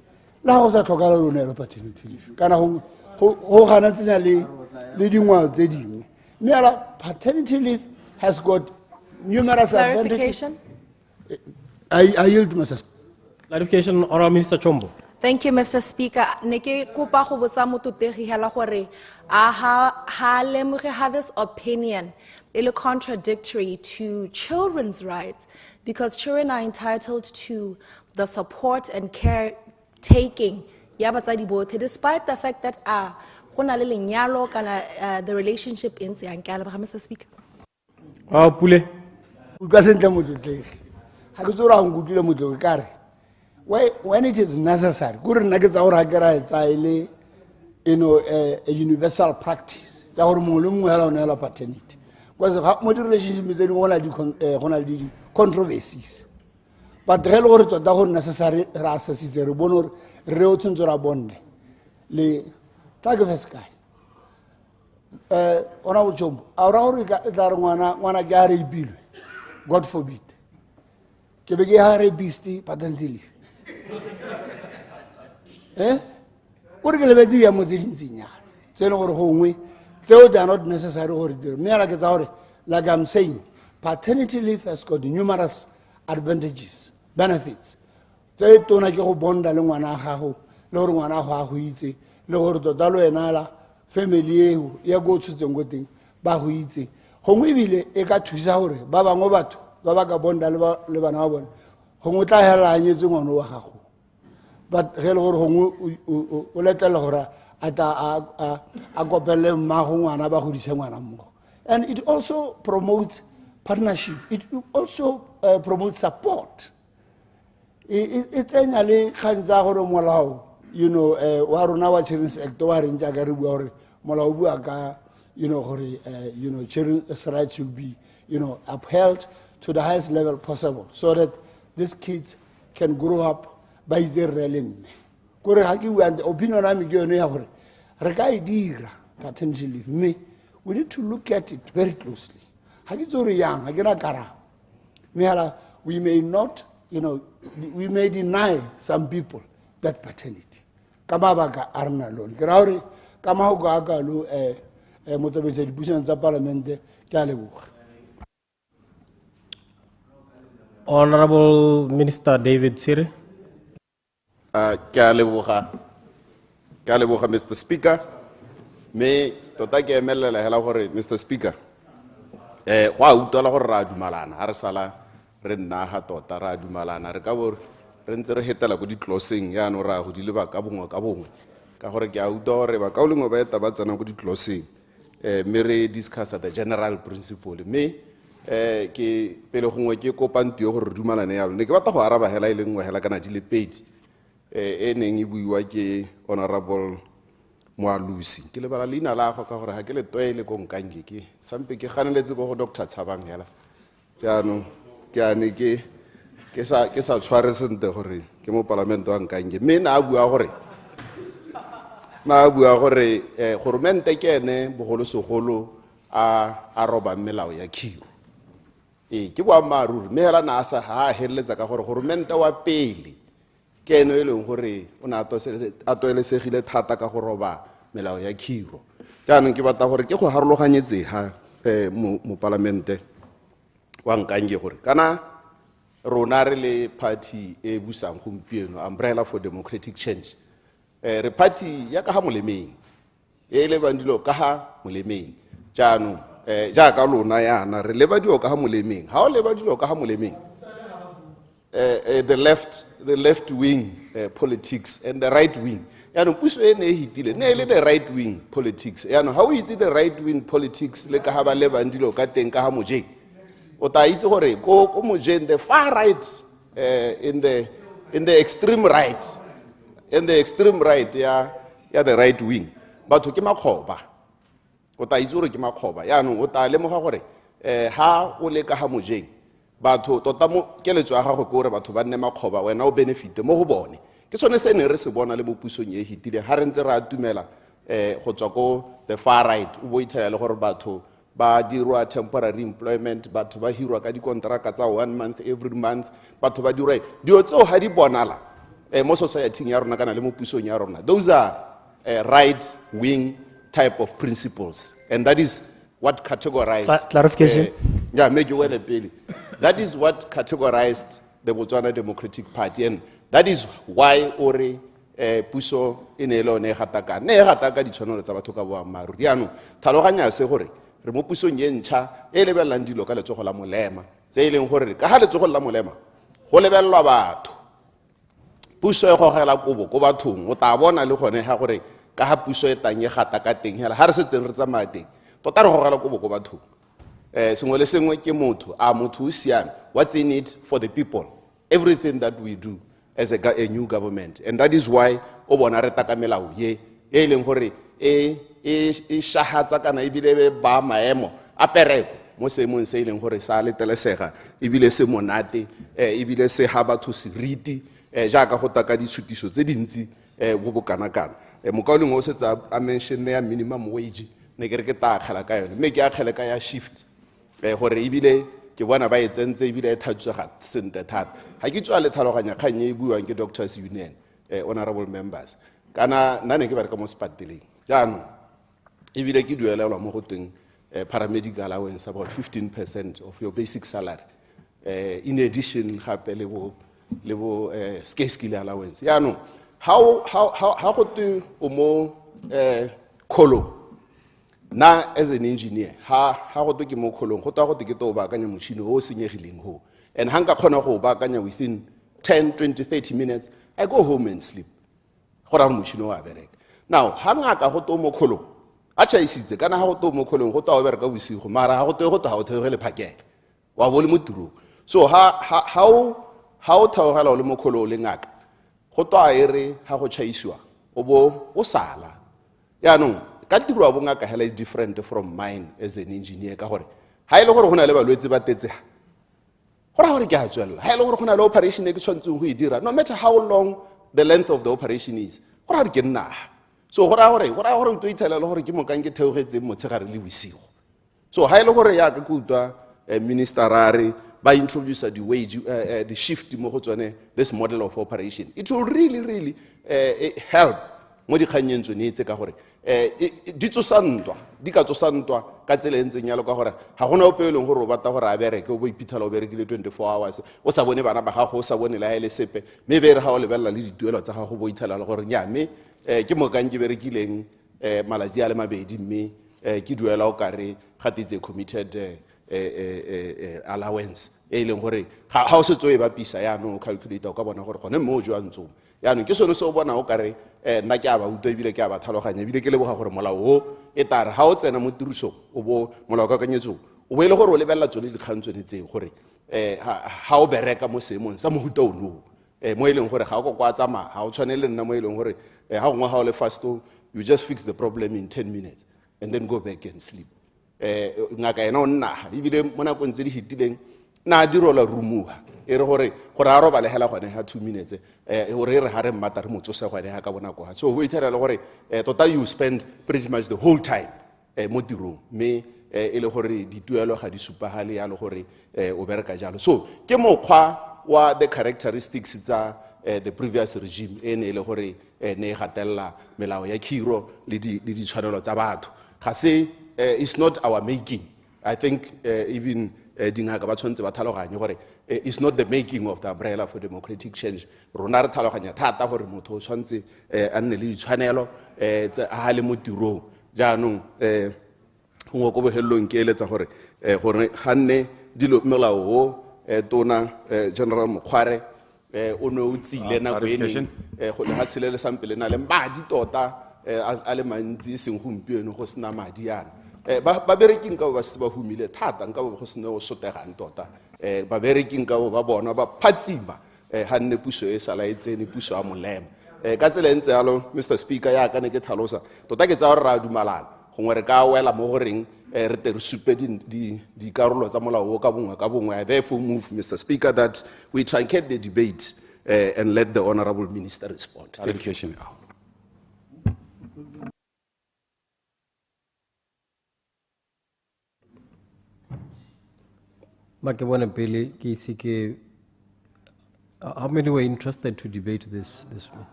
le ga go sa tlhokala lona ya paternity leave kana go gana tsenya le dingwao tse dingwe mme ala paternity leave has got numerous advantages. I yield to Mr. Clarification, Honourable Minister Chombo. Thank you, Mr. Speaker. Neke kopa go botsa mototegi hela gore a ha lemoge ha this opinion is contradictory to children's rights because children are entitled to the support and care taking ya batsadi botlhe despite the fact that go na le lenyalo kana the relationship in tse yankala ba Mr. Speaker. Pule. Utlwa sentle motlotegi ga ke tsora go utlwile motlotegi ka re when it is necessary gore nna ke tsa gore ga ke ra etsa ile a universal practice ya gore mongwe le mongwe hela o neela paternity because mo di-relationship tse dingwe go na le di-controversies but ge le gore tota gore necessary re assessitse re bone gore re o tshwanetse ra bonde le tla ke fe sky ona bo Chombo a ra gore e tla re ngwana ke a reipilwe God forbid ke be ke ha rapist paternity leave gore ke lebetse ya mo tse dintsinyana tse e leng gore gongwe tseo they are not necessary gore dire mme ala ke tsa gore like I'm saying paternity leave has got numerous advantages benefits tse e tona ke go bonda le ngwana a gago le gore ngwana a go a go itse le gore tota le wena la family eo ya go tshotseng go teng ba go itse gongwe ebile e ka thusa gore ba bangwe batho ba ba ka bonda le bana ba bone gongwe tla hela a nyetse ngwana wa gago but ge le gore gongwe o letlela gore a kopelele mmago ngwana ba godise ngwana mmogo and it also promotes partnership it also promotes support e tsenya le kgang tsa gore molao wa rona wa Children's Act wa reng jaaka re bua gore molao bua ka gore children's rights should be upheld to the highest level possible so that these kids can grow up by their realm gore ga ke bua opinion ya me ke yone ya gore re ka e dira paternity leave me we need to look at it very closely ga ke tse gore yang ga ke na karabo mme hala we may not we may deny some people that paternity. Kama baka arna lon. Kirauri kama huko akalu motabese dipusion za parlamente kalebu. Honorable Minister David Siri. Kalebuha, Mr. Speaker. Me tota ke emelela hela gore Mr. Speaker. Wa utola gore ra dumalana ha re sala re nna ha tota ra dumalana re ka bo re ntse re hetela go di closing ya no ra go di leba ka bongwe ka gore ke a uto gore ba ka o lengwe ba eta ba tsena go di closing me re discuss the general principle me ke pele gongwe ke kopantu yo gore dumalane ya ne ke batla go araba hela ile ngwe hela kana di le pedi neng e buiwa ke honorable Moalusi ke le bala leina la go ka gore ha ke le toile go nkange ke sampe ke ganeletse go Dr. Tshabang hela jaanong ke ane ke sa tshware sente gore ke mo parlamento wa nkange me na bua gore gorumente ke ene bogolo segolo a roba melao ya khiro ke bua maruri me hela na sa ha helletsa ka gore gorumente wa pele ke ene e leng gore o na a toelesegile thata ka go roba melao ya khiro jaanong ke batla gore ke go harologanyetse ha mo parlamente wa nkange gore kana rona re le party e busang gompieno Umbrella for Democratic Change re party ya ka ha molemeng e le bandilo ka ha molemeng jaanong jaaka lona yana re leba dio ka ha molemeng ha o leba dilo ka ha molemeng the left wing politics and the right wing yaanong puso e ne e hitile ne le the right wing politics yaanong ha o itse the right wing politics le ka ha ba lebang dilo ka teng ka ha mojeng o ta itse gore ko mojeng the far right in the extreme right ya the right wing batho ke makgoba o ta itse gore ke makgoba yaanong o ta lemoga gore ha o le ka ha mojeng batho tota mo keletso ya gago ke gore batho ba nne makgoba wena o benefite mo go bone ke sone se ne re se bona le mo pusong e hitile ha re ntse re atumela go tswa ko the far right o bo ithaya le gore batho ba dirwa temporary employment batho ba hirwa ka dikontraka tsa 1 month every month batho ba dirwa dio tseo ha di bonala mo society ya rona kana le mo pusong ya rona those are right wing type of principles and that is what categorized clarification make you well pele that is what categorized the Botswana Democratic Party and that is why ore puso ene le one gataka ditshwanelo tsa batho ka boammaaruri yaanong tlhaloganya se gore re mo pusong ye ntšha e lebelelang dilo ka letsogo la molema tse e leng gore ka ga letsogo la molema go lebellwa batho puso e gogela kobo ko bathong o ta bona le gone ga gore ka ga puso e tang e gata ka teng hela ga re setseng re tsamaya teng tota re gogela kobo ko bathong sengwe le sengwe ke motho a motho o siame what's in it for the people everything that we do as a new government and that is why o bona re taka melao ye e leng gore e shahatsa kana ebile ba maemo a pereko mo seemong se e leng gore sa letelesega ebile se monate ebile se ha batho seriti jaaka go taka ditshutiso tse dintsi go bokanakana mokaoleng o setsa a mention ya minimum wage ne ke re ke ta akgela ka yone mme ke akgele ka ya shift gore ebile ke bona ba etsentse ebile e thatsega sente thata ha ke tswa le tlhaloganya kganye e buang ke Doctors Union honorable members kana nna ne ke bereka mo spateleng jaanong ebile ke duelelwa mo go teng paramedical allowance about 15% of your basic salary in addition gape le bo skill allowance yaanong how go te o mo kholo na as an engineer ha go to ke mo kholong go twa go te ke to ba kanya motšhini o senyegileng ho and hanga khona go ba kanya within 10 20 30 minutes I go home and sleep go ra motšhini wa bereka now hanga ka go to mo kholong a chaisitse kana ha go to mo kholong go twa o bereka bosigo mara ha go to go theogele phakela wa bo le mo tirong so how theogela le mo kholong le ngaka go twa ere ha go chaisiwa o bo o sala yaanong ka tiro wa bongaka hela is different from mine as an engineer ka gore ha ile gore go na le balwetse ba tetse go ra gore ke a tswella ha ile gore go na le operation e ke tshwantseng go e dira no matter how long the length of the operation is go ra gore ke nna so go ra gore o to ithela le gore ke mokang ke theogetse motshegare le bosigo so ha ile gore ya ka kutwa minister rare ba introduce the wage, the shift mo go tsone, this model of operation. It will really help mo dikganyeng tsone tse ka gore di tsosantwa di ka tsosantwa ka tsela entseng yalo ka gore ga gona ope e leng gore o batla gore a bereke o bo iphitlhela o berekile 24 hours o sa bone bana ba gago o sa bone la ele sepe mme be re ga o lebelela le dituelo tsa gago bo itlhela le gore nya mme ke mo kang ke berekileng malatsi a le mabedi mme ke duela o kare gatetse committed allowance e leng gore ga o se tso e bapisa ya no calculator o ka bona gore gone mo o jwa ntso ya no ke sone se o bona o kare nna ke a ba utlwa ebile ke a ba tlhaloganya ebile ke leboga gore molao o e tare ga o tsena mo tirisong o bo molao kakanyetsong o bo e le gore o lebelela tsone dikgang tsone tseo gore ga o bereka mo seemong sa mohuta ono mo e leng gore ga o kwa tsamaya ga o tshwane le nna mo e leng gore ga gongwe ga o le fasto you just fix the problem in 10 minutes and then go back and sleep ngaka ena o nnaga ebile mo nakong tse di fetileng na di rola rumuga e re gore a robalegela gone ga 2 minutes gore e re ga re mmata re motsose gone ga ka bonako so go ithela le gore tota you spend pretty much the whole time mo tirong mme e le gore dituelo ga di supagale ya le gore o bereka jalo so ke mokgwa wa the characteristics tsa the previous regime e ne le gore ne gatella melao ya khiro le di tshwanelo tsa batho ga se it's not our making. I think even dingaka ba tshwantse ba tlhaloganye gore it's not the making of the umbrella for democratic change. Rona re tlhaloganya thata gore motho o tshwantse a nne le ditshwanelo a le mo tirong jaanong go go bohelelong ke eletsa gore ga nne dilo melao o tona General Mokgware o ne o tsile nako e neng go le ga tshele le sampele na le madi tota a le mantsi e seng gompieno go sena madi yana ba bereking ka ba se ba humile thata nka go sena o sotegang tota ba bereking ka ba bona ba phatsima ha nne puso e sala e tsene puso a molema ka tsela ntse yalo Mr Speaker ya ka ne ke tlhalosa tota ke tsa gore ra dumalana gongwe re ka wela mo goreng re te re supe di karolo tsa molao ka bongwe I therefore move Mr Speaker that we truncate the debate and let the honorable minister respond. Thank you. How many were interested to debate this one?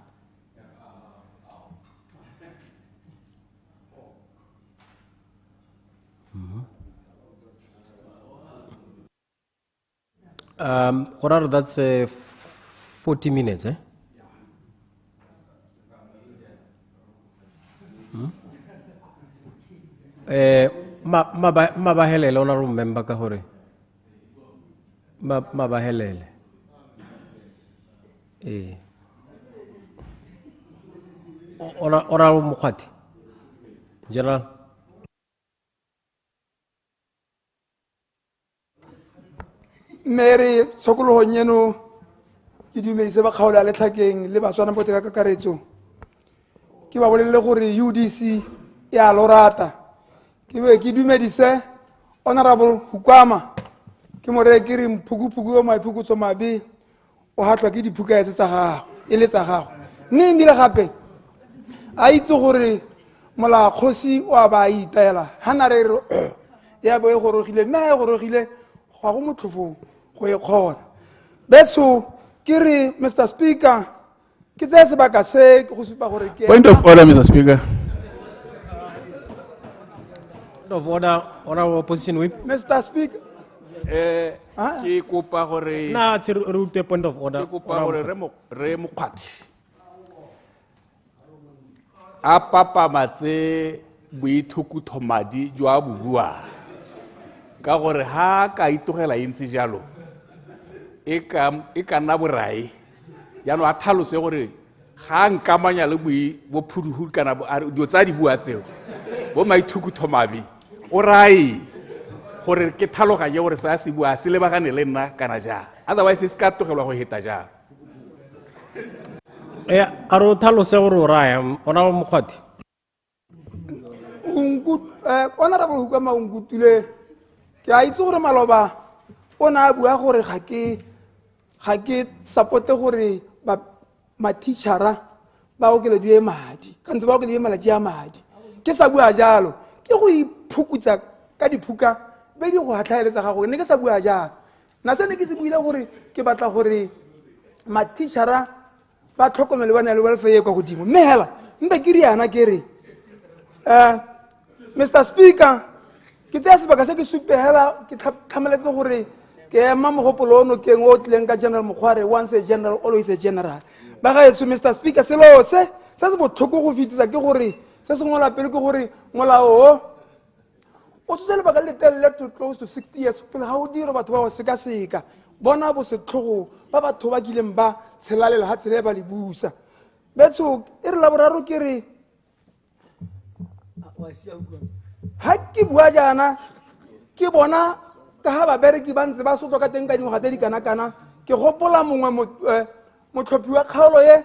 Horar, that's 40 minutes, eh? Mabahelele, honorable member Kahore. Mabahelele. Honorable Mukhati. General. Mary Sokolo Honyeno, ki dumedise ba kgaola le tlhakeng le batswana bote ka kakaretso. Ke ba bolelle gore UDC e a lorata. Ke be ki dumedise honorable Hukwama. Ke mo re ke re mphugu o maiphugu tso mabe o hatlwa ke diphuka ese tsa gago e le tsa gago. Mme mbile gape a itse gore mola kgosi o a ba itaela hana re ya bo e gorogile mme a gorogile ga go motlhofo go e kgona beso ke re Mr Speaker ke tse sebaka se go supa gore ke point of order Mr Speaker. Point of order, honorable opposition whip. Mr Speaker ke kopa gore na tsere point of order ke kopa gore re Mokgwati a papamatse boithukuthomadi jwa bobua ka gore ha ka itogela intsi jalo e ka nna borai jaanong a tlhalose gore ga nkamanya le bo phuduhu kana dio tsa di bua tseo bo maithukuthomabi o rai gore ke tlhaloganye gore sa se bua se lebagane le nna kana ja otherwise se ka togelwa go heta ja a ro tlhalose gore o raya ona mo Mokgwati honorable Hukwama o nkutile ke a itse gore maloba o na bua gore ga ke supporte gore ma-teachera ba okelediwe madi kante ba okelediwe malatsi a madi ke sa bua jalo ke go iphukutsa ka diphuka be di go hatlhaeletsa gago ne ke sa bua jalo na se ne ke se buile gore ke batla gore ma-teachera ba tlhokomele ba na le welfare e kwa godimo mme hela mpe ke riana ke re Mr. Speaker ke tsaya sebaka se ke supe hela ke tlhameletse gore ke ema mogopolo ono ke o tlileng ka General Mokgware, once a general always a general. Ba ga etso Mr. Speaker selo se se botlhoko go fitisa ke gore se se ngola pele ke gore molao o tsotse lebaka le telele to close to 60 years pele ga o dira batho ba go seka-seka bona bo setlhogo ba batho ba kileng ba tshelalela ha tsela ba le busa betso e re la boraro ke re ha ke bua jana ke bona ka ha ba bereki ba ntse ba sotswa ka teng ka dingwaga tse di kana-kana ke gopola mongwe motlhophi wa kgaolo ye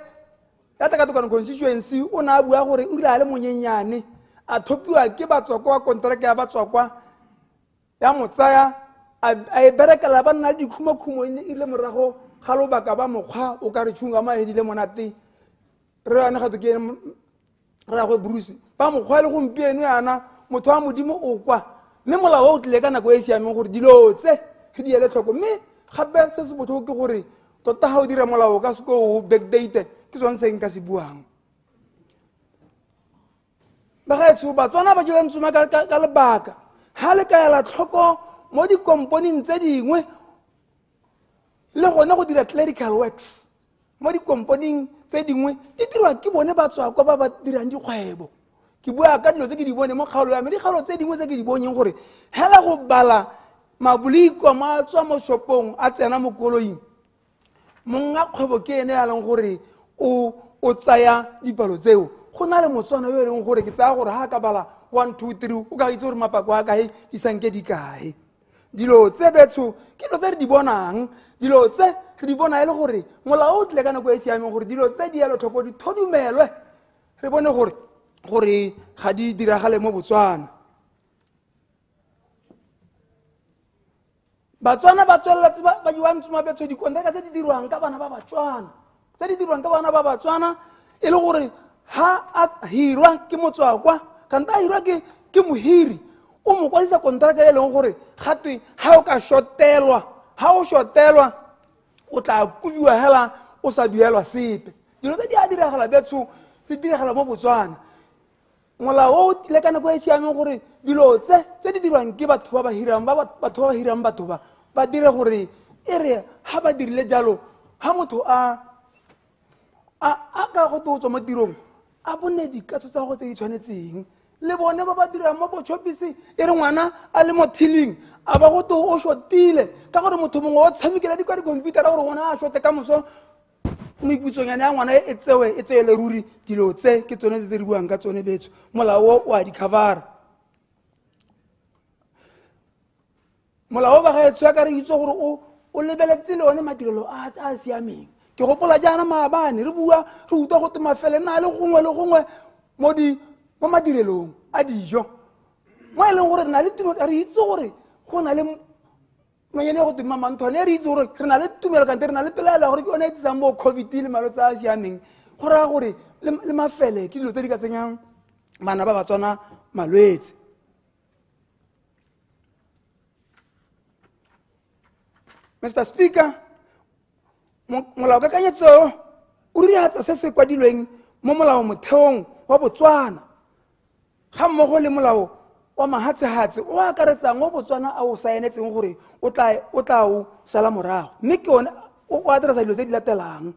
ya Tekatekano constituency o ne a bua gore o ile a le monyenyane a thopiwa ke batswakwa wa konteraka ya batswakwa ya motsaya a e berekela ba nna le dikhumakhumo e ile morago ga lobaka ba mokgwa o ka re tšhunga maedile monate re yone gato ke ragwe Bruce ba mokgwa le gompieno yana motho wa modimo o kwa mme molao o tlile ka nako e e siameng gore dilo tse di ele tlhoko mme gape se se botlhoko ke gore tota ga o dira molao ka seko o backdate ke sone se nka se buang ba gaetsho batswana ba jela ntsoma ka lebaka ga le ka ela tlhoko mo dikomponeng tse dingwe le gone go dira clerical works mo dikomponeng tse dingwe di dirwa ke bone batswakwa ba ba dirang dikgwebo ke bua ka dilo tse ke di bone mo kgaolo ya me dikgaolo tse dingwe tse ke di boneng gore hela go bala mabuliko ma tswa mo shopong a tsena mo koloing monga kgwebo ke ene ya leng gore o tsaya dipalo tseo go na le motswana yo e leng gore ke tsaya gore ha ka bala 1 2 3 o ka itse gore mapako a kae di sanke di kae dilo tse betso ke dilo tse re di bonang dilo tse re di bona e le gore molao o tle ka nako e siameng gore dilo tse di elo tlhoko di thodumelwe re bone gore ga di diragale mo Botswana Batswana ba tsweletse ba jiwantsoma betso dikontraka tse di dirwang ka bana ba Batswana tse di dirwang ka bana ba Batswana e le gore ha a hirwa ke motswakwa kanta hirwa ke mohiri o mo kwadisa kontraka e leng gore gatwe ha o ka shotelwa ha o shotelwa o tla kubiwa hela o sa duelwa sepe dilo tse di a diragala betso se diragala mo Botswana molao o tlile ka nako e siameng gore dilo tse di dirwang ke batho ba ba hirang batho ba dire gore e re ha ba dirile jalo ha motho a ka go tswa mo tirong a bone dikatso tsa go tse di tshwanetseng le bone ba ba dirang mo botšhopisi e re ngwana a le mo thiling a ba go o shotile ka gore motho mongwe o tshamekela di kwa dikomputara gore ngwana a shote ka moso mo iputsonyana ya ngwana e tsewe le ruri dilo tse ke tsone tse di buang ka tsone betso molao o a di cover molao ba ga etso ka re itse gore o lebeletse le one madirelo a siameng ke gopola jana maabane re bua re utlwa go mafele na le gongwe mo madirelong a dijo mo e leng gore re na le tumo re itse gore go na le monyane go tuma manthwane re itse gore re na le tumelo kante re na le pelaelo gore ke yone e tsang mo COVID le malwetse a siameng go raya gore le mafele ke dilo tse di ka tsenyang bana ba Batswana malwetse Mr. Speaker molao kakanyetso o riatsa se se kwadilweng mo molao motheong wa Botswana ga mmogo le molao wa mahatshehatse o akaretsang mo Botswana a o saenetseng gore o tla o sala morago mme ke one o ateresa dilo tse di latelang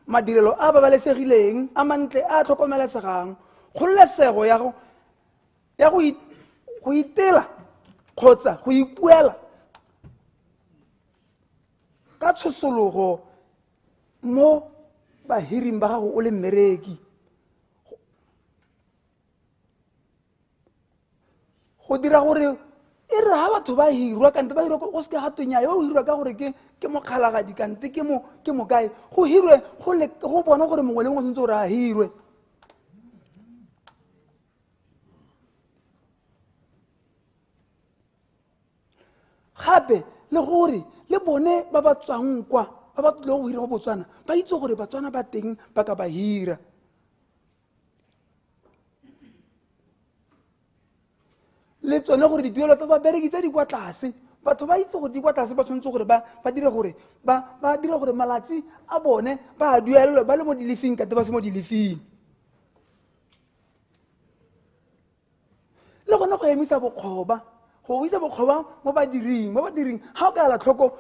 madirelo a babalesegileng a mantle a tlhokomelesegang kgololesego ya go itela kgotsa go ipuela ka tshosologo mo bahiring ba gago o le mmereki go dira gore e re ha batho ba hirwa kante ba hirwa go se ka gatonya yo o hirwa ka gore ke mokgalagadi kante ke mo kae go hirwe go bona gore mongwe le mongwe tshwanetse gore a hirwe gape le gore le bone ba ba tswang kwa ba ba tlile go hira go Botswana ba itse gore Batswana ba teng ba ka ba hira le tsone gore dituelo tsa babereki tse di kwa tlase batho ba itse go di kwa tlase ba tshwanetse gore ba dire gore ba dire gore malatsi a bone ba a duelelwe ba le mo dilifing kate ba se mo dilifing. Le gona go emisa bokgoba go isa bokgoba mo badiring ha o ka la tlhoko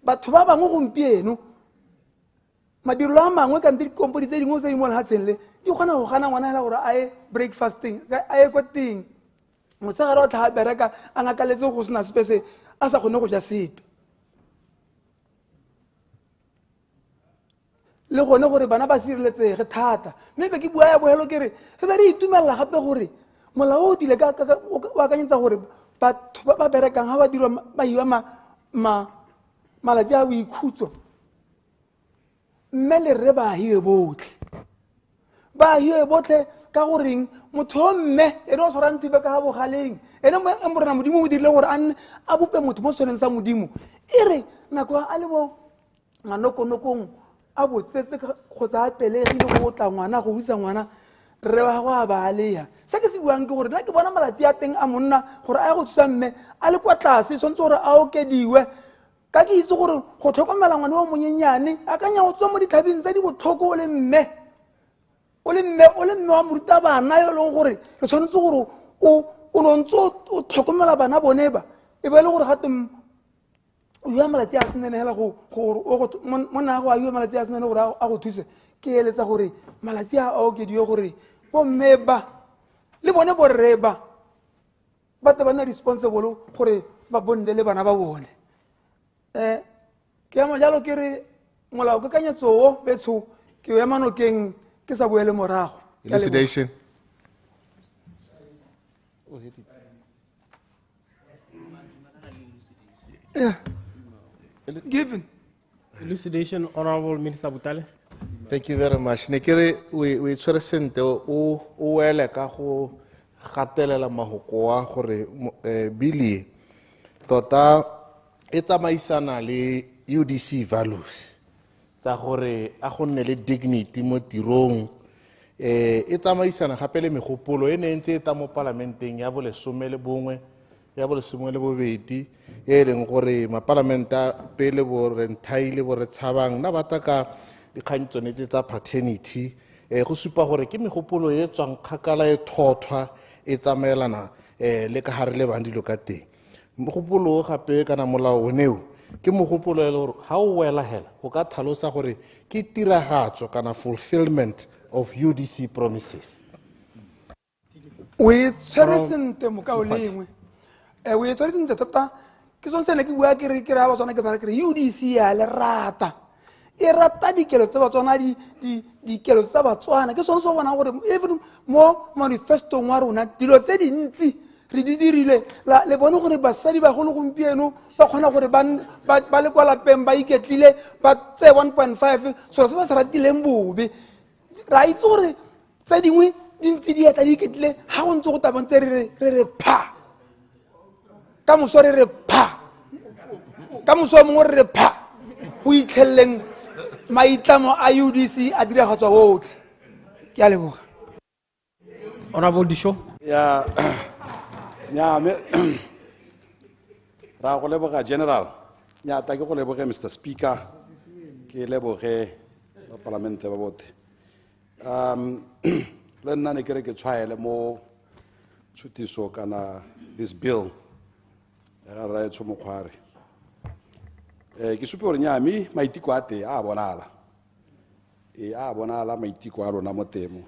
batho ba bangwe gompieno madirelo a mangwe ka ntle dikompodi tse dingwe tse di mo lehatsheng le di kgona go gana ngwana hela gore a ye breakfasting a ye kwa teng motsagare o tlhaga bereka a ngakaletse go sena sepe se a sa kgone go ja sepe le gone gore bana ba sireletsege thata mme be ke bua ya bohelo ke re re be re itumelela gape gore molao o tile o akanyetsa gore batho ba ba berekang ga ba dirwa ba iwa malatsi a boikhutso mme le re ba hiwe botlhe ka goreng motho o mme ene o tshwarang tipe ka ga bogaleng ene morena modimo mo dirile gore a bope motho mo tshwaneng sa modimo e re nako a le mo nganokonokong a botsetse kgotsa a pelegile go tla ngwana go busa ngwana re ba go a baleya se ke se buang ke gore nna ke bona malatsi a teng a monna gore a go thusa mme a le kwa tlase tshwanetse gore a okediwe ka ke itse gore go tlhokomela ngwana o monyenyane a kanya go tswa mo ditlhabeng tse di botlhoko o le mme wa morutabana yo e leng gore re tshwanetse gore o nontse o tlhokomela bana bone ba e be le gore gate o ya malatsi a senene hela monna go a yo malatsi a senene gore a go thuse ke eletsa gore malatsi a okediwe gore bomme ba le bone borre ba tle ba nna responsible gore ba bonde le bana ba bone ke ema jalo ke re molao ke kanyetso betsho ke o ema nokeng ke sa boele morago. Elucidation. Yeah. Given. Elucidation, Honorable Minister Butale. Thank you very much. Nekere we tshwere sente o wele ka go gatelela mahoko a gore bili tota e tsamaisana le UDC values tsa gore a go nne le dignity mo tirong e tsamaisana gape le megopolo e ne ntse e ta mo parlamenteng ya bolesome le bongwe ya bolesome le bobedi e leng gore maparlamenta pele bo re nthaile bo re tshabang na bata ka dikgang tsone tsa paternity go supa gore ke megopolo e tswang kgakala e thothwa e tsamaelana le ka gare le bang dilo ka teng mogopolo gape kana molao oneo ke mogopolo e le gore ga o wela hela go ka tlhalosa gore ke tiragatso kana fulfillment of UDC promises. O e tshwere sente mokao lengwe o e tshwere sente thata ke sone sene ke bua ke re ga batswana ke bara ke re UDC ya le rata e rata dikelo tsa batswana dikelo tsa batswana ke sone se bona gore even mo manifesto wa rona dilo tse dintsi re di dirile le bone gore basadi ba golo gompieno ba kgona gore ba le kwa lapeng ba iketlile ba tse 1.5 so se ba se ratileng bobe ra itse gore tse dingwe dintsi di etla di iketlile ga go ntse go tabantse re re pha ka moso re re pha ka moso mongwe re re pha go itlheleng maitlamo a UDC a diragatswa gotlhe ke a leboga. Honorable Disho. Yeah. Nya me ra go leboga general nya ta ke go leboga Mr Speaker ke leboge ba parlamente ba bote le nna ne kere ke tshwaele mo tshutiso kana this bill ya ra e tshomo khware ke supe gore nya mi maitiko a te a bonala maitiko a rona mo temo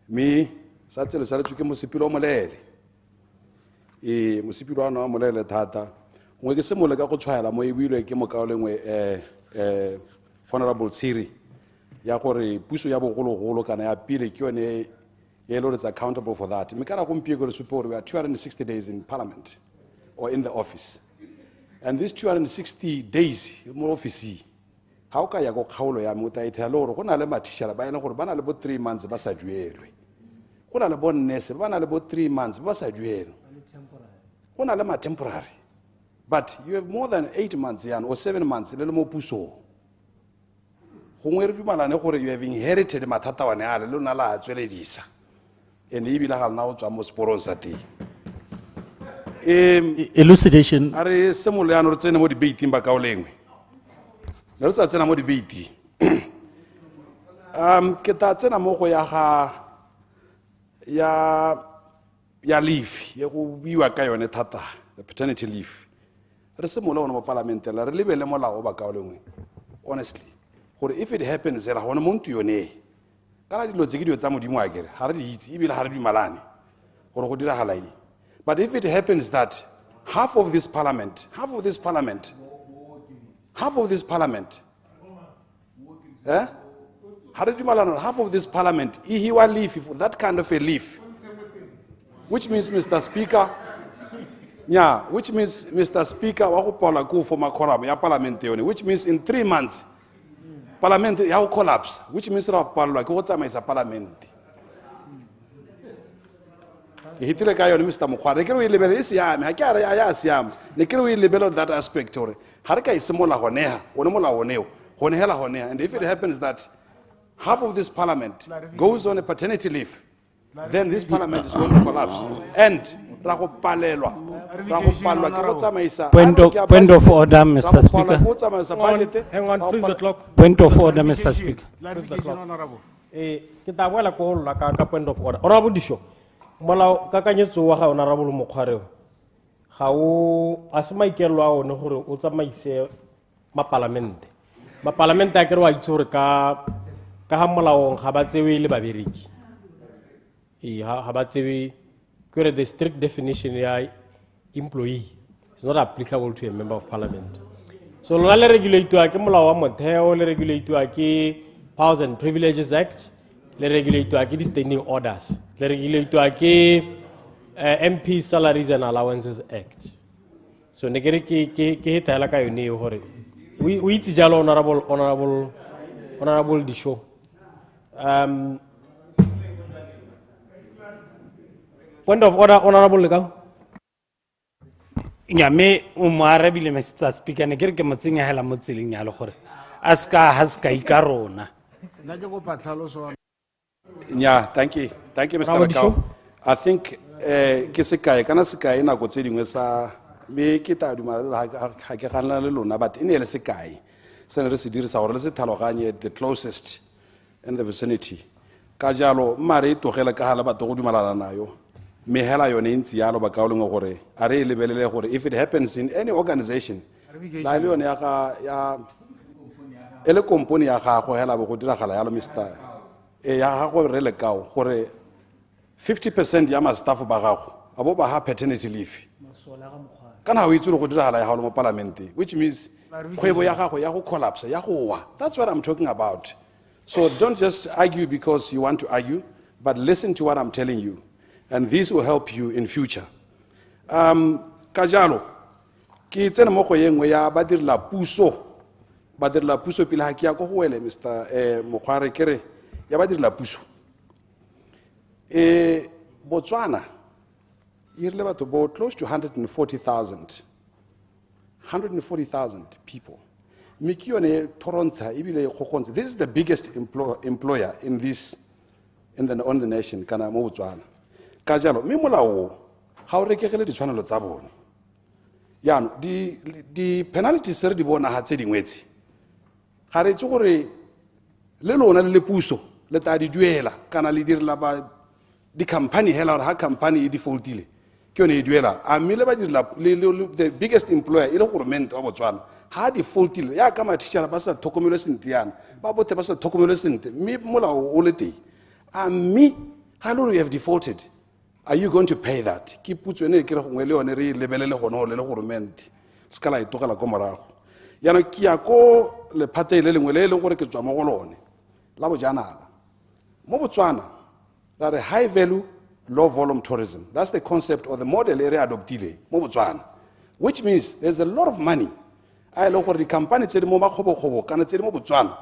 mi sa tsele sa le ke mo sepilo molele mosipiro wa nwa molele thata ngwe ke se mole ka go tshwaela mo e builwe ke mokaolengwe Honorable Tsiri ya gore puso ya bogologolo kana ya pele ke yone ye lo retsa accountable for that me kana go mpie go re support we are 260 days in parliament or in the office and these 260 days mo office ha o ka ya go kgaolo ya mo taithe le gore go na le matishara ba ena gore ba na le bo 3 months ba sa duelwe go na le bo nurse ba na le bo 3 months ba sa duelwe go na le ma temporary but you have more than 8 months or 7 months le mo puso gongwe re dumalane gore you have inherited mathata wane a le lona la tsweledisa ene e bila ga lena go tswa mo sporong sa teng Elucidation. a re se moleano re tsene mo debating ba kao lengwe ne re sa tsena mo debating ke ta tsena mo go ya ga ya leave ye go buiwa ka yone thata the paternity leave re se molao mo parlamente la re lebele molao ba kao lengwe honestly gore if it happens ra gona mo ntu yone kana dilo tse ke dio tsa modimo a kere ha re di itse ebile ha re di malane gore go dira halai. But if it happens that half of this parliament, half of this parliament, half of this parliament he will leave that kind of a leave, which means Mr. Speaker, yeah, which means Mr. Speaker, wa go pola ko for makoram ya parliament yone, which means in 3 months, parliament ya will collapse, which means ra pola ko tsamaisa parliament. Hitile ka yone Mr. Mokhware ke re o lebele siame ha ke a re ya siame ne ke re o lebele that aspect hore ha re ka isimola go neha o ne mola oneo go nehela go neha, and if it happens that half of this parliament goes on a paternity leave, then this parliament is going to collapse and ra go palelwa ke go tsamaisa. Point of order, Mr. Speaker. Hang on, freeze the clock. Point of order, Mr. Speaker. Freeze the clock. Ke ta boela ko la ka point of order. Honorable Disho, molao kakanyetso wa ga Honorable Mokhware ga o a se maikelo a one gore o tsamaise mapalamente a kere wa itse gore ka ga molaong ga ba tsewe le babereki ga ba tsewe kere the strict definition ya employee is not applicable to a member of parliament. So lona le regulatwa ke molao wa motheo, le regulatwa ke Powers and Privileges Act, le regulatwa ke di-standing orders, le regulatwa ke MP Salaries and Allowances Act. So ne kere ke hetela ka yone hore o itse jalo honorable Disho. Point of order, Honorable Legao. Nyame o moarabile Mr. Speaker, ne kere ke motsenga hela mo tseleng ya le gore aska ikarona. Yeah, thank you, Mr. Lekau. I think ke sekai kana sekai na go tse dingwe sa me ke ta duma ga ke ganela le lona, but ene le sekai se ne re se dirisa gore le se thaloganye the closest in the vicinity. Ka jalo mare togela ka hala batho go dumalana nayo me hela yone ntsi yalo ba kaoleng gore a re lebelele gore if it happens in any organization la le yone ya ele company ya gago hela go dira gala yalo Mr. Ya gago re le kao gore 50% ya ma staff ba gago abo ba ha paternity leave kana o itse go dira gala ya gago mo parliament, which means kgwebo ya gago ya go collapse ya go wa. That's what I'm talking about. So don't just argue because you want to argue, but listen to what I'm telling you, and this will help you in future. Kajalo ki tsena mo go yengwe ya badirela puso pele ha ke ya go goele Mr. Mokhware kere ya badirela puso Botswana irile batho bo close to 140,000 people. Mikione Toronto ibile khokhonze. This is the biggest employer on the nation kana mo Botswana. Ka jalo me molao ga o rekegele ditshwanelo tsa bone. Yano di penalties re di bona ha tse dingwetse. Ga re tse gore le lona le puso le ta di duela kana le direla ba di company hela ha company e defaultile ke yone e duela a mele ba direla the biggest employer ile government wa Botswana ha defaultile ya ka mathišara ba sa thokomelo sente yana ba bothe ba sa thokomelo sente mme molao o le teng a mme ha lo you have defaulted, are you going to pay that? Ke putso ene ke re gongwe le yone re lebelele gone le government skala itogela go morago yana ke ya ko le phate le lengwe le leng gore ke tswa mo go lone la bojanala mo Botswana that a high value low volume tourism. That's the concept or the model area adopted mo Botswana, which means there's a lot of money I look for the company tse mo makgobo kana tse mo Botswana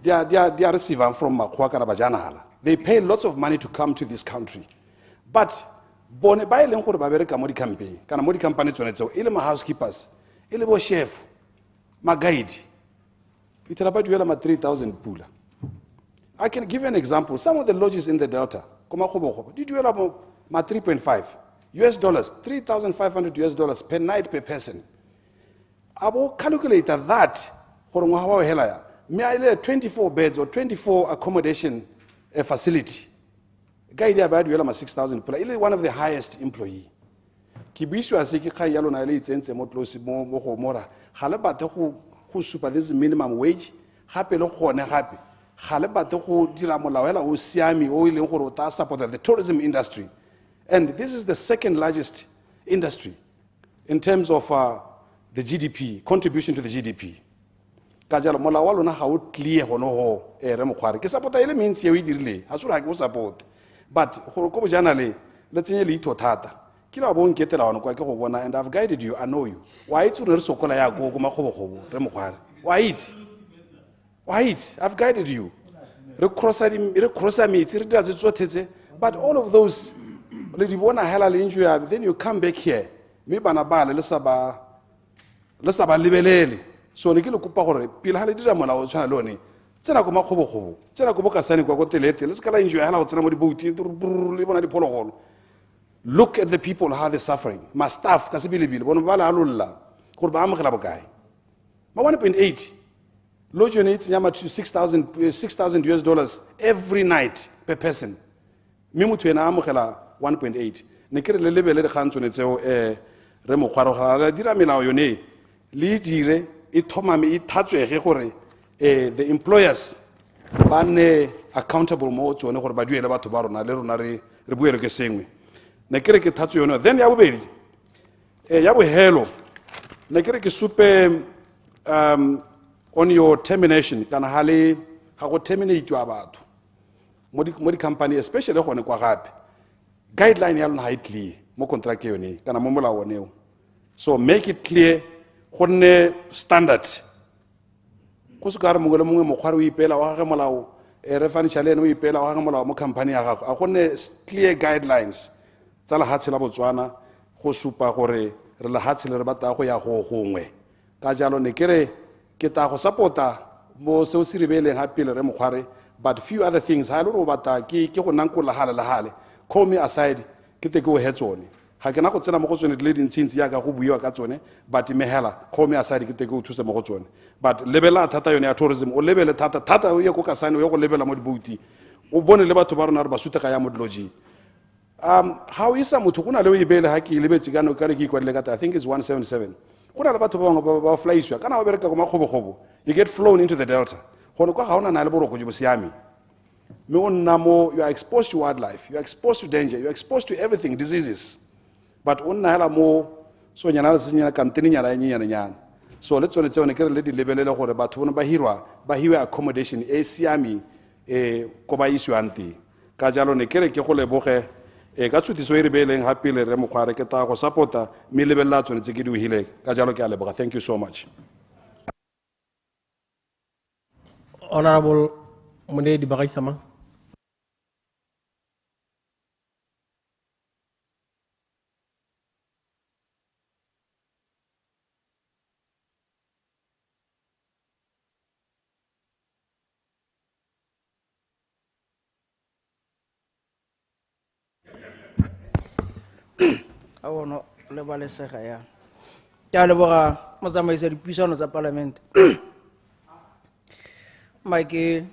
they are receiving from makgwa kana bajanala. They pay lots of money to come to this country, but bone ba ile gore ba bereka mo di campaign kana mo di company tsone tseo ile ma housekeepers ile bo chef ma guide itela ba duela ma 3,000 pula. I can give you an example. Some of the lodges in the Delta, they do ma 3.5 US dollars, 3,500 US dollars per night per person. I will calculate that for may I 24 beds or 24 accommodation facility. Guy there bad 6,000 people. One of the highest employee. Kibishu asiki kha yalo na ile tsentse mo close mo go mora. Gale batho go supa this minimum wage. Gape le gone gape. Gale batho go dira molao hela o siami o ile gore o ta support the tourism industry. And this is the second largest industry in terms of the GDP, contribution to the GDP. Kajalo mola wa lona ha o clear hono ho re mokgware. Ke support ile means ye o dirile. Ha sura ke o support. But go go bojana le tsenye le itho thata. Kila bo nketela wona kwa ke go bona and I've guided you, I know you. Wa itse re sokola ya go go makgobogobo re mokgware. Wa itse. Wa itse. I've guided you. Re crossa metsi re dira tsothetse, but all of those le di bona hela le injury, then you come back here. Me bana bale le sa ba lebelele. So ne ke le kopa gore pila ha le dira mona o tshwana le one tsena go makgobogobo tsena go bokasane kwa go telete le se kala injury hela go tsena mo di boat le bona di phologolo. Look at the people how they're suffering. My staff ka se bilebile bona ba la alolla gore ba amogela bokae. Ma 1.8 lodge units nyama to 6,000 US dollars every night per person. Me motho ena amogela 1.8. Ne ke re le lebele le gantsone tseo re mogwaro ga dira melao yone le dire e thomame e thatswege gore the employers ba ne accountable mo tsone gore ba duele batho ba rona le rona re buele ke sengwe. Ne ke re ke thatso yone then ya bobedi ya bohelo ne ke re ke supe on your termination kana hale ha go terminate wa batho mo di company especially gone kwa gape guideline ya lona ha e clear mo contract yone kana mo molao oneo. So make it clear gonne standard go se ka re mongwe le mongwe mogware o ipela wa gage molao re financial ene o ipela wa gage molao mo company ya gago a gonne clear guidelines tsa lehatshe la Botswana go supa gore re lehatshe le re batla go ya go gongwe ka jalo ne kere ke ta go supporta mo se o se rebeleng ha pele re mogware, but few other things ha le ro batla ke go nankola le hale call me aside ke te go hetsone ha ke na go tsena mo go tsone le dintshintsi ya ka go buiwa ka tsone but mehela call me aside ke te go thusa mo go tsone but lebela thata yone ya tourism o lebele thata o ye go kasane o ye go lebela mo dibouti o bone le batho ba rona re ba suteka ya mo lodge. How is motho go na le o ibele ha ke lebetse ka no ka re ke ikwadile ka I think it's 177 go na le batho ba bangwe ba flyiswa kana o bereka go makgobogobo you get flown into the delta gone kwa ga ona na le boroko jo bosiami me o nna mo you are exposed to wildlife, you are exposed to danger, you are exposed to everything, diseases, but o nna hela mo so nyana le senyana kanteni nyana so le tsone tsone ke re le di lebelele gore batho bona ba hiwe accommodation e siami ko ba iswang teng ka jalo ne ke re ke go leboge ka tshutiso e re beleng ha pele re mogware ke ta go supporta me lebella tsone tse ke di hile ka jalo ke a leboga. Thank you so much. Honorable Monedi Bagaisama. a ono le balesega ya ke a leboga motsamaisa dipuisano tsa parlamente ma ke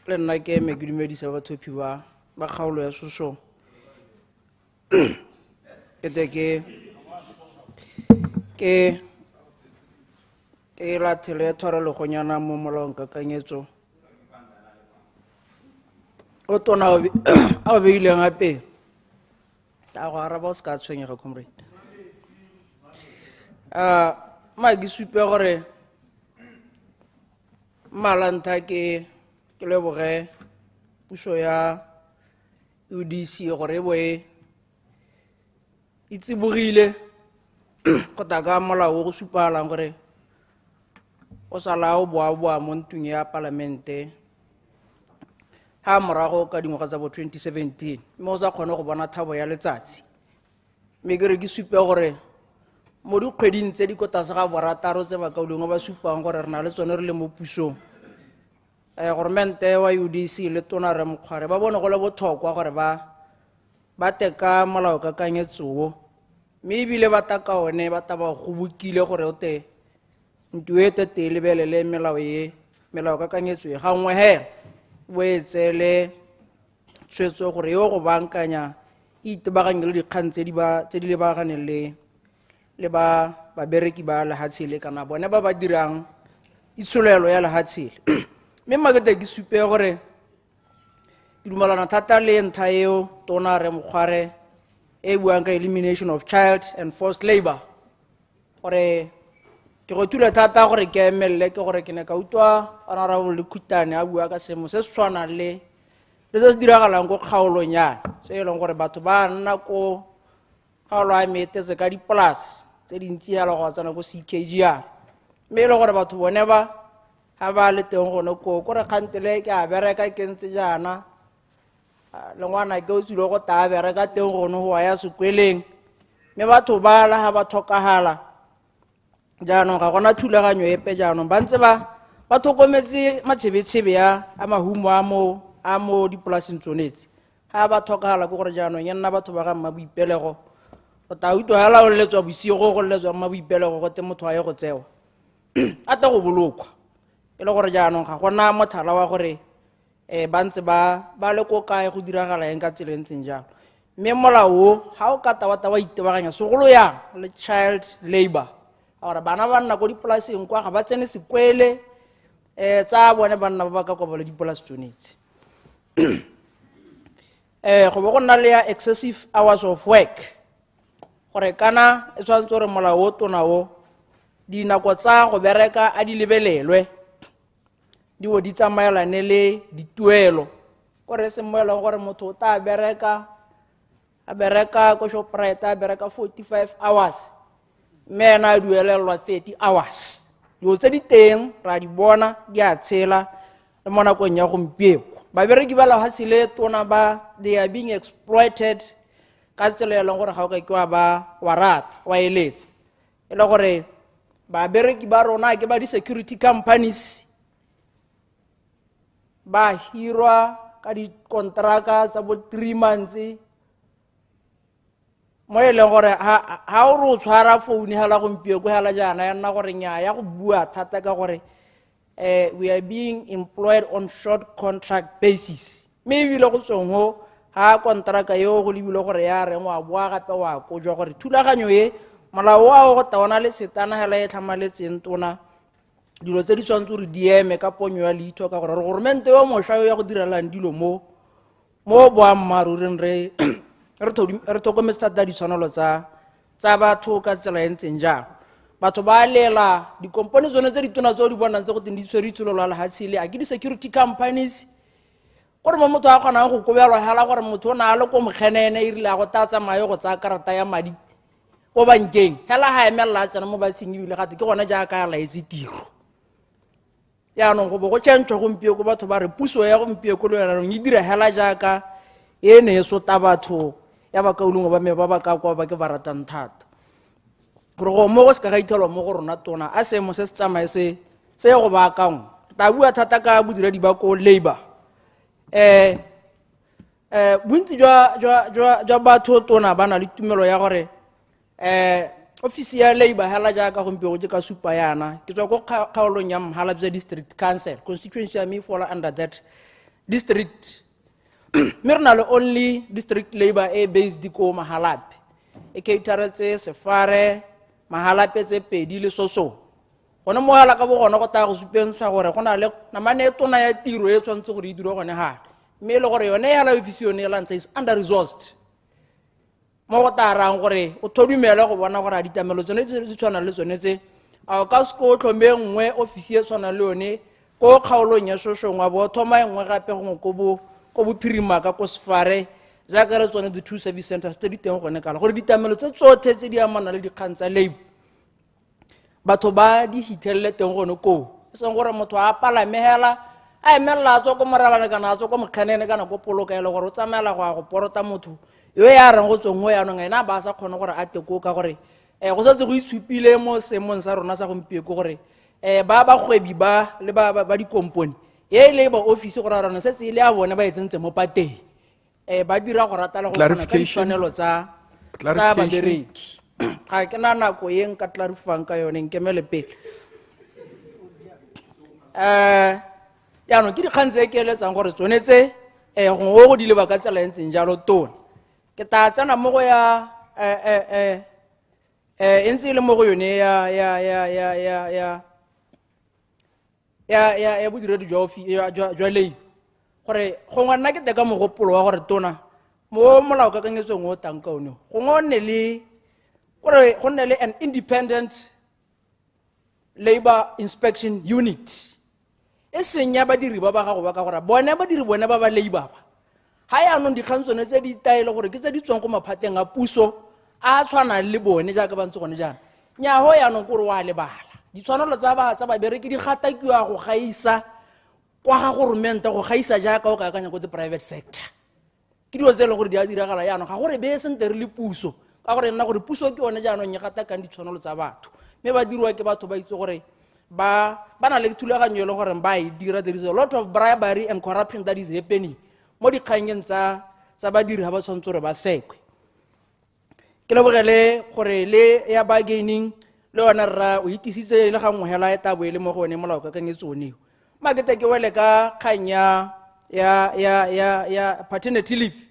le nna ke me ke dumedisa bathophi ba kgaolo ya soso ke te ke lathele tshwarelo gonyana mo molaong kakanyetso o tona a beileng gape ta go araba o se ka tshwenyega comrade ma ke supe gore malanta ke leboge puso ya UDC gore boe itsibogile go ta ka molao go supalang gore o sala o boa mo ntweng ya parlamente ha morago ka dingwaga tsa bo 2017 mme o sa kgone go bona thabo ya letsatsi mme ke re ke supe gore mo dikgweding tse di kota se ga borataro tse ba kauleng ba supang gore re na le tsone re le mo pusong gormente wa UDC le tona re mokgware ba bone go le botlhokwa gore ba teka molao kakanyetso mme ebile ba ta ka one ba ta ba go bokile gore o te ntwe e tete lebelele melao kakanyetso e gangwe hela bo e tsele tshwetso gore yo go bankanya itebaganye le dikgang tse di lebaganeng le babereki ba lehatshele kana bone ba dirang itsholelo ya lehatshele mme makete ke supe gore ke dumelana thata le ntlha eo tona re Mokgware e buang ka elimination of child and forced labor gore ke go tula thata gore ke emelle ke gore ke ne ka utlwa Honorable Lekhutane a bua ka seemo se se tshwanang le se se diragalang ko kgaolong yana se e leng gore batho ba nna ko kgaolo a metetse ka dipolase tse dintsi yala go tsena ko CKGR mme e le gore batho bone ba ha ba le teng gone ko re kgantele ke a bereka ke ntse jana le ngwana ke o tsile go ta bereka teng gone go ya sekweleng mme batho ba la ha ba tlhokagala jaanong ga gona thulaganyo epe jaanong ba ntse ba tlhokometse matshebetshebe ya mahumo a mo dipolaseng tsonetse ha ba tlhokagala ke gore jaanong ya nna batho ba ga mma boipelego go ta utlwagala o letswa bosigo go letswa mma boipelego go te motho a ye go tsewa a ta go bolokwa e le gore jaanong ga gona mothala wa gore ba ntse ba le ko kae go diragala eng ka tsela e ntseng jalo mme molao o ga o ka tawa itebaganya segolo yang le child labor gore bana ba nna ko dipolaseng kwa ga ba tsene sekwele tsa bone ba nna ba ka kwa ba le dipolase tsonetse go bo go nna le ya excessive hours of work gore kana e tshwanetse gore molao o tona o dinako tsa go bereka a di lebelelwe di bo di tsamaelane le dituelo gore se mo e leng gore motho o ta a bereka ko Shoprite a bereka 45 hours mme ena a duelelwa 30 hours dilo tse di teng ra di bona di a tshela le mo nakong ya gompieko babereki ba lehatshele tona they are being exploited ka tsela e leng gore ga o ka ke wa rata wa eletse e le gore babereki ba rona ke ba di-security companies ba hirwa ka dikontraka tsa bo 3 months mo e leng gore ha o re o tshwara founu hela gompieko hela jana ya nna gore nya ya go bua thata ka gore we are being employed on short contract basis maybe le go tsong ho ha kontraka yo go lebile gore ya re ngwa bua gape wa ko jwa gore thulaganyo ye molao wa go taona le setana hela e tlhamaletseng tona dilo tse di tshwantse re dieme ka ponyo ya leitho ka gore government yo mosha yo ya go diralang dilo mo boammaruring re tlhokometse thata ditshwanelo tsa batho ka tsela e ntseng jalo batho ba lela dikompone tsone tse di tona tse o di bonang tse go teng di tshwere itshulelo la lehatshele a ke di-security companies gore mo motho a kgonang go kobelwa hela gore motho o na a le ko mokgenene e rile a go ta tsamaya go tsaya karata ya madi ko bankeng hela ha emelela a tsena mo baseng ebile gate ke gone jaaka a laetse tiro yaanong go bo go tšhentšhwa gompieko batho ba re puso ya gompieko le yanong e dira hela jaaka e ne e sota batho ya ba kaulongwe ba me ba ba ka kwa ba ke ba ratang thata gore go mo go se ka ga ithelwa mo go rona tona a seemo se se tsamaye se go baakangwe ta bua thata ka bodiredi ba ko labor bontsi jwa batho tona ba na le tumelo ya gore ofisi ya labor hela jaaka gompieko ke ka supa yana ke tswa ko kgaolong ya Mhalabisa district council constituency ya me fall under that district mme re na le only district labor e based ko Mahalape e cateretse Sefare Mahalape tse pedi le soso gone mo hala ka bo gona go ta go supensa gore go na le namane tona ya tiro e tshwantse gore e dire gone ha mme le gore yone ya la ofisi yone ya lantsa is under resourced mo go tarang gore o thodumela go bona gore a ditamelo tsone tse tshwana le tsone tse a ka sko tlhome nngwe ofisi e tshwana le yone ko kgaolong ya soshongwa bo thoma engwe gape go ko bophirima ka ko Sefare jaaka re tsone the two service centers tse di teng gone kala gore ditamelo tse tsothe tse di amana le dikgang tsa labor batho ba di hithelele teng gone ko e seng gore motho a palamehela a emela a tswa ko moralane kana a tswa ko mokganene kana ko polokelo gore o tsamaela go porota motho yo ya reng go tsong go yanong ena ba sa kgone gore a teko ka gore go setse go isupile mo seemong sa rona sa gompieko gore ba bagwebi ba le ba dikompone e le ba office go rarana setse ile a bone ba etsentse mo pateng ba dira go rata le go bona ka ditshwanelo tsa babereki ga ke na nako e nka clarifyang ka yone nkemele pele yaanong ke dikgang tse ke eletsang gore tsone tse gongwe go di leba ka tsela e ntseng jalo tona ke ta tsena mo go ya e ntse e le mo go yone ya bodiredi jwa labor gore gongwe nna ke teka mogopolo wa gore tona mo molaokakanyetsong o tang ka one gongwe go nne le an independent labor inspection unit e seng ya badiri ba ba gago ba ka gore bone badiri bone ba ba labor ba ga yaanong dikgang tsone tse di taele gore ke tse di tswang ko maphateng a puso a tshwana le bone jaaka ba ntse gone jaana nnyaa go yaanong kore wa lebala ditshwanelo tsa babereki di gatakiwa go gaisa kwa ga goromenta go gaisa jaaka o ka akanya ko the private sector ke dilo tse e leng gore di a diragala yaanong ga gore beye sente re le puso ka gore nna gore puso ke yone jaanong e gatakang ditshwanelo tsa batho mme ba dirwa ke batho ba itse gore ba na le thulaganyo e leng gore ba e dira. There is a lot of bribery and corruption that is happening mo dikgangeng tsa badiri ga ba tshwanetse gore ba sekwe. Ke lebogele gore le ya bargaining le yona rra o itisitse le gangwe hela e tabo e le mo go one molaokakanyetso oneo makete ke wele ka kgang ya paternity leave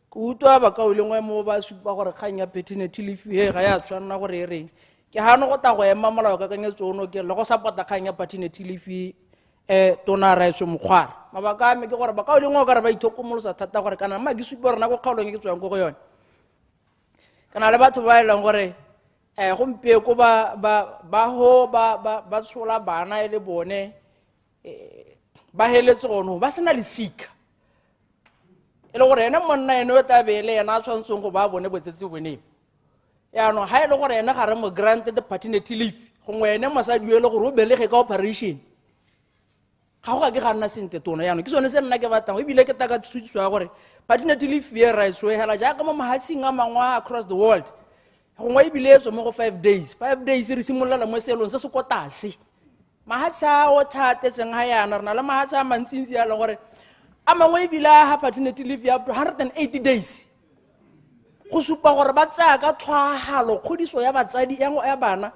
ke utlwa bakaolengwe mo ba supa gore kgang ya paternity leave he ga ya tshwanela gore e reng ke hano go ta go ema molaokakanyetso ono ke le go sapota kgang ya paternity leave tona Raeswe Mokgware mabaka a me ke gore bakaolengwe o ka re ba ithokomolosa thata gore kana mma ke supa gore na go kgaolong ke tswang ko go yone kana le batho ba e leng gore gompieko ba tshola bana e le bone ba heletse gono ba sena le sika e le gore ena monna ene o tabele ena a tshwantseng go ba bone botsetse bone yaanong ga e le gore ene gare mo granted paternity leave gongwe ene mosadi e le gore o belege ka operation ga go ka ke ga nna sente tona yaanong ke sone se nna ke batlang ebile ke taka thusiso ya gore paternity leave ye Raeswe hela jaaka mo mahatsing a mangwe across the world gongwe ebile e tswe mo go 5 days re simololela mo selong se se ko tlase mahatsi a o thatetseng ga yana re na le mahatsi a mantsintsi a leng gore a mangwe ebile a paternity leave ya 180 days go supa gore ba tsaya ka tlhwagalo kgodiso ya batsadi ya bana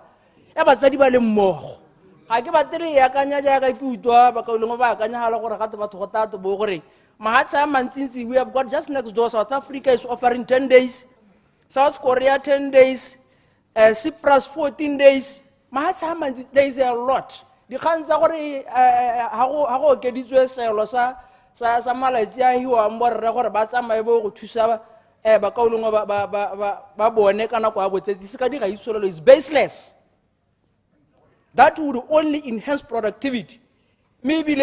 ya batsadi ba le mmogo ga ke batere e akanya jaaka ke utlwa bakaolengwe ba akanyagala gore gate batho go tato bo gore mahatsi a mantsintsi we have got just next door South Africa is offering 10 days South Korea 10 days Cyprus 14 days mahatsi a mantsi there is a lot dikgang tsa gore ga go okeditswe seelo sa malatsi a hiwang borre gore ba tsamaye bo go thusa bakaolengwe ba bone ka nako ya botsetsi se ka di ga isolelo is baseless. That would only enhance productivity. Maybe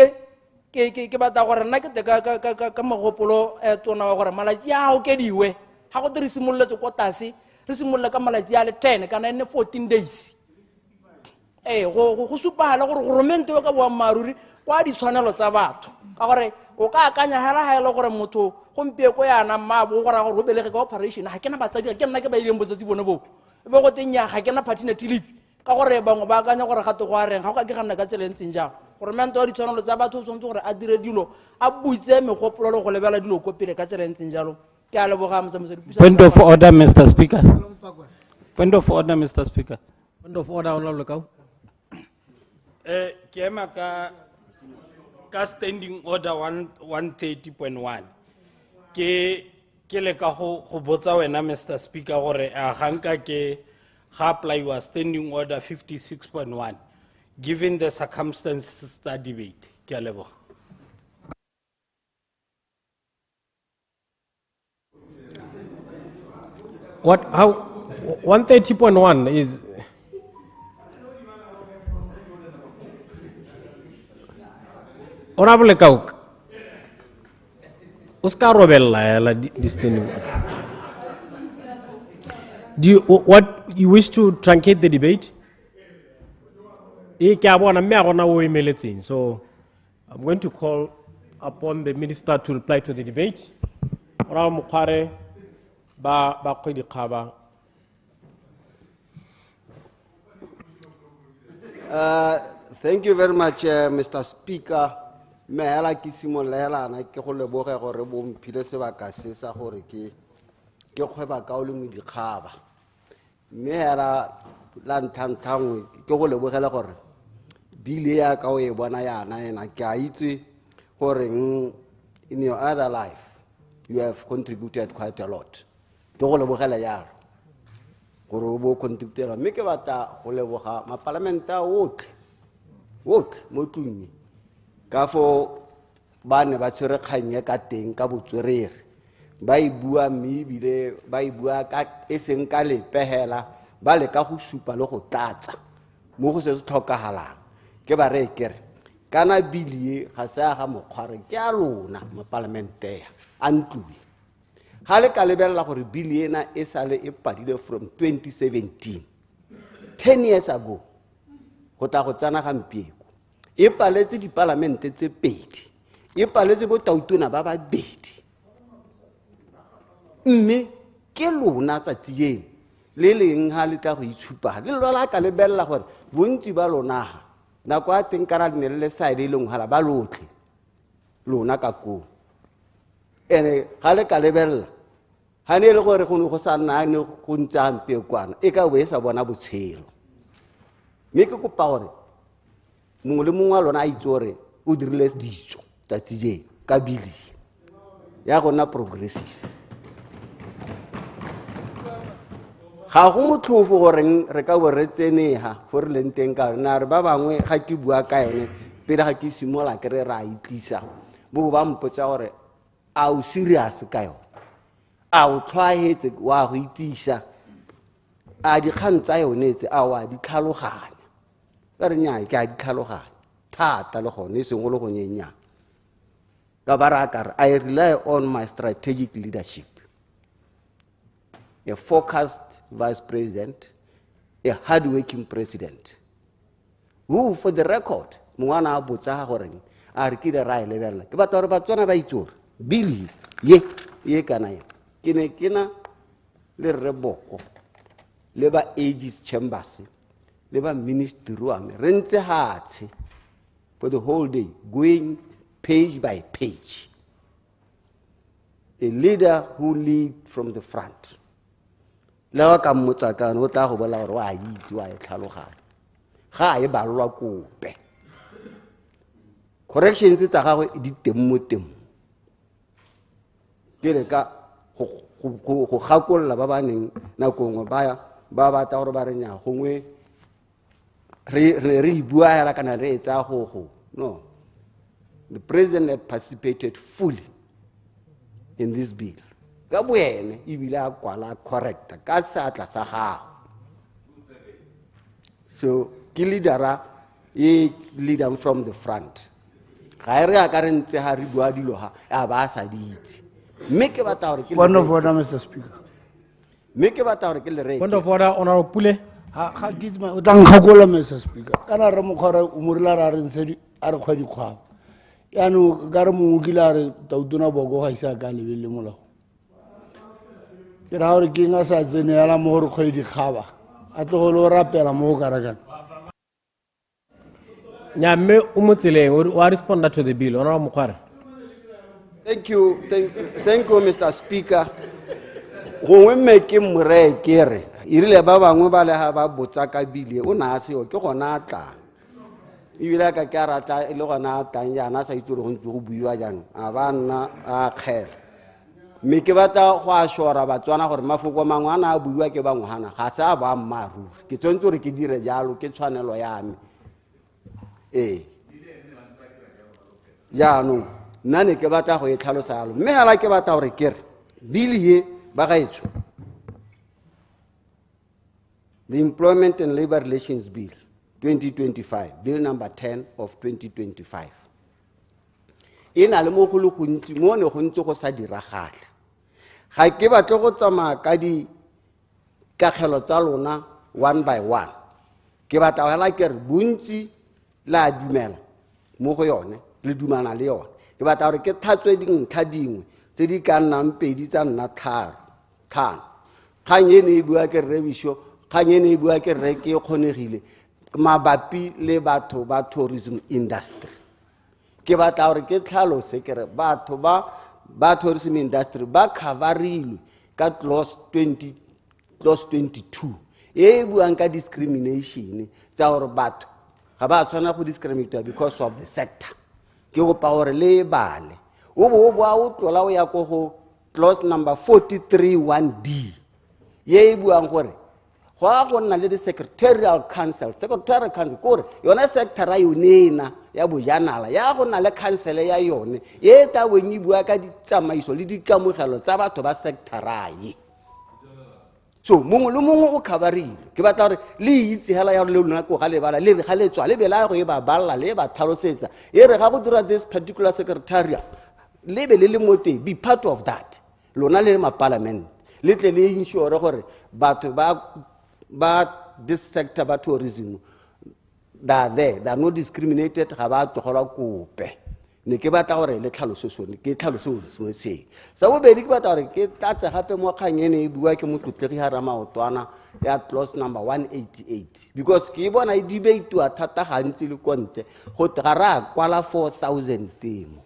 ke batla gore nna ke te ka mogopolo tona wa gore malatsi a o kediwe ga go re simoletse ko tase re simolla ka malatsi a le 10 kana ene 14 days go supagala gore goromente o ka boammaaruri kwa ditshwanelo tsa batho ka gore o ka akanya hela ha ele gore motho gompieko yana mmabo gore go belege ka operation ga kena batsadi ke nna ke ba ileng botsatsi bone bo e be go tenya ga kena paternity leave ka gore bangwe ba akanya gore gato go a reng ga go ka ke ganna ka tsela ntseng jang goromente wa ditshwanelo tsa batho o tshwanetse gore a dire dilo a butse megopolo le go lebela dilo ko pele ka tsela ntseng jalo ke a leboga motsamaiso Point of order, Mr. Speaker. Point of order, Mr. Speaker. Point of order, Honorable Kau. Ke ema ka standing order 130.1 ke le ka go botsa wena Mr. Speaker gore a ganka ke ga apply was standing order 56.1 given the circumstances that debate ke a leboga. How 130.1 is Honorable Kau. Oscar Robella this thing. What you wish to truncate the debate? So I'm going to call upon the minister to reply to the debate. Thank you very much, Mr. Speaker. Me hela ki simolela na ke go leboga gore bo mphile sebaka se sa gore ke kgweba ka o le mo dikgaba mme hela la ntlhantlhangwe ke go lebogela gore bile ya ka o e bona yana ena ke a itse gore in your other life you have contributed quite a lot ke go lebogela yalo gore o bo contributela mme ke batla go leboga mapalamenta otlhe mo tlung ka fo ba ne ba tshwere kganye ka teng ka botswerere ba e bua mme ebile ba e bua ka e seng ka lepehela ba le ka go supa le go tlatsa mo go se se tlhokagalang ke ba re kere kana bilie ga se ga mokgware ke a lona mapalamente a ntlui ga le ka lebella gore bilie ena e sale e padile from 2017 10 years ago go tla go tsana gampieko e paletse dipalamente tse pedi e paletse botautona ba babedi mme ke lona tsatsi eno le leng ha le tla go itshupa le lona ka lebella gore bontsi ba lona nako a teng kana le ne le side e leng hala ba lotlhe lona ka ko ene ga le ka lebella ha ne le gore go sa nna ne go ntsa mpe kwana e ka bo sa bona botshelo mme ke kopa gore mongwe le mongwe wa lona a itse gore o dirile ditso tsatsi je ka bili ya gona progressive ga go motlhofo gore re ka bo re tsenega for le nteng ka na re ba bangwe ga ke bua ka yone pele ga ke simola ke re ra itlisa bo ba mpotsa gore a o serious ka yone a o tlwaetse wa go itisa a di kgantsa yone tse a wa di tlhaloganya ba re nya ke a di tlhaloganya thata le gone se go le go nyenya ka barakar I rely on my strategic leadership, a focused vice president, a hard-working president, who, for the record, mwana botsa gore a re kile ra lebella ke batho ba tsona ba itsore bili ye kana ke ne kena le reboko le ba ages chambers le ba ministry wa me re ntse hatse for the whole day going page by page, a leader who lead from the front. La ka mmotsa ka no tla go bola gore wa itse wa e tlhaloganya ga e balwa kope corrections tsa gagwe di teng mo teng ke re ka go gakolla ba baneng nakongwe ba batla gore ba re nya gongwe re bua ya kana re etsa go no. The president had participated fully in this bill. Ka boene ibile a kwala correct ka satla sa gago. So ke leader leader from the front. Ga re a ka re ntse ha re bua dilo ha a ba sa ditse. Me ke batla gore ke Point of order, Mr. Speaker. Me ke batla gore ke le re. Point of order, Honorable Pule. Ha gizma o tla nkgakola, Mr. Speaker. Kana re mo khora o morila ra re ntse a re khwa di khwa. Yano ga re mo ukila re tautona bogo ga isa ka lebele molao. Ke ra gore ke nga sa tsene yala mo gore khwa di khaba. A tlogolo rapela mo go karagana. Nyamme o motseleng o respond to the bill Honorable Mokhware. Thank you, Mr. Speaker. Gongwe me ke more kere irile ba bangwe ba le ha ba botsa ka bile o na se o ke gona tla ibile ka ka rata ile gona tang yana sa itse go ntse go buiwa jang a ba nna a kgela me ke batla go a shora ba tswana gore mafoko mangwe ana a buiwa ke bangwe hana ga sa ba mmaru ke tsentse gore ke dire jalo ke tshwanelo ya me ya no nane ke batla go e tlhalosa yalo mme hala ke batla gore kere bili ye ba gaetso the Employment and Labor Relations Bill 2025, Bill number 10 of 2025. Ina le mo go le gontsi mo ne go ntse go sa diragale. Ga ke batle go tsamaya ka di kagelo tsa lona one by one. Ke batla hela ke re bontsi la dumela mo go yone le dumana le yone. Ke batla gore ke thatswe dintlha dingwe tse di ka nnang pedi tsa nna tharo. Kgang ene e bua ke revisho kgang ene e bua ke re ke kgonegile mabapi le batho ba tourism industry. Ke batla gore ke tlhalose ke re batho ba tourism industry ba coverilwe ka clause 22 e buang ka discrimination tsa gore batho ga ba tshwana go discriminate because of the sector ke go pa gore le bale o bo o tlola o ya go clause number 43(1)d ye buang gore go nna le the secretarial council kore yona sector ra yonena ya bojanala ya go nna le council ya yone e ta wenyi bua ka ditsamaiso le dikamogelo tsa batho ba sector rae so mongwe le mongwe o khabarile ke batla gore le itse hela ya le lona go ga le bala le ga le tswa le bela go e ba balla le ba tlhalosetsa e re ga go dira this particular secretariat le be le mote be part of that lona le ma parliament le tle le ensure gore batho ba this sector ba tourism they are not discriminated ga ba tlogelwa kope ne ke batla gore le tlhaloso sone ke tlhaloso se se sa bo bedi ke batla gore ke tlatse gape mo kganyene e bua ke motlotlegi ha Ramaotwana ya clause number 188 because ke bona e debate wa thata gantsi le konte go tgara kwala 4000 temo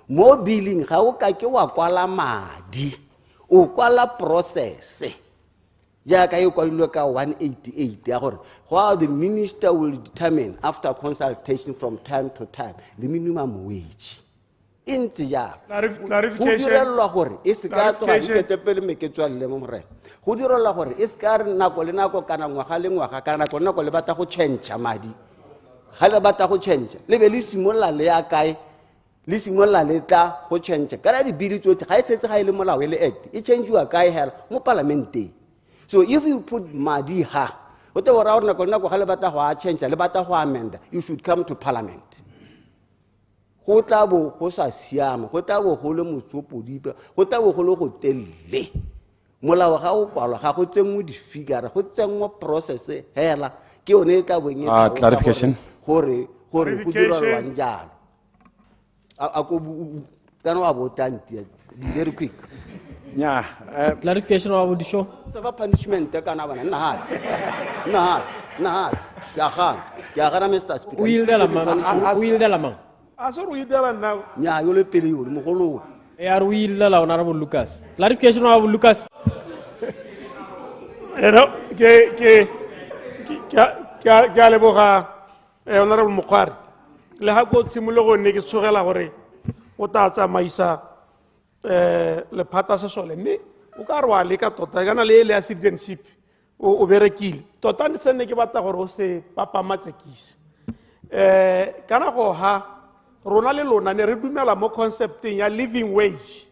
mo billing ga o ka ke wa kwala madi o kwala process ja ka yo kwalilwe ka 188 ya gore how the minister will determine after consultation from time to time the minimum wage intsi ja clarification go direlwa gore e se ka tloga diketepele me ke tswalle mo morena go direlwa gore e se ka re nako le nako kana ngwaga le ngwaga kana nako le bata go change madi ga le bata go change le be le simolla le ya kae le simolla le tla go change kana di bili tsotlhe ga e setse ga ile molao le act e change wa kae hela mo parliament. So if you put madi ha, whatever change, amend, you should come to parliament. Hotabo hosa siam, hotabo holo musopo dipa, hotabo holo hotelle. Mola wa hao kwala, ha hotengu di figure, hotengu process hela, ki oneta wenye. Clarification. Hore kudura wanjalo. Ako kanwa botanti, very quick. Yeah, clarification about the show. Sava punishment kana bana nahat ya khan Mr. Speaker will de la man asor will de la now nya yo le pele yo mo golo are will de la honorable Lucas clarification about Lucas ke le boga honorable Mokhari le ha go tsimole go ne ke tsogela gore o ta tsamaisa le phata se sole mme o ka re wa leka tota kana le citizenship o berekile tota ne sene ke batla gore o se papamatsekise kana go ha rona le lona ne re dumela mo concepting ya living wage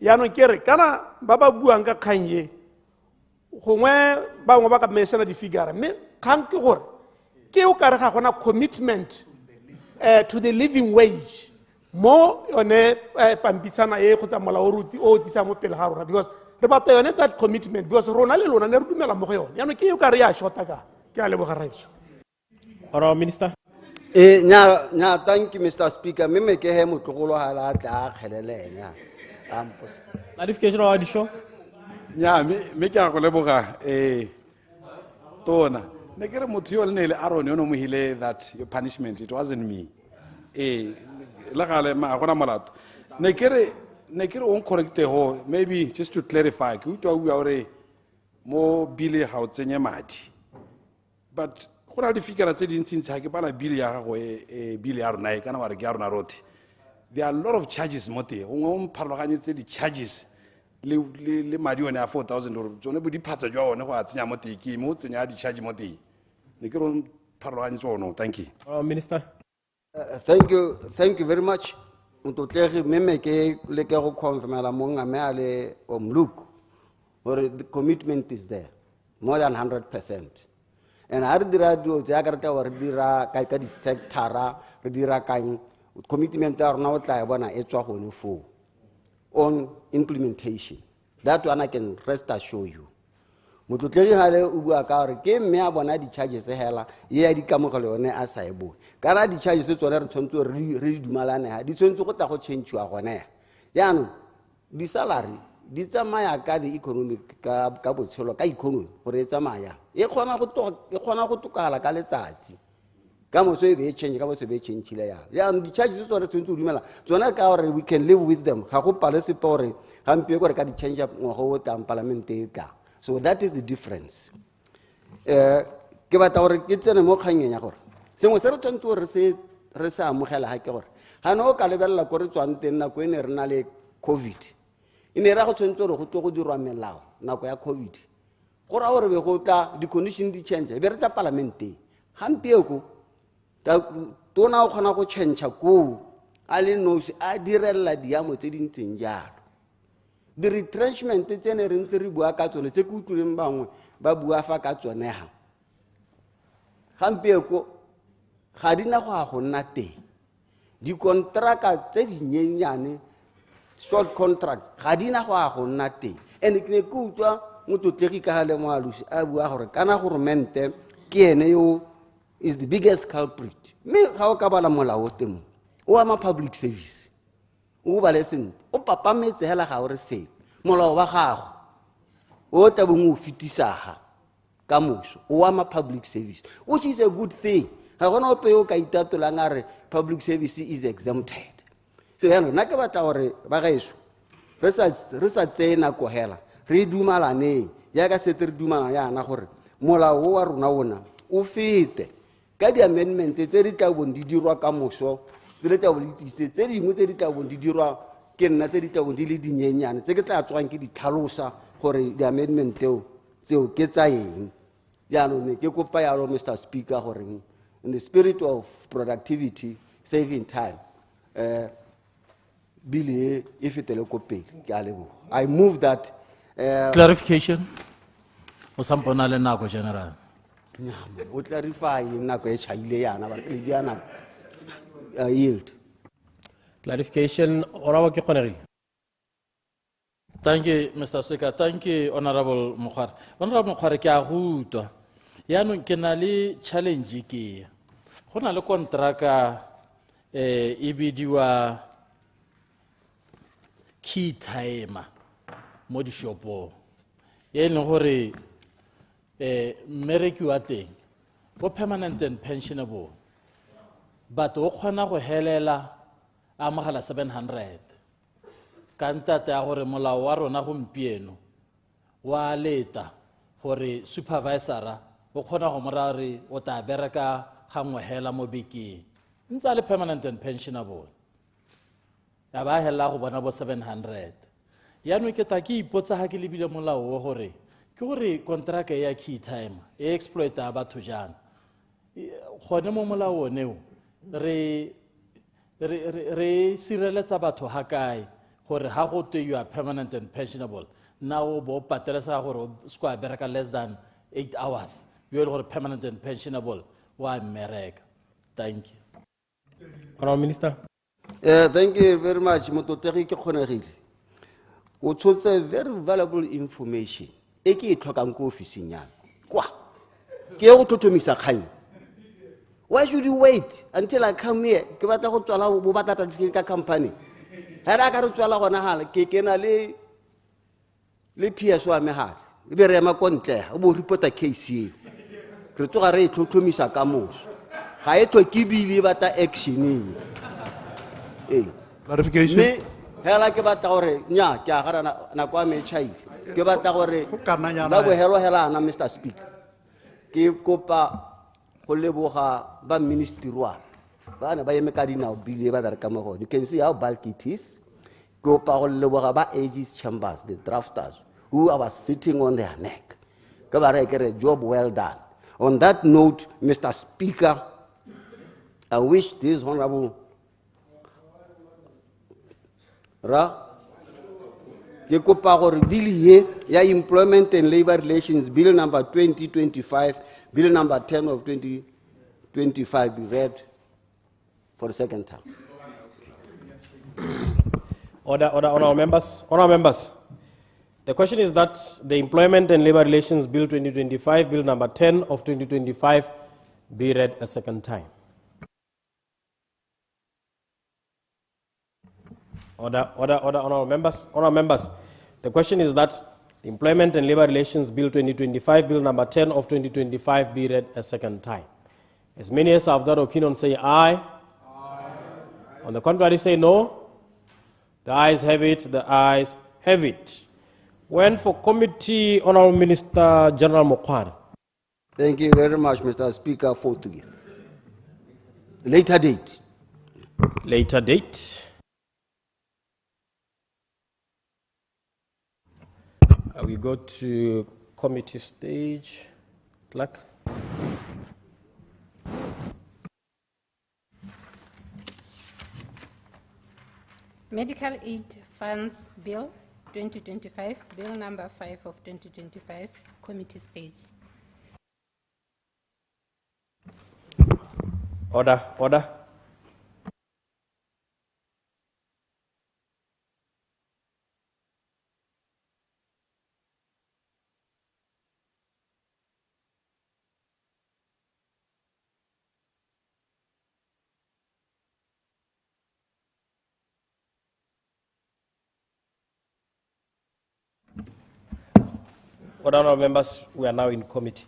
ya no kere kana ba buang ka kganye gongwe bangwe ba ka mensana di figure mme kgang ke gore ke o ka re ga gona commitment to the living wage mo yone pampitsana e go tsa molao ruti o disa mo pele ga rona because re batla yone that commitment because rona le lona ne re dumela mo go yone ya no ke o ka re ya shota ka ke a leboga raiso ora minister nya thank you Mr. Speaker me ke he motlogolo ha la tla kgelelenya ampos clarification wa di show nya me ke a go leboga tona ne ke re motho yo le ne le arone yo no mo hile that your punishment it wasn't me la gale ma gona molato ne kere on correcte ho maybe just to clarify ke utwa u ore mo bile ha o tsenye madi but gona di figure tse dintsi ha ke bala bile ya go bile ya rona e kana wa re ke ya rona rote there are a lot of charges mote o ngwe pharologanyetse di charges le madi one a 4000 or tsone bo di phatsa jwa one go a tsenya mote ke mo tsenya di charge mote ne ke ro pharologanyetse ono thank you minister thank you very much motlotlegi meme ke le ke go confirmela monga me ale omluku or the commitment is there more than 100% and har dira dio ja karta war dira ka di sectora re dira kain commitment ya rona o tla bona e tswa gone fo on implementation that one I can rest assure you motlotlegi hale o bua ka gore ke mme a bona di charges hela ye ya di kamogelo yone a sa e bone kana di charges tsone re tshwantse re dumalane ha di tshwantse go tla go change wa gone ya no di salary di tsamaya ka the economic ka botshelo ka economy gore e tsamaya e khona go tokala ka letsatsi ka mo se be change ka mo se be change le ya di charges tsone tshwantse o dumela tsone ka gore we can live with them ga go pale se pore gampe gore ka di change ngwago o tang parliament e tla. So that is the difference. ke batla gore ke tsene mo kganyeng ya gore sengwe se re tshwanetse gore re se amogela ga ke gore ga no o ka lebelela ko re tswang teng nako e ne re na le COVID e ne ra go tshwanetse gore go tlo go dirwa melao nako ya COVID go ra gore be go tla di-condition di change be re tla parlamenteng gampieko tona o kgona go change koo a le nosi a direlela diamo tse di ntseng jalo di-retrenchment tse ne re ntse re bua ka tsone tse ke utlwileng bangwe ba bua fa ka tsonega gampieko ga di na go a go nna teng dikontraka tse dinyenyane short contracts ga di na go a go nna teng and ke ne ke utlwa Motlotlegi ka gale moalusi a bua gore kana goromente ke ene yo is the biggest culprit mme ga o ka bala molao teng o ama public service o bale sente o papametse hela ga o re se molao wa gago o tabong o fitisaga ka moso o ama public service which is a good thing ga gona ope o ka itatolang a re public service is exempted so yana nna ke batla gore ba gaeso re sa tseye nako hela re dumalane jaaka setse re dumalana yana gore molao wa rona ona o fete ka di-amendment tse di tlabong di dirwa ka moso tse dingwe tse di tlabong di dirwa ke nna tse di tlabong di le dinyenyane tse ke tla tswang ke di tlhalosa gore di-amendment tseo ke tsa eng jaanong ne ke kopa yalo Mr. Speaker gore in the spirit of productivity saving time bill e fetele ko pele ke a leboga I move that clarification o sampona le nako general o clarify nako e chaile yana ba le diana yield clarification ora wa ke kgonegile. Thank you, Mr. Speaker. Thank you, Honorable Mokhare. Honorable Mokhare, ke a go utlwa yaanong ke na le challenge ke go na le kontraka e bidiwa key timer mo dishopong e leng gore mmereki wa teng o permanent and pensionable but o kgona go helela a amogela 700 ka ntate ya gore molao wa rona gompieno wa leta gore supervisora o kgona go mora re o tla bereka gangwe hela mo bekeng ntse a le permanent and pensionable ya ba hela go bona bo 700 yaanong ke ta ke ipotsa ga ke lebile molao o gore ke gore kontraka ya key time e exploita batho jang gone mo molao oneo re sireletsa batho ha kae gore ha go twe you are permanent and pensionable now bo patelesa gore sko a bereka less than 8 hours you are gore permanent and pensionable wa mmereka. Thank you. Honorable Minister. Thank you very much. Motlotlegi ke kgonegile o tshotse very valuable information e ke e tlhokang ko ofising yana kwa ke go thothomisa kgang. Why should you wait until I come here ke batla go tswala bo batla certificate ka company ha ra ka re tswala gona hala ke kena le PS wa me hala e be re ema ko ntle o bo reporta case e re tsoga re thothomisa ka moso ga e tlhoke bile batla action clarification me hela ke batla gore nya ke a gara na kwa me chaile ke batla gore ba bo helo hela na Mr. Speaker ke kopa go leboga ba ministry wa bana ba eme ka dinao bile ba bereka mo go you can see how bulky it is go pa go leboga ba ages chambers the drafters who are sitting on their neck ka ba re kere job well done. On that note, Mr. Speaker, I wish this honorable ke kopa gore bill ye ya employment and labor relations bill number 2025 bill number 10 of 2025 be read for the second time. Honorable members. The question is that the Employment and Labor Relations Bill 2025, Bill number 10 of 2025, be read a second time. Honorable members. The question is that the Employment and Labor Relations Bill 2025, Bill number 10 of 2025, be read a second time. As many as have that opinion say aye. On the contrary, say no. The ayes have it. The ayes have it. When for committee, Honorable Minister General 𝗦𝗡𝗦𝗦𝗓𝗓. Thank you very much, Mr. Speaker, for today. Later date. Later date. We go to committee stage. Clerk. Medical Aid Funds Bill 2025, Bill number 5 of 2025, committee stage. Order, order. Honourable members, we are now in committee.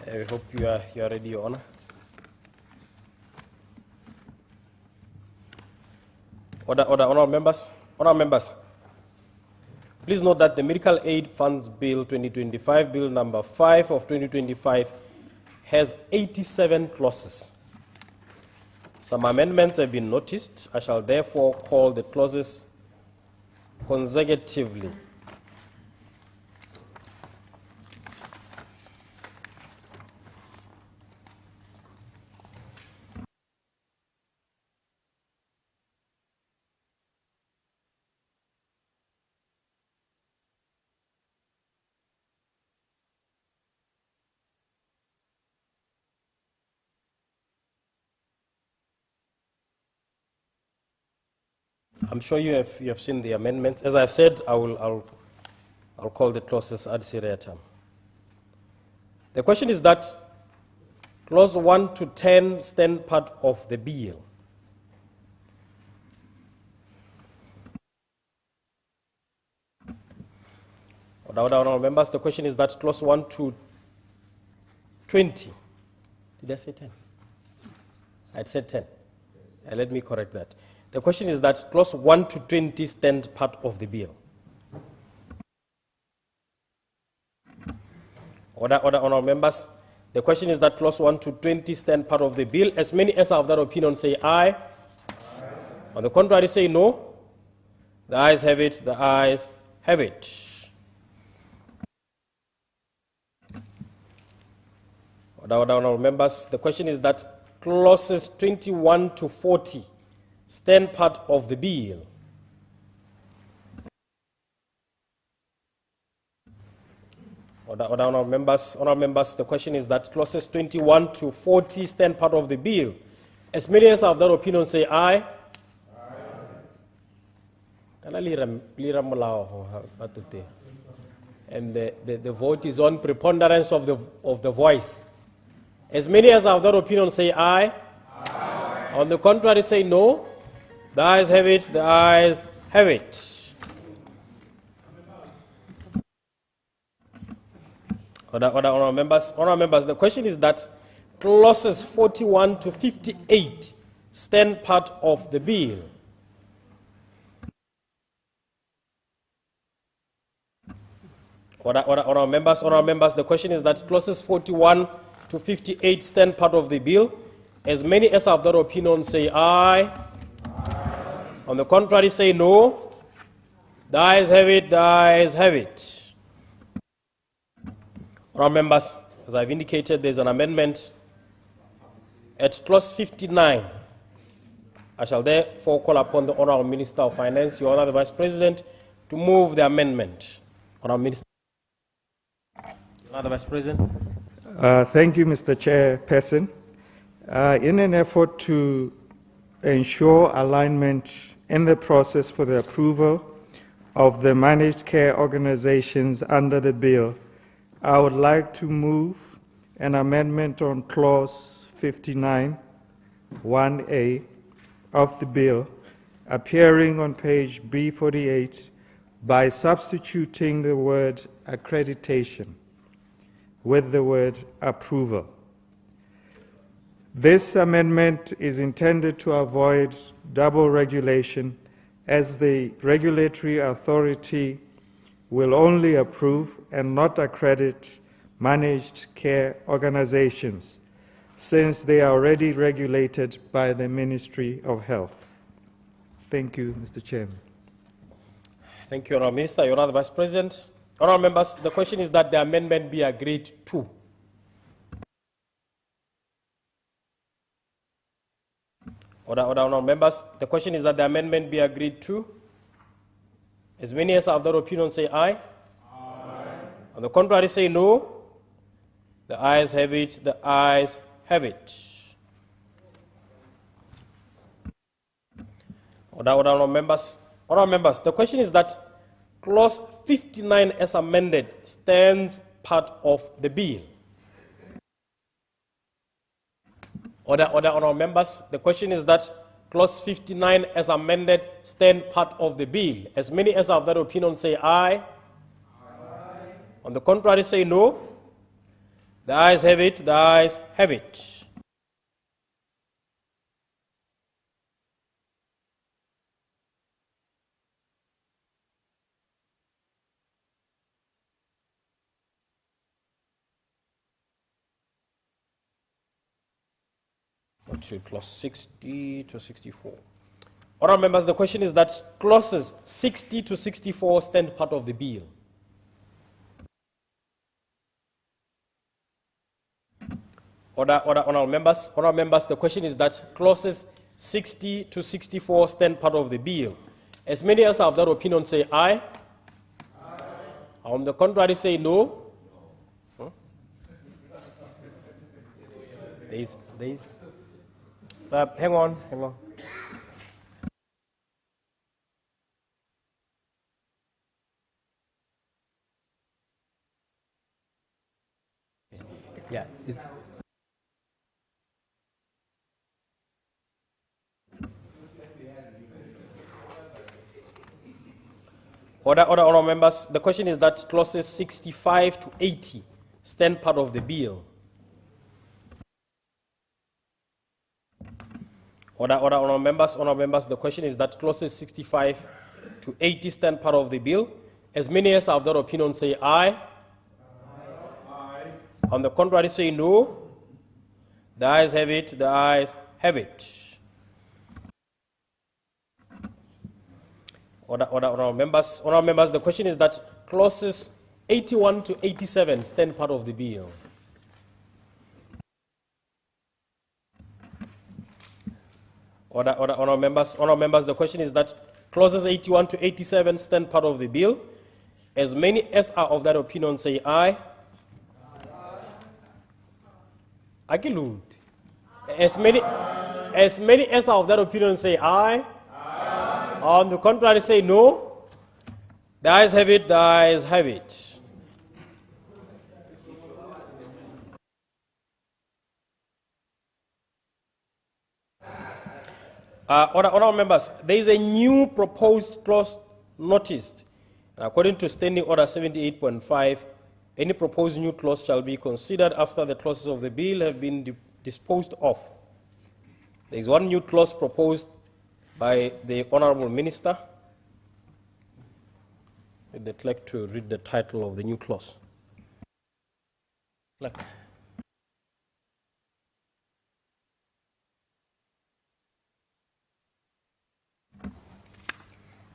I hope you are ready, Your Honor. Order, honourable members. Honourable members. Please note that the Medical Aid Funds Bill 2025, Bill number 5 of 2025, has 87 clauses. Some amendments have been noticed. I shall therefore call the clauses consecutively. I'm sure you have seen the amendments. As I've said, I'll call the clauses ad seriatim. The question is that clause 1 to 10 stand part of the bill. Honourable members, the question is that clause 1 to 20. Did I say 10? I said 10. Let me correct that. The question is that clause 1 to 20 stand part of the bill. Honourable members, the question is that clause 1 to 20 stand part of the bill. As many as are of that opinion say aye. Aye. On the contrary, say no. The ayes have it. The ayes have it. Honourable members, the question is that clauses 21 to 40 stand part of the bill. Honourable members, the question is that clauses 21 to 40 stand part of the bill. As many as are of that opinion say aye. And the vote is on preponderance of the voice. As many as are of that opinion say aye. Aye. On the contrary, say no. The ayes have it. The ayes have it. Honourable members, the question is that clauses 41 to 58 stand part of the bill. Honourable members, the question is that clauses 41 to 58 stand part of the bill. As many as are of that opinion say aye. Aye. On the contrary, say no. The ayes have it. The ayes have it. Honourable members, as I've indicated, there's an amendment at clause 59. I shall therefore call upon the Honourable Minister of Finance, Your Honour the Vice President, to move the amendment. Honourable Minister. Your Honour the Vice President. Thank you, Mr. Chairperson. In an effort to ensure alignment in the process for the approval of the managed care organizations under the bill, I would like to move an amendment on clause 59, 1A of the bill, appearing on page B48, by substituting the word accreditation with the word approval. This amendment is intended to avoid double regulation, as the regulatory authority will only approve and not accredit managed care organizations, since they are already regulated by the Ministry of Health. Thank you, Mr. Chairman. Thank you, Honourable Minister. Your Honourable Vice President. Honourable members, the question is that the amendment be agreed to. Honourable members, the question is that the amendment be agreed to. As many as have their opinion say aye. Aye. On the contrary, say no. The ayes have it. The ayes have it. Honourable members, the question is that clause 59 as amended stands part of the bill. Honourable members, the question is that clause 59 as amended stand part of the bill. As many as have that opinion say aye. Aye. On the contrary, say no. The ayes have it. The ayes have it. To clause 60 to 64. Honourable members, the question is that clauses 60 to 64 stand part of the bill. Honourable members, the question is that clauses 60 to 64 stand part of the bill. As many as have that opinion say aye. Aye. On the contrary, say no. Huh? Hang on. Yeah, it's Order, members. The question is that clauses 65 to 80 stand part of the bill. Order, members. The question is that clauses 65 to 80 stand part of the bill. As many as have that opinion say aye. Aye. On the contrary, say no. The ayes have it. The ayes have it. Order, members. The question is that clauses 81 to 87 stand part of the bill. Order, members. The question is that clauses 81 to 87 stand part of the bill. As many as are of that opinion say aye. Aye. As many as are of that opinion say aye. Aye. On the contrary, say no. The ayes have it. The ayes have it. Honourable members, there is a new proposed clause noticed. According to Standing Order 78.5, any proposed new clause shall be considered after the clauses of the bill have been disposed of. There is one new clause proposed by the Honourable Minister. I'd like to read the title of the new clause.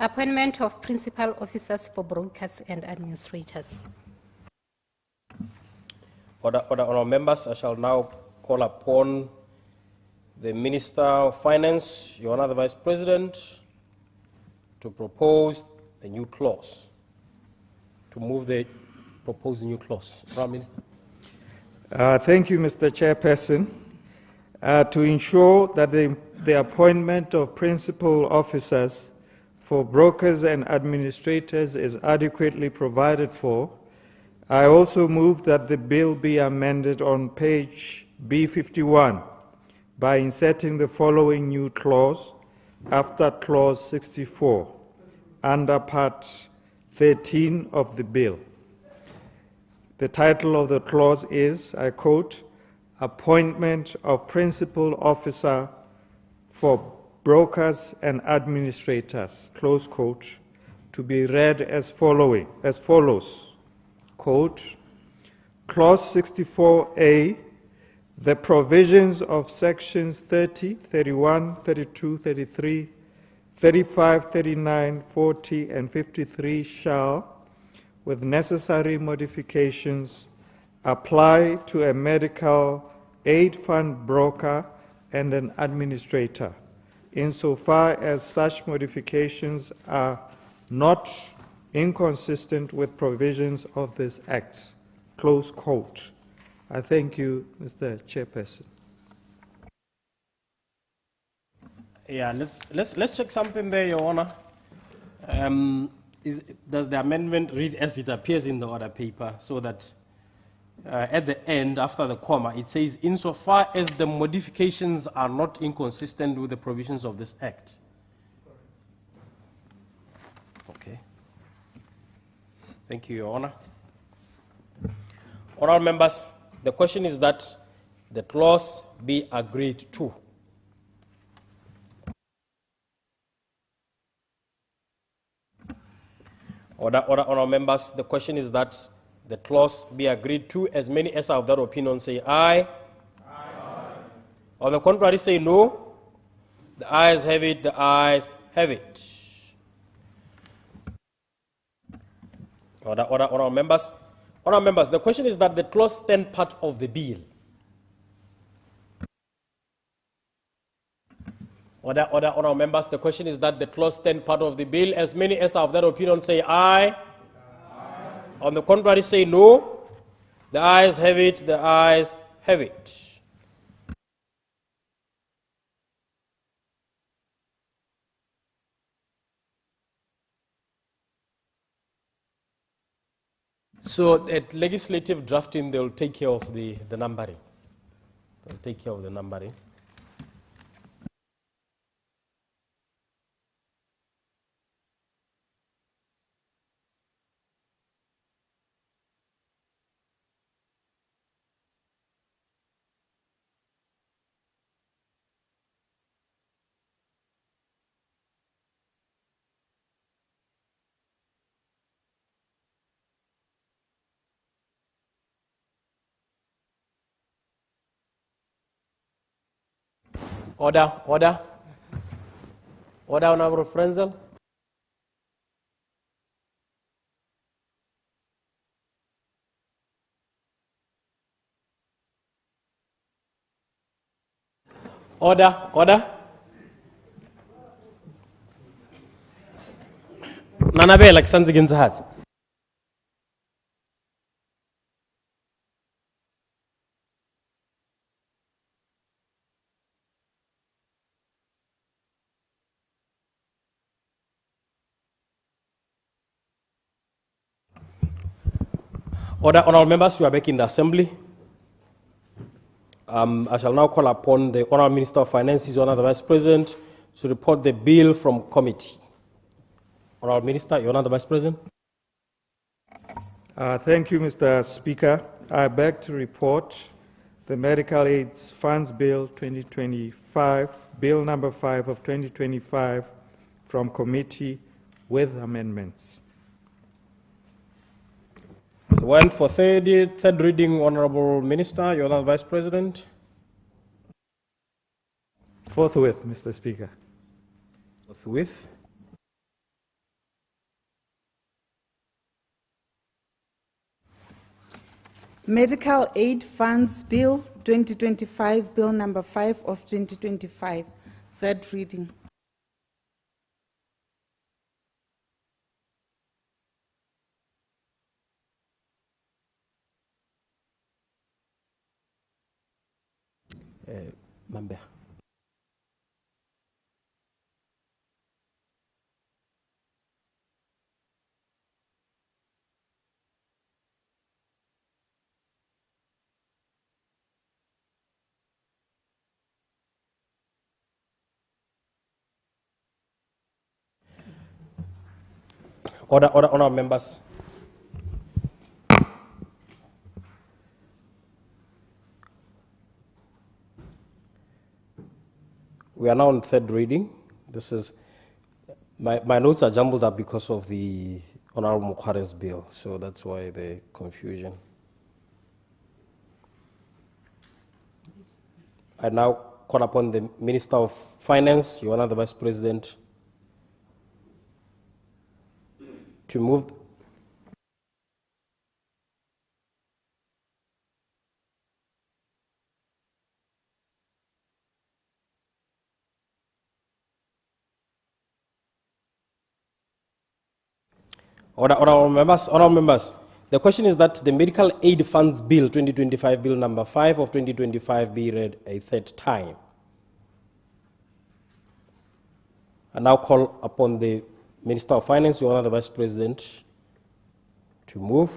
Appointment of principal officers for brokers and administrators. Order, members, I shall now call upon the Minister of Finance, Your Honour the Vice President, to propose the new clause, to move the proposed new clause. Prime Minister. Thank you, Mr. Chairperson. To ensure that the appointment of principal officers for brokers and administrators is adequately provided for, I also move that the bill be amended on page B51 by inserting the following new clause after clause 64 under part 13 of the bill. The title of the clause is, I quote, "Appointment of Principal Officer for Brokers and Administrators," close quote, to be read as follows, quote, "Clause 64A, the provisions of sections 30, 31, 32, 33, 35, 39, 40, and 53 shall, with necessary modifications, apply to a medical aid fund broker and an administrator, insofar as such modifications are not inconsistent with provisions of this Act." Close quote. I thank you, Mr. Chairperson. Yeah, let's check something there, Your Honor. Does the amendment read as it appears in the order paper, so that at the end, after the comma, it says, "insofar as the modifications are not inconsistent with the provisions of this Act"? Okay. Thank you, Your Honor. Honourable members, the question is that the clause be agreed to. Honourable members, the question is that the clause be agreed to. As many as are of that opinion say aye. Aye. On the contrary, say no. The ayes have it, the ayes have it. Honourable members, the question is that the clause stand part of the bill. Honourable members, the question is that the clause stand part of the bill. As many as are of that opinion say aye. Aye. On the contrary, say no. The ayes have it, the ayes have it. So at legislative drafting, they'll take care of the numbering. They'll take care of the numbering. Order, Honourable Frenzel. Order. Nanabela kusanzika hazi. Honourable members, you are back in the assembly. I shall now call upon the Honourable Minister of Finances, Honourable Vice President, to report the bill from committee. Honourable Minister, Honourable Vice President. Thank you, Mr. Speaker. I beg to report the Medical Aid Funds Bill 2025, Bill number 5 of 2025, from committee with amendments. One for third reading, Honourable Minister, Honourable Vice President. Forthwith, Mr. Speaker. Forthwith. Medical Aid Funds Bill 2025, Bill number 5 of 2025, third reading. Member. Honourable members. We are now on third reading. This is, my notes are jumbled up because of the Honourable Mokgware's bill, so that's why the confusion. I now call upon the Minister of Finance, Your Honor the Vice President, to move. Honourable members, the question is that the Medical Aid Funds Bill 2025, Bill number 5 of 2025 be read a third time. I now call upon the Minister of Finance, Your Honor the Vice President, to move.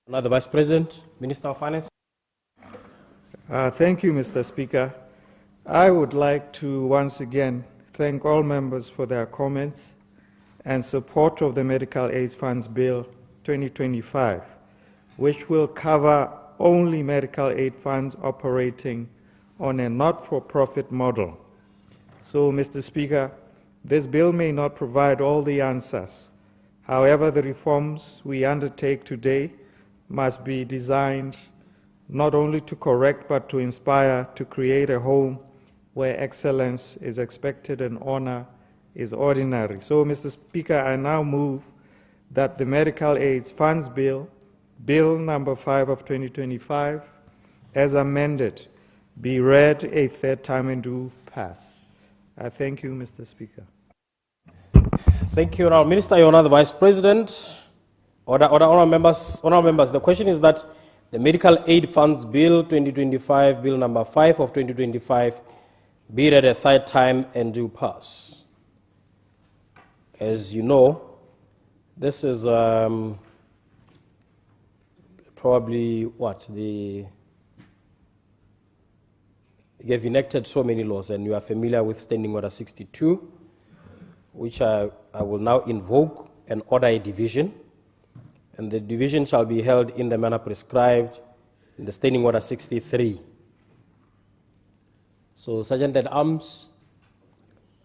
Honor the Vice President, Minister of Finance. Thank you, Mr. Speaker. I would like to once again thank all members for their comments and support of the Medical Aid Funds Bill 2025, which will cover only medical aid funds operating on a not-for-profit model. So, Mr. Speaker, this bill may not provide all the answers. However, the reforms we undertake today must be designed not only to correct but to inspire to create a home where excellence is expected and honor is ordinary. So, Mr. Speaker, I now move that the Medical Aid Funds Bill, Bill number 5 of 2025, as amended, be read a third time and do pass. I thank you, Mr. Speaker. Thank you, Honourable Minister. Your Honor the Vice President. Honourable members, the question is that the Medical Aid Funds Bill 2025, Bill number 5 of 2025, be read a third time and do pass. As you know, this is probably what you have enacted so many laws, and you are familiar with Standing Order 62, which I will now invoke and order a division, and the division shall be held in the manner prescribed in the Standing Order 63. So, Sergeant at Arms,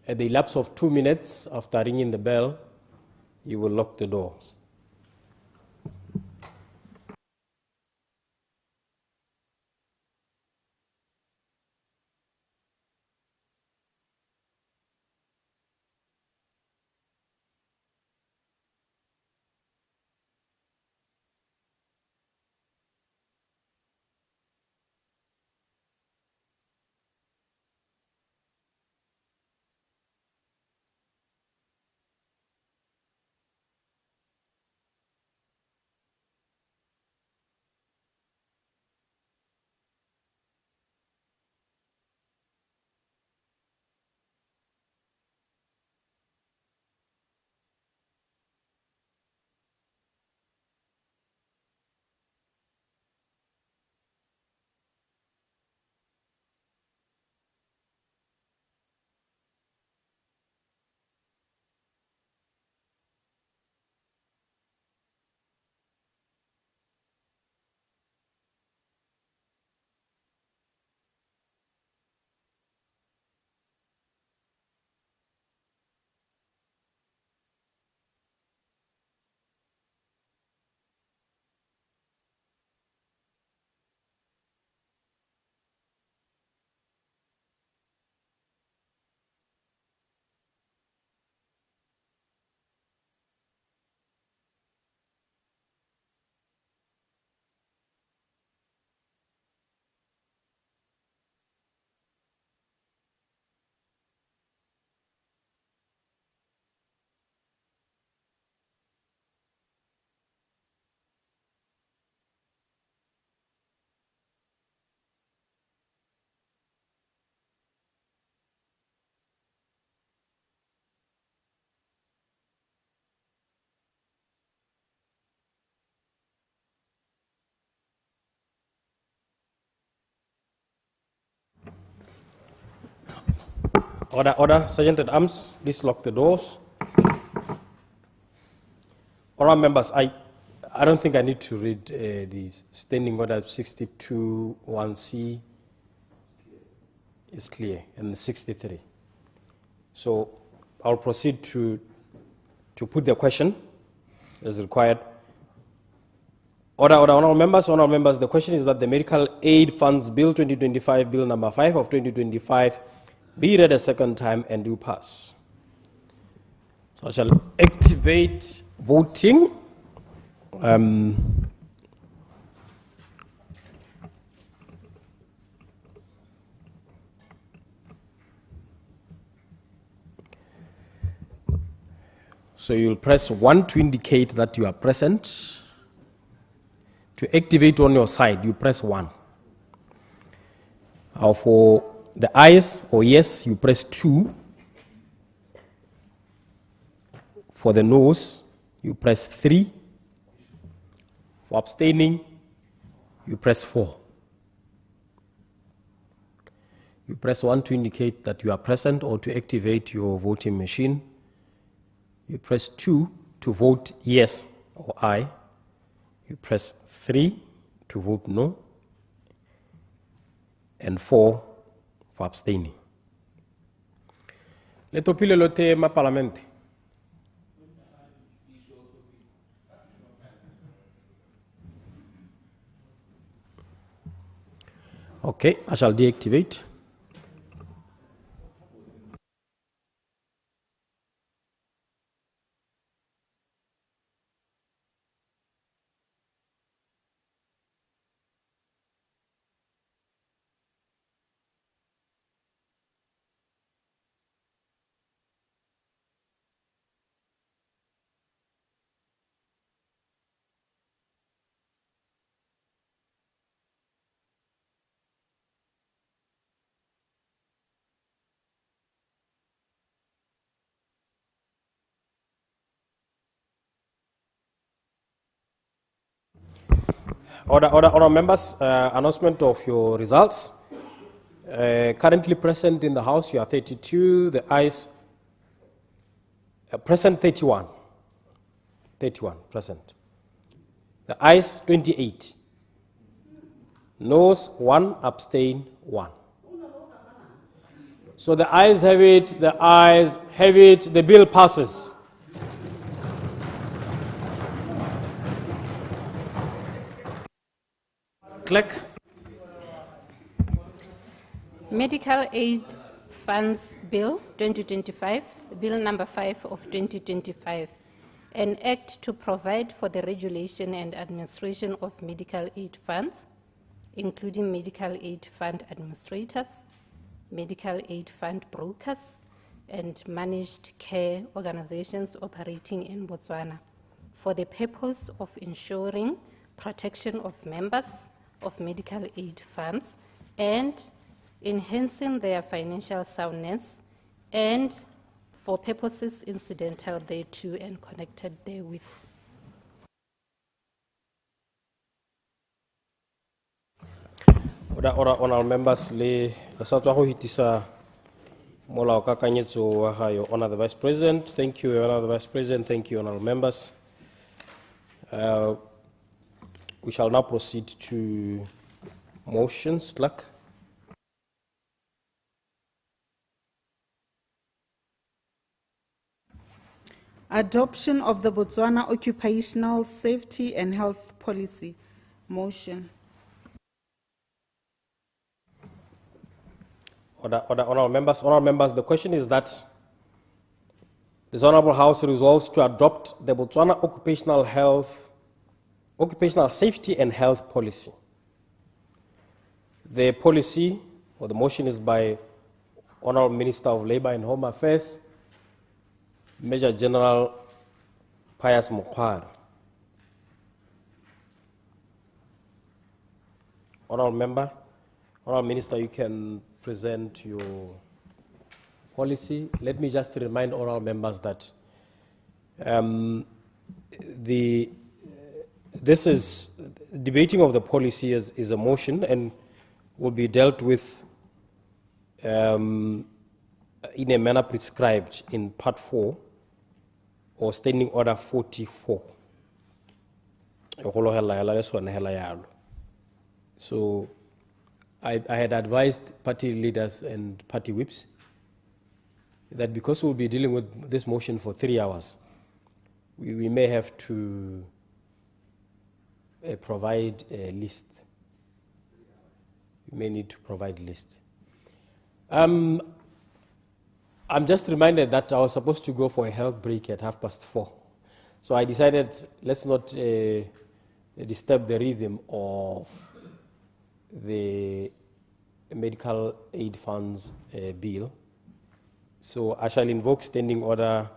at the lapse of 2 minutes after ringing the bell, you will lock the doors. Order, Sergeant at Arms, please lock the doors. Honourable members, I don't think I need to read the standing order 62(1)(c). Is clear, and the 63. So I'll proceed to put the question as required. Order, honourable members, the question is that the Medical Aid Funds Bill 2025, Bill number 5 of 2025, be read a second time and do pass. So I shall activate voting. So you'll press 1 to indicate that you are present. To activate on your side, you press 1. For the ayes or yes, you press 2. For the noes, you press 3. For abstaining, you press 4. You press 1 to indicate that you are present or to activate your voting machine. You press 2 to vote yes or aye. You press 3 to vote no. And 4 for abstaining. Letopile lote ma Parliament. Okay, I shall deactivate. Order members, announcement of your results. Currently present in the House, you are 32. The ayes, present 31. 31 present. The ayes 28. Noes 1, abstain 1. So the ayes have it, the bill passes. Clerk. Medical Aid Funds Bill 2025, Bill number 5 of 2025, an act to provide for the regulation and administration of medical aid funds, including medical aid fund administrators, medical aid fund brokers, and managed care organizations operating in Botswana for the purpose of ensuring protection of members of medical aid funds and enhancing their financial soundness, and for purposes incidental thereto and connected therewith. Honourable members, le sa tswa go hitisa molao kakanyetso wa ga yo Honor the Vice President. Thank you, Honor the Vice President. Thank you, honourable members. We shall now proceed to motions. Clerk. Adoption of the Botswana Occupational Safety and Health Policy. Motion. Honourable members, the question is that this Honourable House resolves to adopt the Botswana Occupational Safety and Health Policy. The policy, or the motion, is by Honourable Minister of Labour and Home Affairs, Major General Pius Mokhwari. Honourable Minister, you can present your policy. Let me just remind all our members that this is debating of the policy is a motion and will be dealt with in a manner prescribed in Part 4 or Standing Order 44. So I had advised party leaders and party whips that because we'll be dealing with this motion for 3 hours, we may have to provide a list. We may need to provide a list. I'm just reminded that I was supposed to go for a health break at 4:30. So I decided let's not disturb the rhythm of the medical aid funds bill. So I shall invoke standing order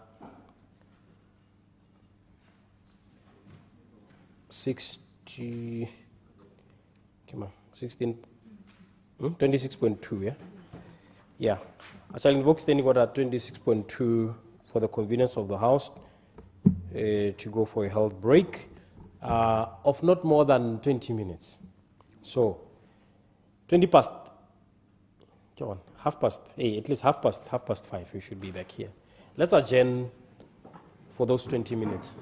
26.2, yeah? Yeah. I shall invoke standing order 26.2 for the convenience of the House to go for a health break of not more than 20 minutes. So, 20 past, come on, at least half past 5, we should be back here. Let's adjourn for those 20 minutes.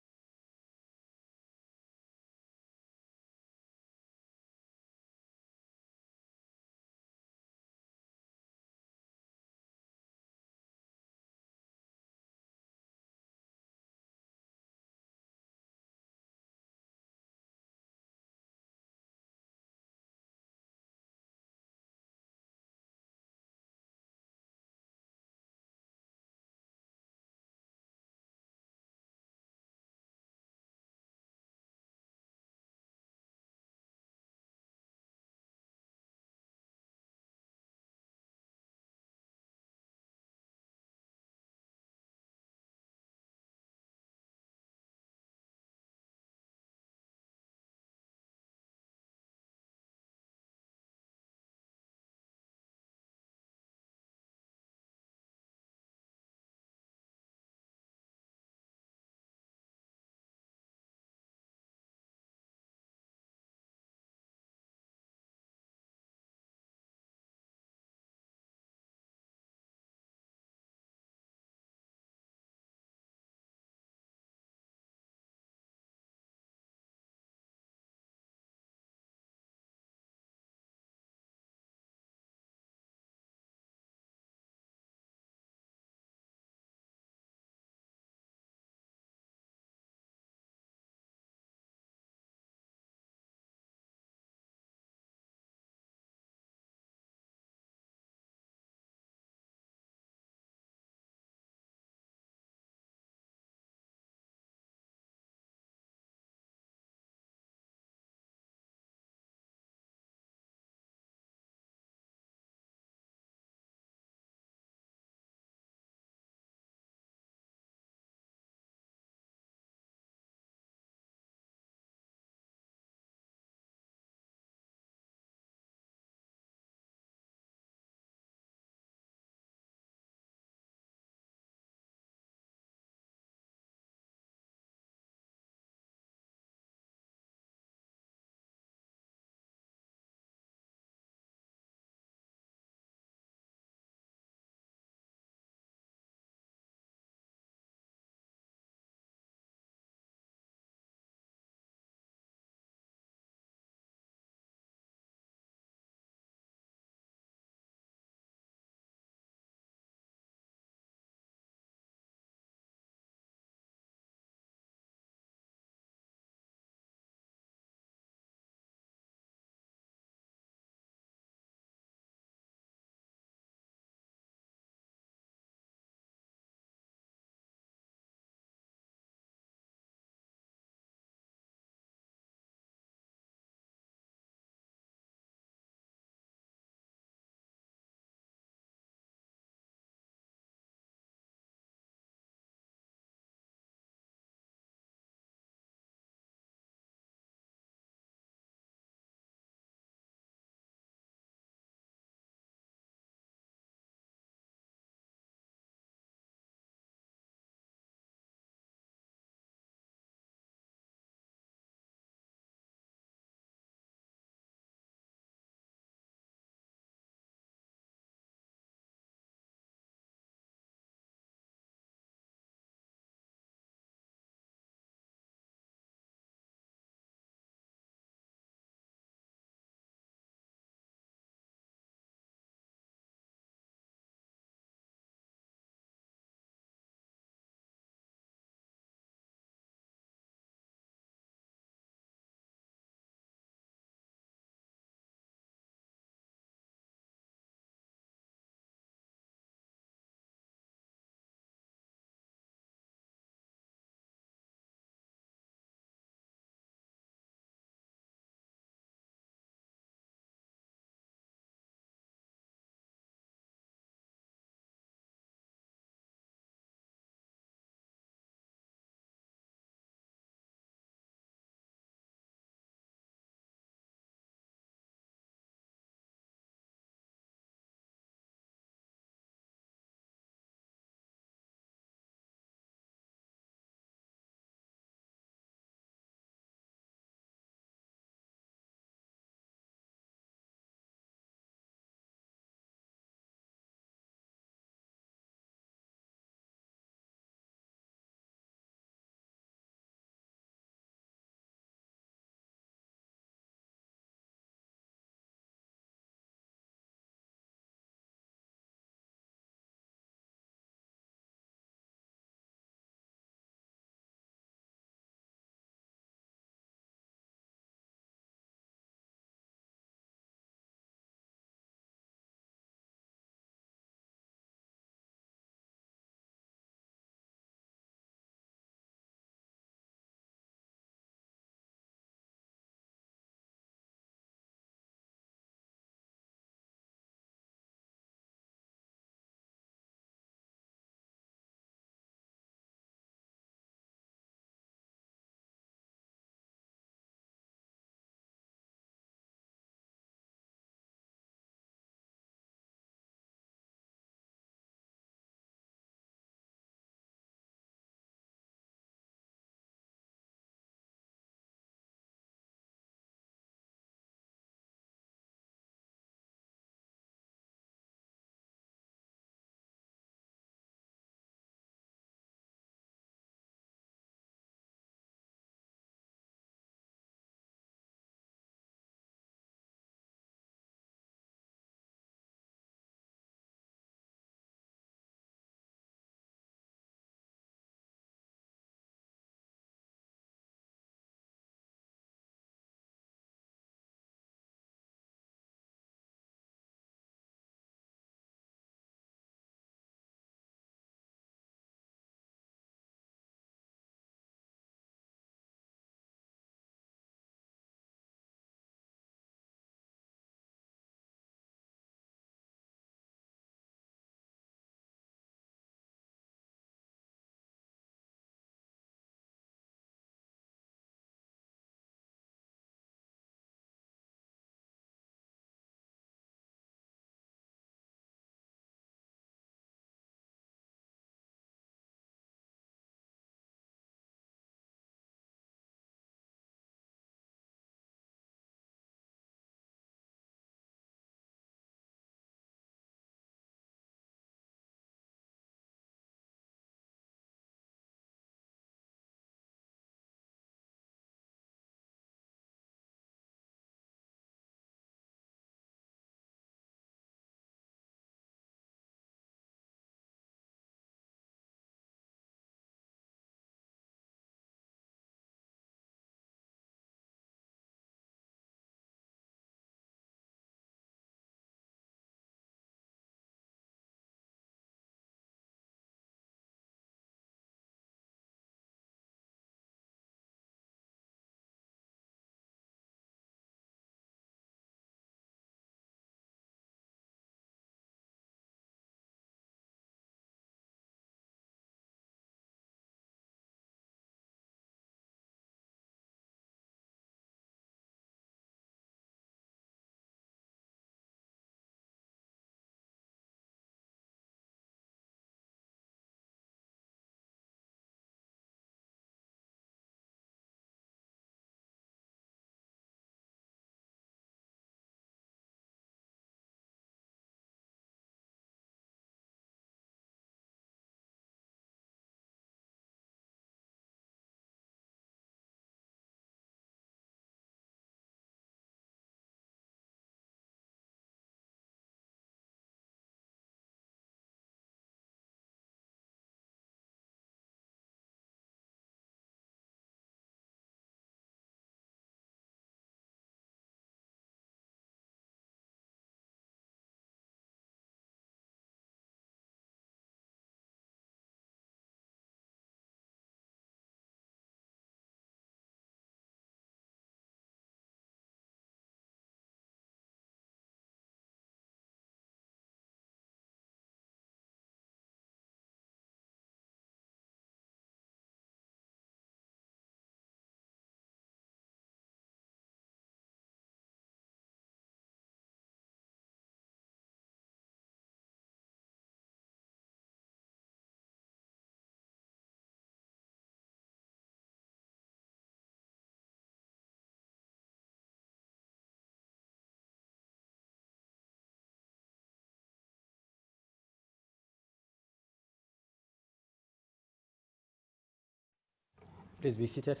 Please be seated.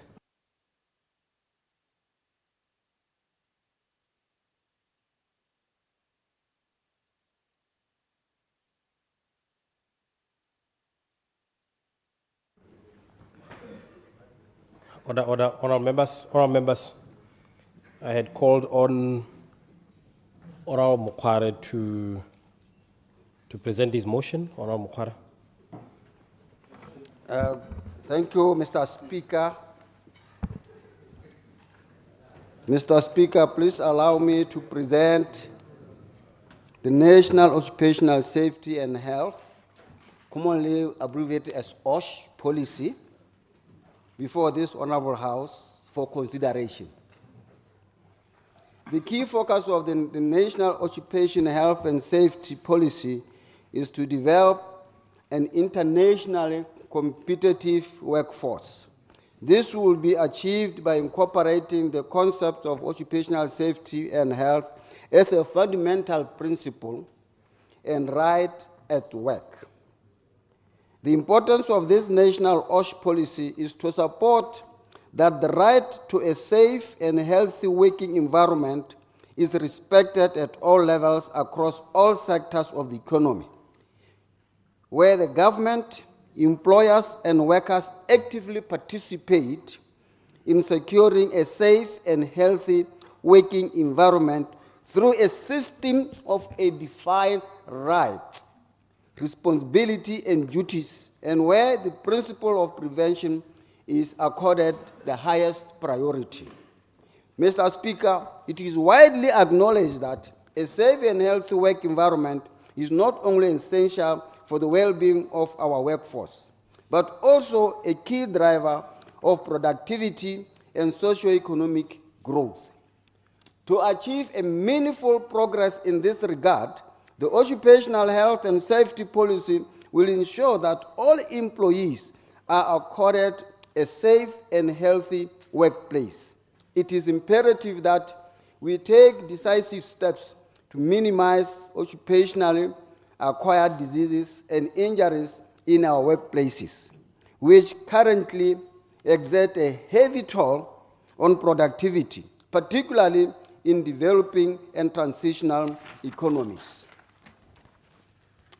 Honourable members, I had called on Honourable 𝗦𝗘𝗦𝗦𝗓𝗏 to present his motion. Honourable 𝗦𝗧𝗏. Thank you, Mr. Speaker. Mr. Speaker, please allow me to present the National Occupational Safety and Health, commonly abbreviated as OSH policy, before this Honourable House for consideration. The key focus of the National Occupational Health and Safety Policy is to develop an internationally competitive workforce. This will be achieved by incorporating the concept of occupational safety and health as a fundamental principle and right at work. The importance of this national OSH policy is to support that the right to a safe and healthy working environment is respected at all levels across all sectors of the economy, where the government, employers, and workers actively participate in securing a safe and healthy working environment through a system of a defined rights, responsibility, and duties, and where the principle of prevention is accorded the highest priority. Mr. Speaker, it is widely acknowledged that a safe and healthy work environment is not only essential for the well-being of our workforce, but also a key driver of productivity and socio-economic growth. To achieve a meaningful progress in this regard, the Occupational Health and Safety Policy will ensure that all employees are accorded a safe and healthy workplace. It is imperative that we take decisive steps to minimize occupationally acquired diseases and injuries in our workplaces, which currently exert a heavy toll on productivity, particularly in developing and transitional economies.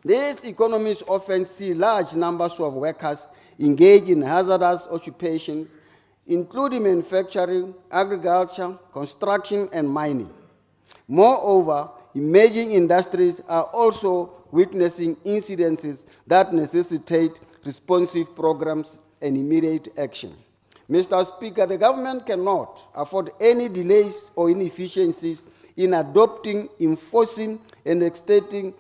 These economies often see large numbers of workers engage in hazardous occupations, including manufacturing, agriculture, construction, and mining. Moreover, emerging industries are also witnessing incidences that necessitate responsive programs and immediate action. Mr. Speaker, the government cannot afford any delays or inefficiencies in adopting, enforcing, and extending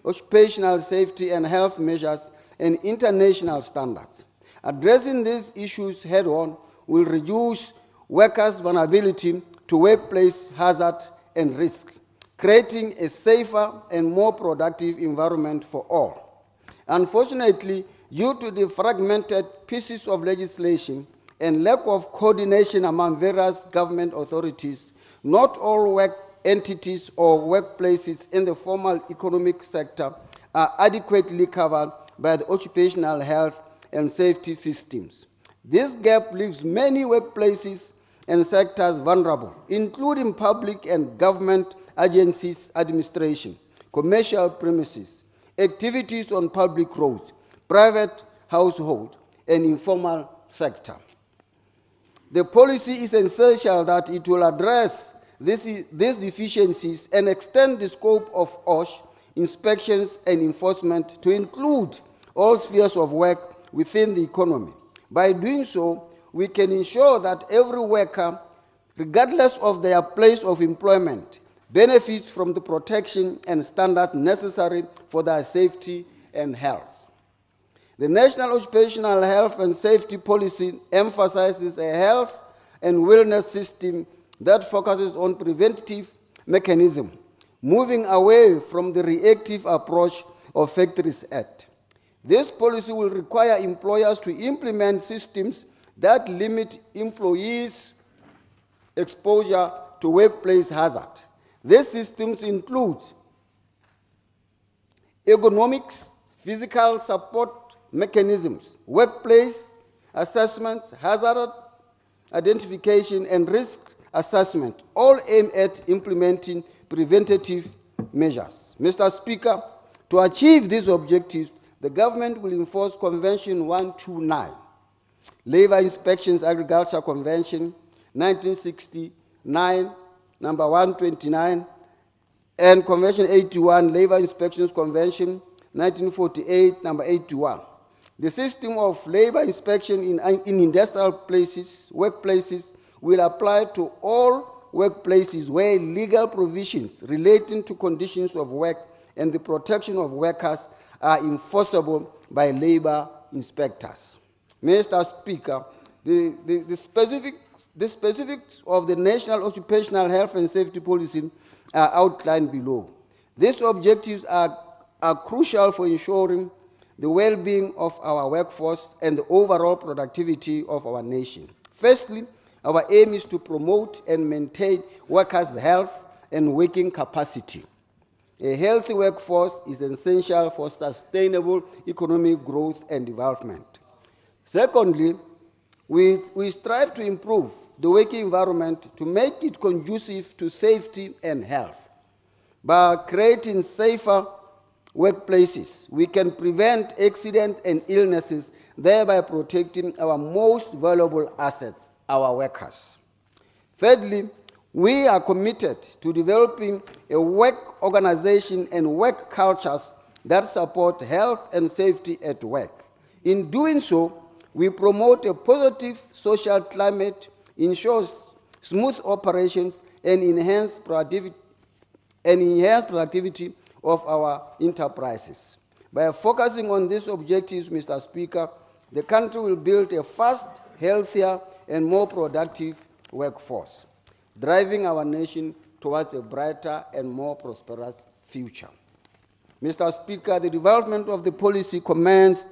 occupational safety and health measures and international standards. Addressing these issues head-on will reduce workers' vulnerability to workplace hazard and risk, creating a safer and more productive environment for all. Unfortunately, due to the fragmented pieces of legislation and lack of coordination among various government authorities, not all work entities or workplaces in the formal economic sector are adequately covered by the occupational health and safety systems. This gap leaves many workplaces and sectors vulnerable, including public and government agencies, administration, commercial premises, activities on public roads, private household, and informal sector. The policy is essential that it will address these deficiencies and extend the scope of OSH inspections and enforcement to include all spheres of work within the economy. By doing so, we can ensure that every worker, regardless of their place of employment, benefits from the protection and standards necessary for their safety and health. The National Occupational Health and Safety Policy emphasizes a health and wellness system that focuses on preventive mechanism, moving away from the reactive approach of Factories Act. This policy will require employers to implement systems that limit employees' exposure to workplace hazard. These systems include ergonomics, physical support mechanisms, workplace assessment, hazard identification, and risk assessment, all aim at implementing preventative measures. Mr. Speaker, to achieve these objectives, the government will enforce Convention 129, Labor Inspections Agriculture Convention 1969, number 129, and Convention 81, Labor Inspections Convention 1948, number 81. The system of labor inspection in industrial places, workplaces, will apply to all workplaces where legal provisions relating to conditions of work and the protection of workers are enforceable by labor inspectors. Mr. Speaker, the specifics of the National Occupational Health and Safety Policy are outlined below. These objectives are crucial for ensuring the well-being of our workforce and the overall productivity of our nation. Firstly, our aim is to promote and maintain workers' health and working capacity. A healthy workforce is essential for sustainable economic growth and development. Secondly, we strive to improve the working environment to make it conducive to safety and health. By creating safer workplaces, we can prevent accidents and illnesses, thereby protecting our most valuable assets, our workers. Thirdly, we are committed to developing a work organization and work cultures that support health and safety at work. In doing so, we promote a positive social climate, ensure smooth operations, and enhance productivity of our enterprises. By focusing on these objectives, Mr. Speaker, the country will build a fast, healthier, and more productive workforce, driving our nation towards a brighter and more prosperous future. Mr. Speaker, the development of the policy commenced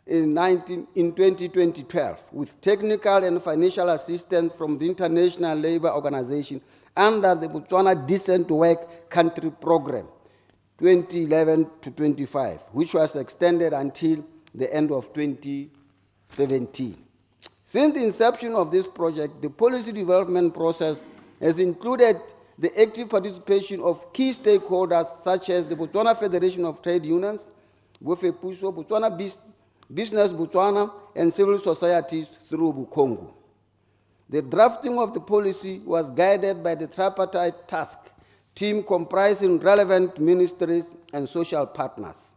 in 2012 with technical and financial assistance from the International Labour Organization under the Botswana Decent Work Country Program 2011 to 25, which was extended until the end of 2017. Since the inception of this project, the policy development process has included the active participation of key stakeholders such as the Botswana Federation of Trade Unions, Bofepuso, Botswana Business Botswana, and civil societies through Bukongo. The drafting of the policy was guided by the tripartite task team comprising relevant ministries and social partners.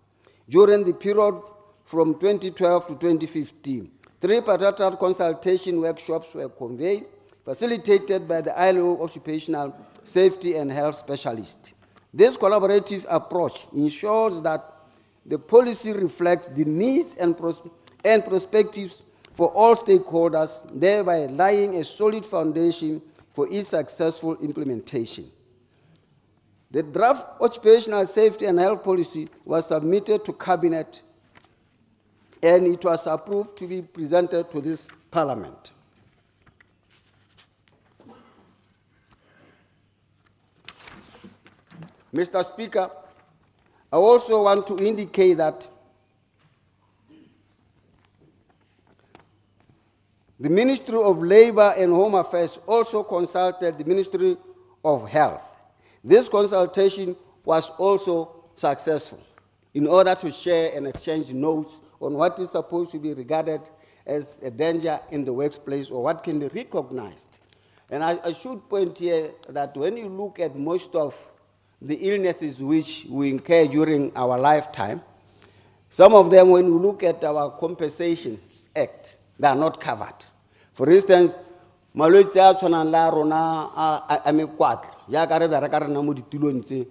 During the period from 2012 to 2015, 3 tripartite consultation workshops were convened, facilitated by the ILO occupational safety and health specialist. This collaborative approach ensures that the policy reflects the needs and perspectives for all stakeholders, thereby laying a solid foundation for its successful implementation. The draft occupational safety and health policy was submitted to Cabinet, and it was approved to be presented to this Parliament. Mr. Speaker, I also want to indicate that the Ministry of Labour and Home Affairs also consulted the Ministry of Health. This consultation was also successful in order to share and exchange notes on what is supposed to be regarded as a danger in the workplace or what can be recognized. And I should point here that when you look at most of the illnesses which we incur during our lifetime, some of them, when you look at our Compensation Act, they are not covered. For instance, malwetse a tshwanang la rona a mekwatla jaaka re bereka rena mo ditulong tse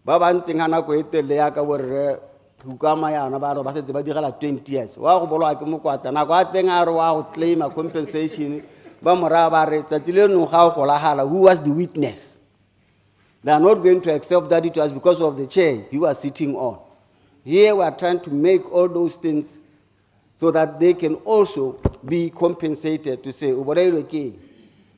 ba ba ntseng ga nako e telele yaka borre hukama yana ba re ba setse ba digela 20 years wa go bolwa ke mokwatla nako a teng a re wa go claim a compensation ba mora ba re tsatsi le no ga go golagala, who was the witness? They are not going to accept that it was because of the chair you are sitting on. Here we are trying to make all those things so that they can also be compensated to say,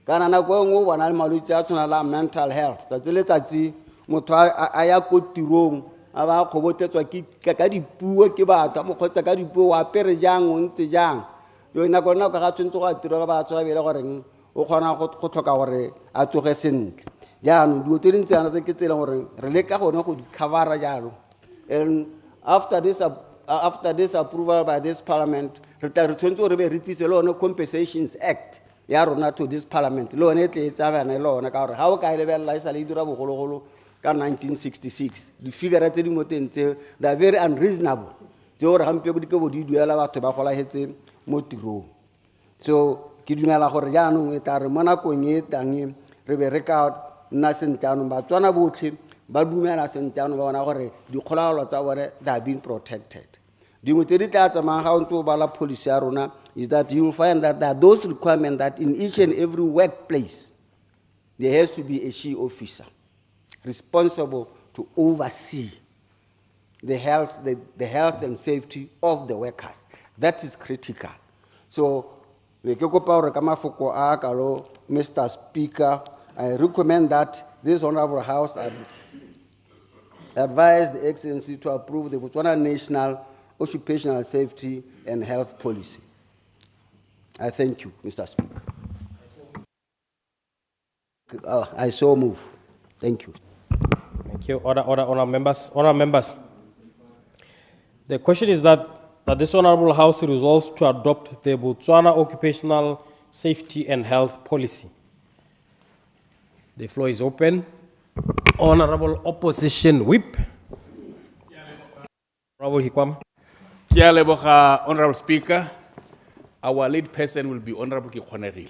kana na go ngo bana le malwetse a tshwana la mental health tsa tsele tsatsi motho a ya ko tirong a ba go botetswa ka dipuo ke batho mo khotsa ka dipuo wa pere jang o ntse jang yo nako nako ga tshwentse go a tiro ga ba tswa bele goreng o kgona go tlhoka gore a tsoge sentle jaanong dilo tse dintse yana tse ke tsela gore re leka gone go di covera jalo and after this approval by this parliament re tla re tshwentse gore be re tsise le one compensations act ya rona to this parliament le one e tle e tsabana le one ka gore ga o ka e lebelela e sa le e dira bogologolo ka 1966 di-figure tse di mo teng tseo they are very unreasonable tse gore gampe go di ke bo di duela batho ba golagetse mo tirong so ke dumela gore jaanong e tla re mo nakong e tang re be re ka nna sentle jaanong batswana botlhe ba dumela sentle jaanong ba bona gore dikgolagalo tsa bone they are being protected dingwe tse di tla tsamayang ga o ntse o bala policy ya rona is that you will find that there are those requirements that in each and every workplace there has to be a she officer responsible to oversee the health and safety of the workers. That is critical. So, Mr. Speaker, I recommend that this Honorable House advise the Excellency to approve the Botswana National Occupational Safety and Health Policy. I thank you, Mr. Speaker. I so move. Thank you. Thank you. Honourable members. The question is that this Honourable House resolves to adopt the Botswana Occupational Safety and Health Policy. The floor is open. Honourable Opposition Whip. Honourable Hikwam. Honourable Speaker, our lead person will be Honourable 𝗦𝗘𝗦𝗦𝗓𝗓𝗓.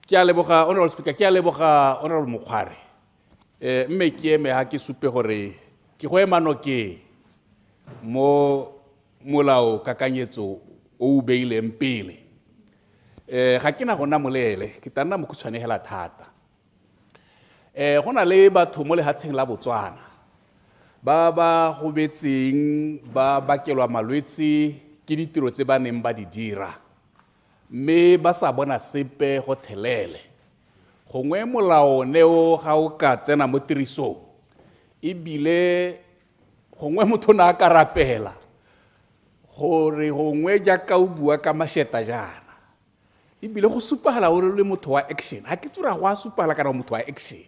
Honourable Speaker, Honourable 𝗦𝗘𝗦𝗦𝗓𝗓. Mme ke eme ha ke supe gore ke go ema nokeng mo molao kakanyetso o beileng pele. Ga ke na gona molele ke tana mo kutshwanegela thata. Go na le batho mo lehatsheng la Botswana ba go betseng ba bakelwa malwetse ke ditiro tse ba neng ba di dira mme ba sa bona sepe go thelele gongwe molao neo ga o ka tsena mo tirisong ebile gongwe motho na ka rapela gore gongwe jaaka o bua ka masheta jana ebile go supagala o le motho wa action ha ke tsura go a supagala kana motho wa action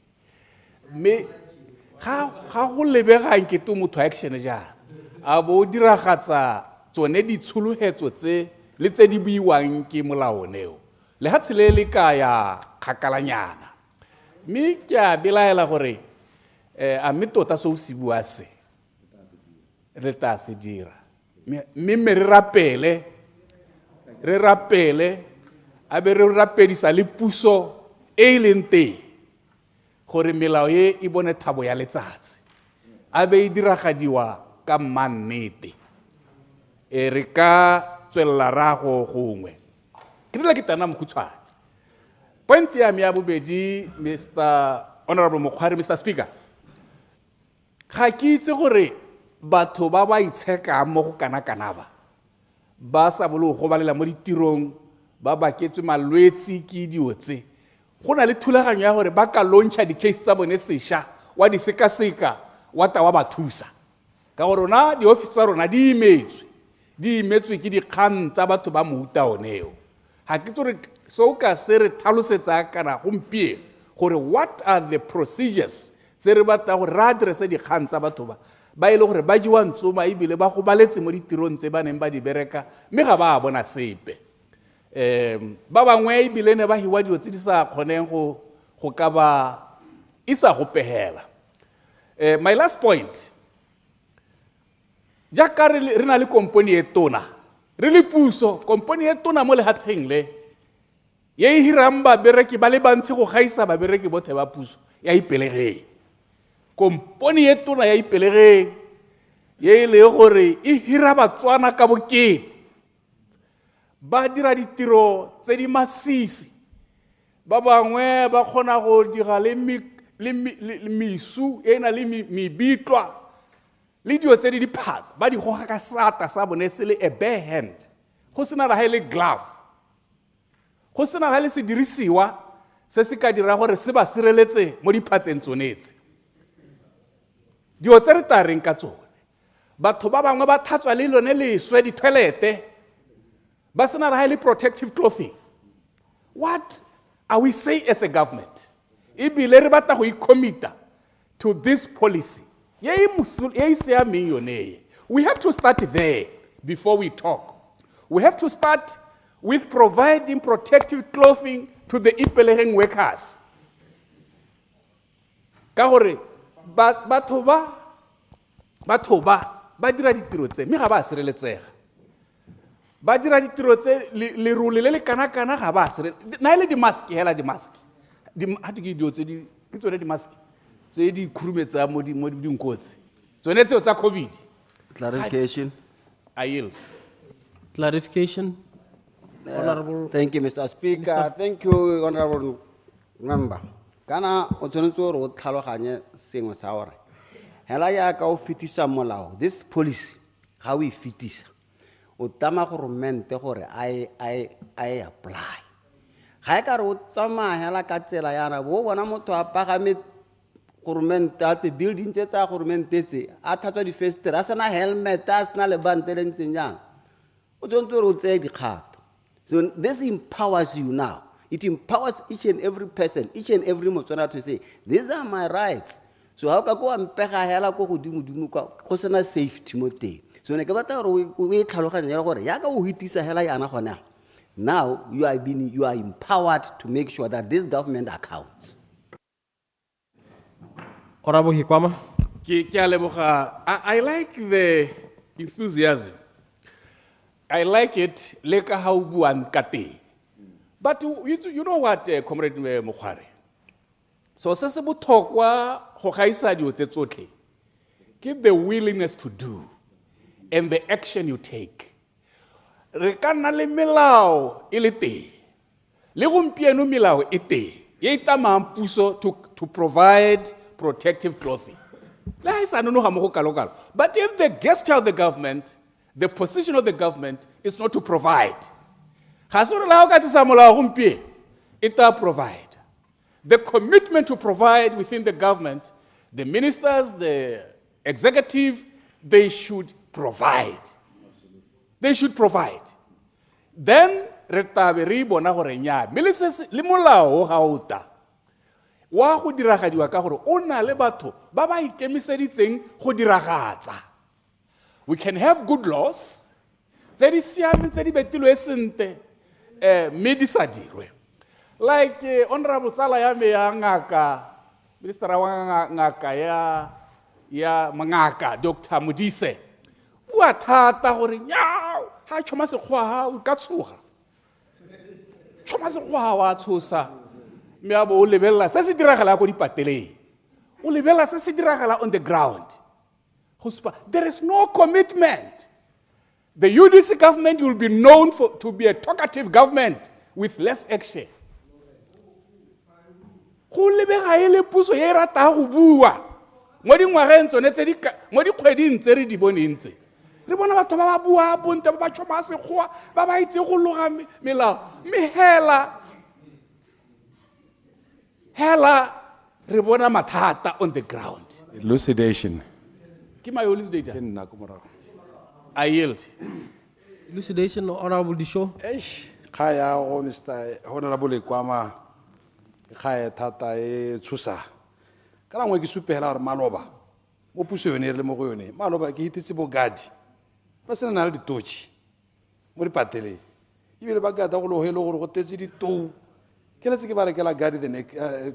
mme ga go lebegang ke to motho wa action jana a bo diragatsa tsone ditshologetso tse le tse di buiwang ke molao neo le ha tshele le ka ya khakalanyana mme ke a belaela gore a mme tota se o se bua se re tla se dira mme re rapele a be re rapedisa le puso e leng teng gore melao e e bone thabo ya letsatsi a be e diragadiwa ka mmannete re ka tswella rago gongwe ke dile ke tana mokhutswane point ya me ya bobedi Mr. Honourable 𝗦𝗘𝗦𝗦𝗓𝗓, Mr. Speaker ga ke itse gore batho ba ba itsheka mo go kana ba sa bolo go balela mo ditirong ba baketswe malwetsi ke diotse go na le thulaganyo ya gore ba ka launcha di-case tsa bone sesha wa di sekaseka wa ta wa ba thusa ka gore rona di-office tsa rona di imetswe ke dikgang tsa batho ba mohuta oneo ga ke tsore seo ka se re tlhalosetsa kana gompieno gore what are the procedures tse re batla gore re addresse dikgang tsa batho ba ile gore ba jiwa ntsoma ebile ba go baletse mo ditirong tse ba neng ba di bereka mme ga ba bona sepe ba bangwe ebile ne ba hiwa dio tse di sa kgoneng go ka ba isa go pehela my last point jaaka re na le komponi e tona re le puso komponi e tona mo lehatsheng le ye e hirang babereki ba le bantsi go gaisa babereki bothe ba puso ya ipelegeng komponi e tona ya ipelegeng ye e le gore e hira Batswana ka bokete ba dira ditiro tse di masisi ba bangwe ba kgona go dira le misu e na le mibitlwa le dio tse di diphatsa ba di goga ka sata sa bone se le a bare hand go sena ra hele glove go sena ra le se dirisiwa se se ka dira gore se ba sireletse mo diphatseng tsonetse dio tse re ta reng ka tsone batho ba bangwe ba thatswa le lone leswe di toilete ba se na highly protective clothing. What are we saying as a government? Ebile re batla go icommita to this policy. We have to start there before we talk. We have to start with providing protective clothing to the ipeleheng workers. Ka gore batho ba dira ditiro tse mme ga ba sireletsega. Ba dira ditiro tse lerole le le kana-kana ga ba sireletsega. Na ile di mask hela di mask. Ha di dio tse di tsone di mask tse di khurumetsa mo dinkotsi. Tsone tseo tsa COVID. Clarification. I yield. Clarification. Honorable. Thank you, Mr. Speaker. Thank you, Honorable Member. Kana o tshwanetse gore o tlhaloganye sengwe sa gore hela ya ka o fitisa molao, this policy how we fitisa o tama go romente gore I apply ga e ka re o tsamaya hela ka tsela yana bo bona motho a pagame government at the building tse tsa government tse a thatwa di festere a sena helmet a sena le bante le ntseng jang o tshwanetse gore o tseye dikgato. So this empowers you now. It empowers each and every person, each and every Motswana to say, these are my rights. So how can go and pega hela ko godimo go sena safety mo teng. So ne ke batla gore we tlhaloganya gore ya ka o hitisa hela yana gona. Now you are empowered to make sure that this government accounts. Honorable Hikwama. I like the enthusiasm. I like it like how buan kate. But you know what, Comrade Mokhare? So se se botlhokwa go gaisa dio tse tsotlhe. Keep the willingness to do and the action you take. Re ka nna le melao e le teng. Le gompieno melao e teng. Ye itamang puso to provide protective clothing. But if the gesture of the government, the position of the government is not to provide, it will provide. The commitment to provide within the government, the ministers, the executive, they should provide. They should provide. Then, wa go diragadiwa ka gore o na le batho ba ba ikemiseditseng go diragatsa. We can have good laws tse di siame tse di betilwe sente mme di sa dirwe. Like honorable tsala ya me ya ngaka minister wa ngaka ya mangaka Dr. Modise bua thata gore nyao ha tshoma sekgwa o ka tshoga tshoma sekgwa wa tshosa me abo o lebella se se diragala go dipateleng o lebella se se diragala on the ground. There is no commitment. The UDC government will be known to be a talkative government with less action. Go lebega ele puso ye rata go bua mo dingwageng tsone tse di mo dikgweding tse re di bonentse re bona batho ba ba bua bonte ba tshoma sekgwa ba ba itse go loga melao hela re bona mathata on the ground. Elucidation. Give my elucidation. I yield. Elucidation, Honorable Disho. Kaya go Mr. Honorable Hikwama kaya thata e tshosa. Ka ngwe ke supela gore maloba mo puso yone le mo go yone maloba ke itse bogadi ba sena na le ditotši mo dipateleng ibile ba gata go lohelo gore go tetse ditou ke le se ke ba rekela gadi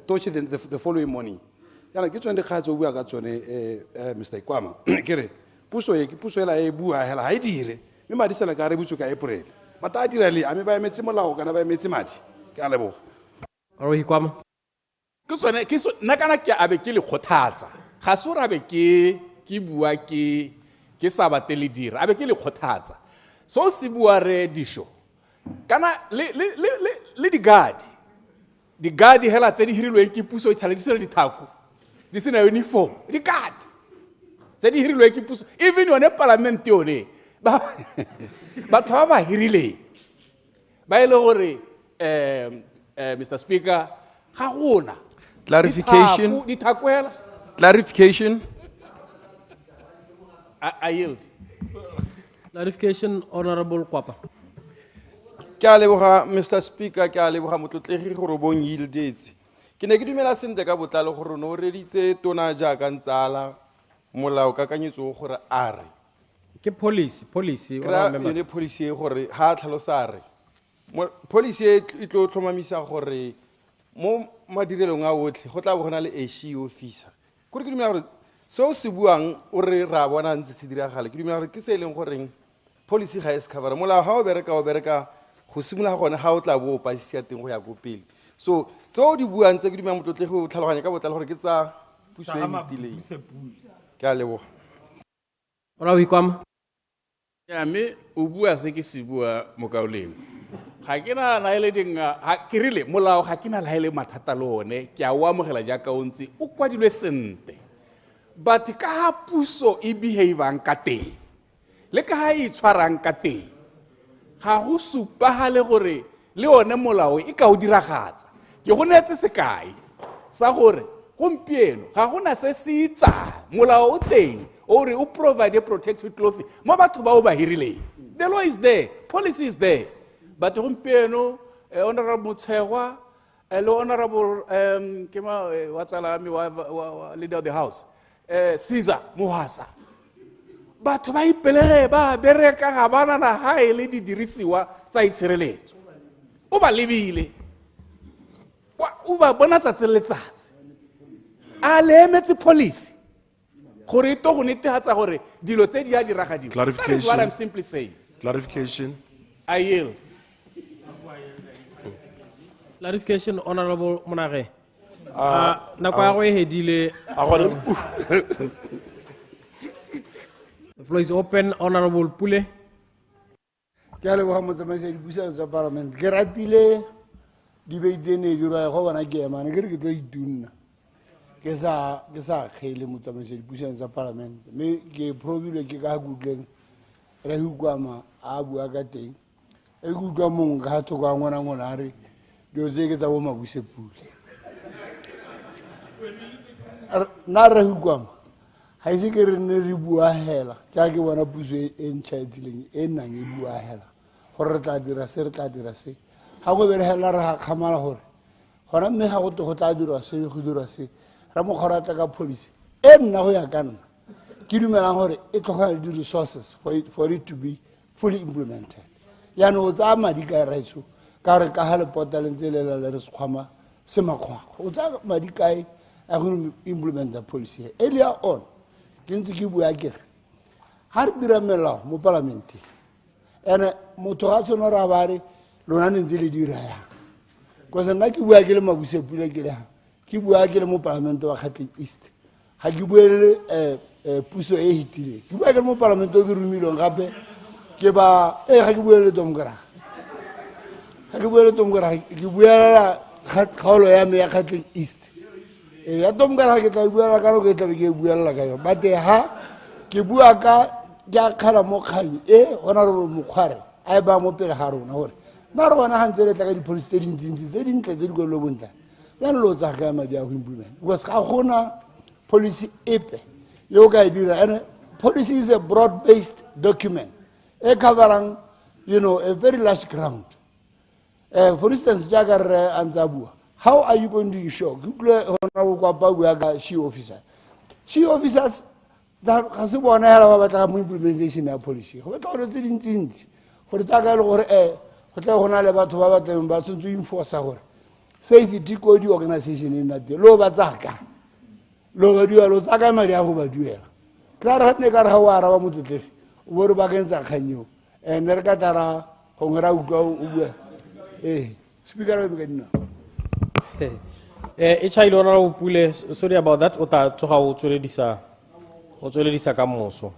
totši the following morning yana ke tsone dikgatso bua ka tsone Mr. Hikwama ke re puso ela e bua hela ha e dire mme madi sela ka re butso ka April mata a dira le a me ba emetse molao kana ba emetse madi ke a leboga. Hikwama. Ke tsone ke nna kana ke abe ke le khothatsa ga se ra be ke bua ke sa batele dira abe ke le khothatsa so se bua re Disho kana le di guard hela tse di hirilweng ke puso ithale di sele dithako di sena uniform di guard tse di hirilweng ke puso even yone parliament yone batho ba ba hirile ba ile gore Mr. Speaker ga gona clarification. Clarification. I yield. Clarification, Honorable Kwapa. ke a leboga Mr. Speaker, ke a leboga motlotlegi gore o bong yieldetse. Ke ne ke dumela sentle ka botlalo gore no reditse tona jaaka ntsala molao kakanyetso gore a re ke policy kra yone policy e gore ha tlhalosa re policy e tlo tlhomamisa gore mo madirelong a otlhe go tla bo gona le SHE officer gore ke dumela gore seo se buang o re ra bona ntse se diragala ke dumela gore ke se leng goreng policy ga e se cover molao ha o bereka go simolola gone ha o tla bo o pasisa teng go ya go pele so tseo di buang tse ke dumela motlotlegi o tlhaloganya ka botlalo gore ke tsa puso e itileng ke a leboga ora o ikwama ya me o bua se ke se bua mokaoleng ga ke na laele dinga ke rile molao ga ke na laele mathata le one ke a o amogela jaaka o ntse o kwadilwe sente but ka ha puso e behavang ka teng le ka ha e tshwarang ka teng ga go supagale gore le one molao e ka o diragatsa ke go netse sekai sa gore gompieno ga gona se se itsang molao o teng o re o provide protective clothing mo batho ba o ba hirileng the law is there policy is there but gompieno honorable Motshegwa le honorable ke ma wa tsala mi wa leader of the house Caesar Mohasa batho ba ipelege ba bereka ga bana na ha ile di dirisiwa tsa itshireletso o ba lebile o ba bona tsatsi le letsatsi a le emetse policy gore to go netefatsa gore dilo tse di a diragadiwa that is what I'm simply saying. Clarification. I yield. Clarification, Honorable Monare. Nako ya go e hedile. The floor is open, Honorable Pule. Ke a leboga motsamaisi wa dipuisano tsa parliament ke ratile debate ne di ra go bona ke ema ne ke re ke tlo itunna ke sa kgele motsamaisi wa dipuisano tsa parliament me ke probably ke ka googleng re hukwama a bua ka teng e gutwa mong ka thoko a ngwana a re dio tse ke tsa bo mabuse pule na re hukwama ha ise ke re ne re bua hela tja ke bona puso e ntšhaetsileng e nang e bua hela gore re tla dira se ha go bere hela re ga kgamala gore gona mme ga go tla dirwa se go dirwa se ra mo kgorata ka policy e nna go ya ka nna ke dumelang gore e tlhokana le resources for it to be fully implemented ya no tsa madi ka raitso ka re ka ha le portal ntse le le re sekgwama se makgwakgo o tsa madi kae a go implement the policy earlier on ke ntse ke bua ke re ha re dira melao mo parlamenteng ene motho ga tsona ra bare lona ntse le dira ya because nna ke bua ke le mabuse pula ke le ke bua ke le mo parlament wa Gauteng East ga ke buele puso e hitile ke bua ke le mo parlament o ke rumilong gape ke ba ga ke buele tomgara ke buela kgaolo ya me ya Gauteng East ya tomgara ke tla buela ka go ke tla ke buela ka yo but ha ke bua ka ya khala mo kgang ona re mokhware a ba mo pele ga rona gore na re bona hantse le tla ka di-policy tse dintsintsi tse dintle tse di go lo bontle ya lo tsa ka madi a go implement because ga gona policy epe yo ka e dira and policy is a broad based document e coverang a very large ground for instance jaga re anzabua how are you going to ensure google hona go kwa ba bua ka SHE officers that ga se bona hela ba batla mo implementation ya policy go batla gore tse dintsintsi gore tsa ka le gore go tla gona le batho ba batleng ba tshwantse enforce gore safety code organization in that lo ba tsaka lo ba duela lo tsaka madi a go ba duela klara ne ka re ha wa araba mototlefi o bo re ba kentsa kganyo ne re ka tara go ngera utlwa o bua speaker wa me ka dina e chaile Honorable Pule, sorry about that. O ta tsoga o tsweledisa ka moso.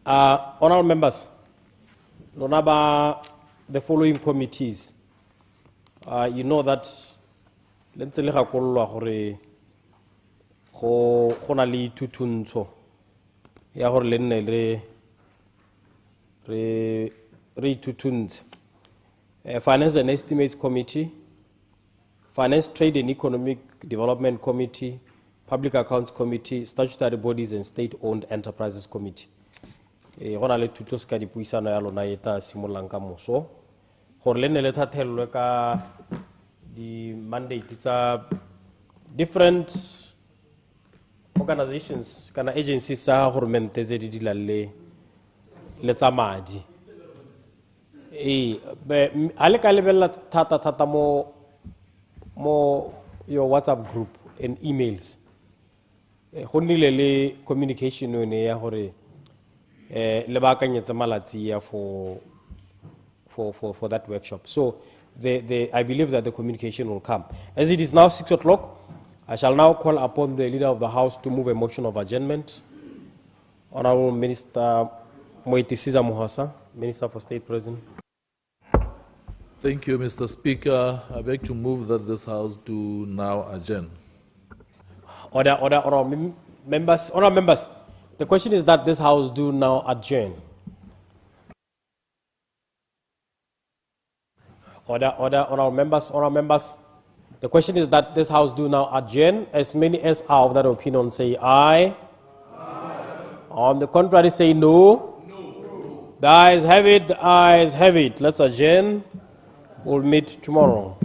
Honorable members, lona ba the following committees. You know that lentse le gakololwa gore go na le thutuntsho ya gore le nne re thutuntse. Finance and Estimates Committee, Finance, Trade and Economic Development Committee, Public Accounts Committee, Statutory Bodies and State-Owned Enterprises Committee. Go na le thuto se ka dipuisano ya lona e tla simololang ka moso gore le nne le thathelelwe ka di-mandate tsa different organizations kana agencies tsa government tse di dilang le tsa madi. A le ka lebelela thata mo your WhatsApp group and emails. Go nnile le communication yone ya gore le baakanyetsa malatsi ya for that workshop. So I believe that the communication will come. As it is now 6 o'clock, I shall now call upon the Leader of the House to move a motion of adjournment. Honorable Minister 𝗦𝗘𝗦𝗦𝗧𝗜𝗡𝗧𝗏, Minister for State Present. Thank you, Mr. Speaker. I beg to move that this House do now adjourn. Order, members. Honourable members, the question is that this House do now adjourn. Order, honourable members. The question is that this House do now adjourn. As many as are of that opinion say aye. On the contrary say no. The ayes have it, the ayes have it. Let's adjourn. We'll meet tomorrow.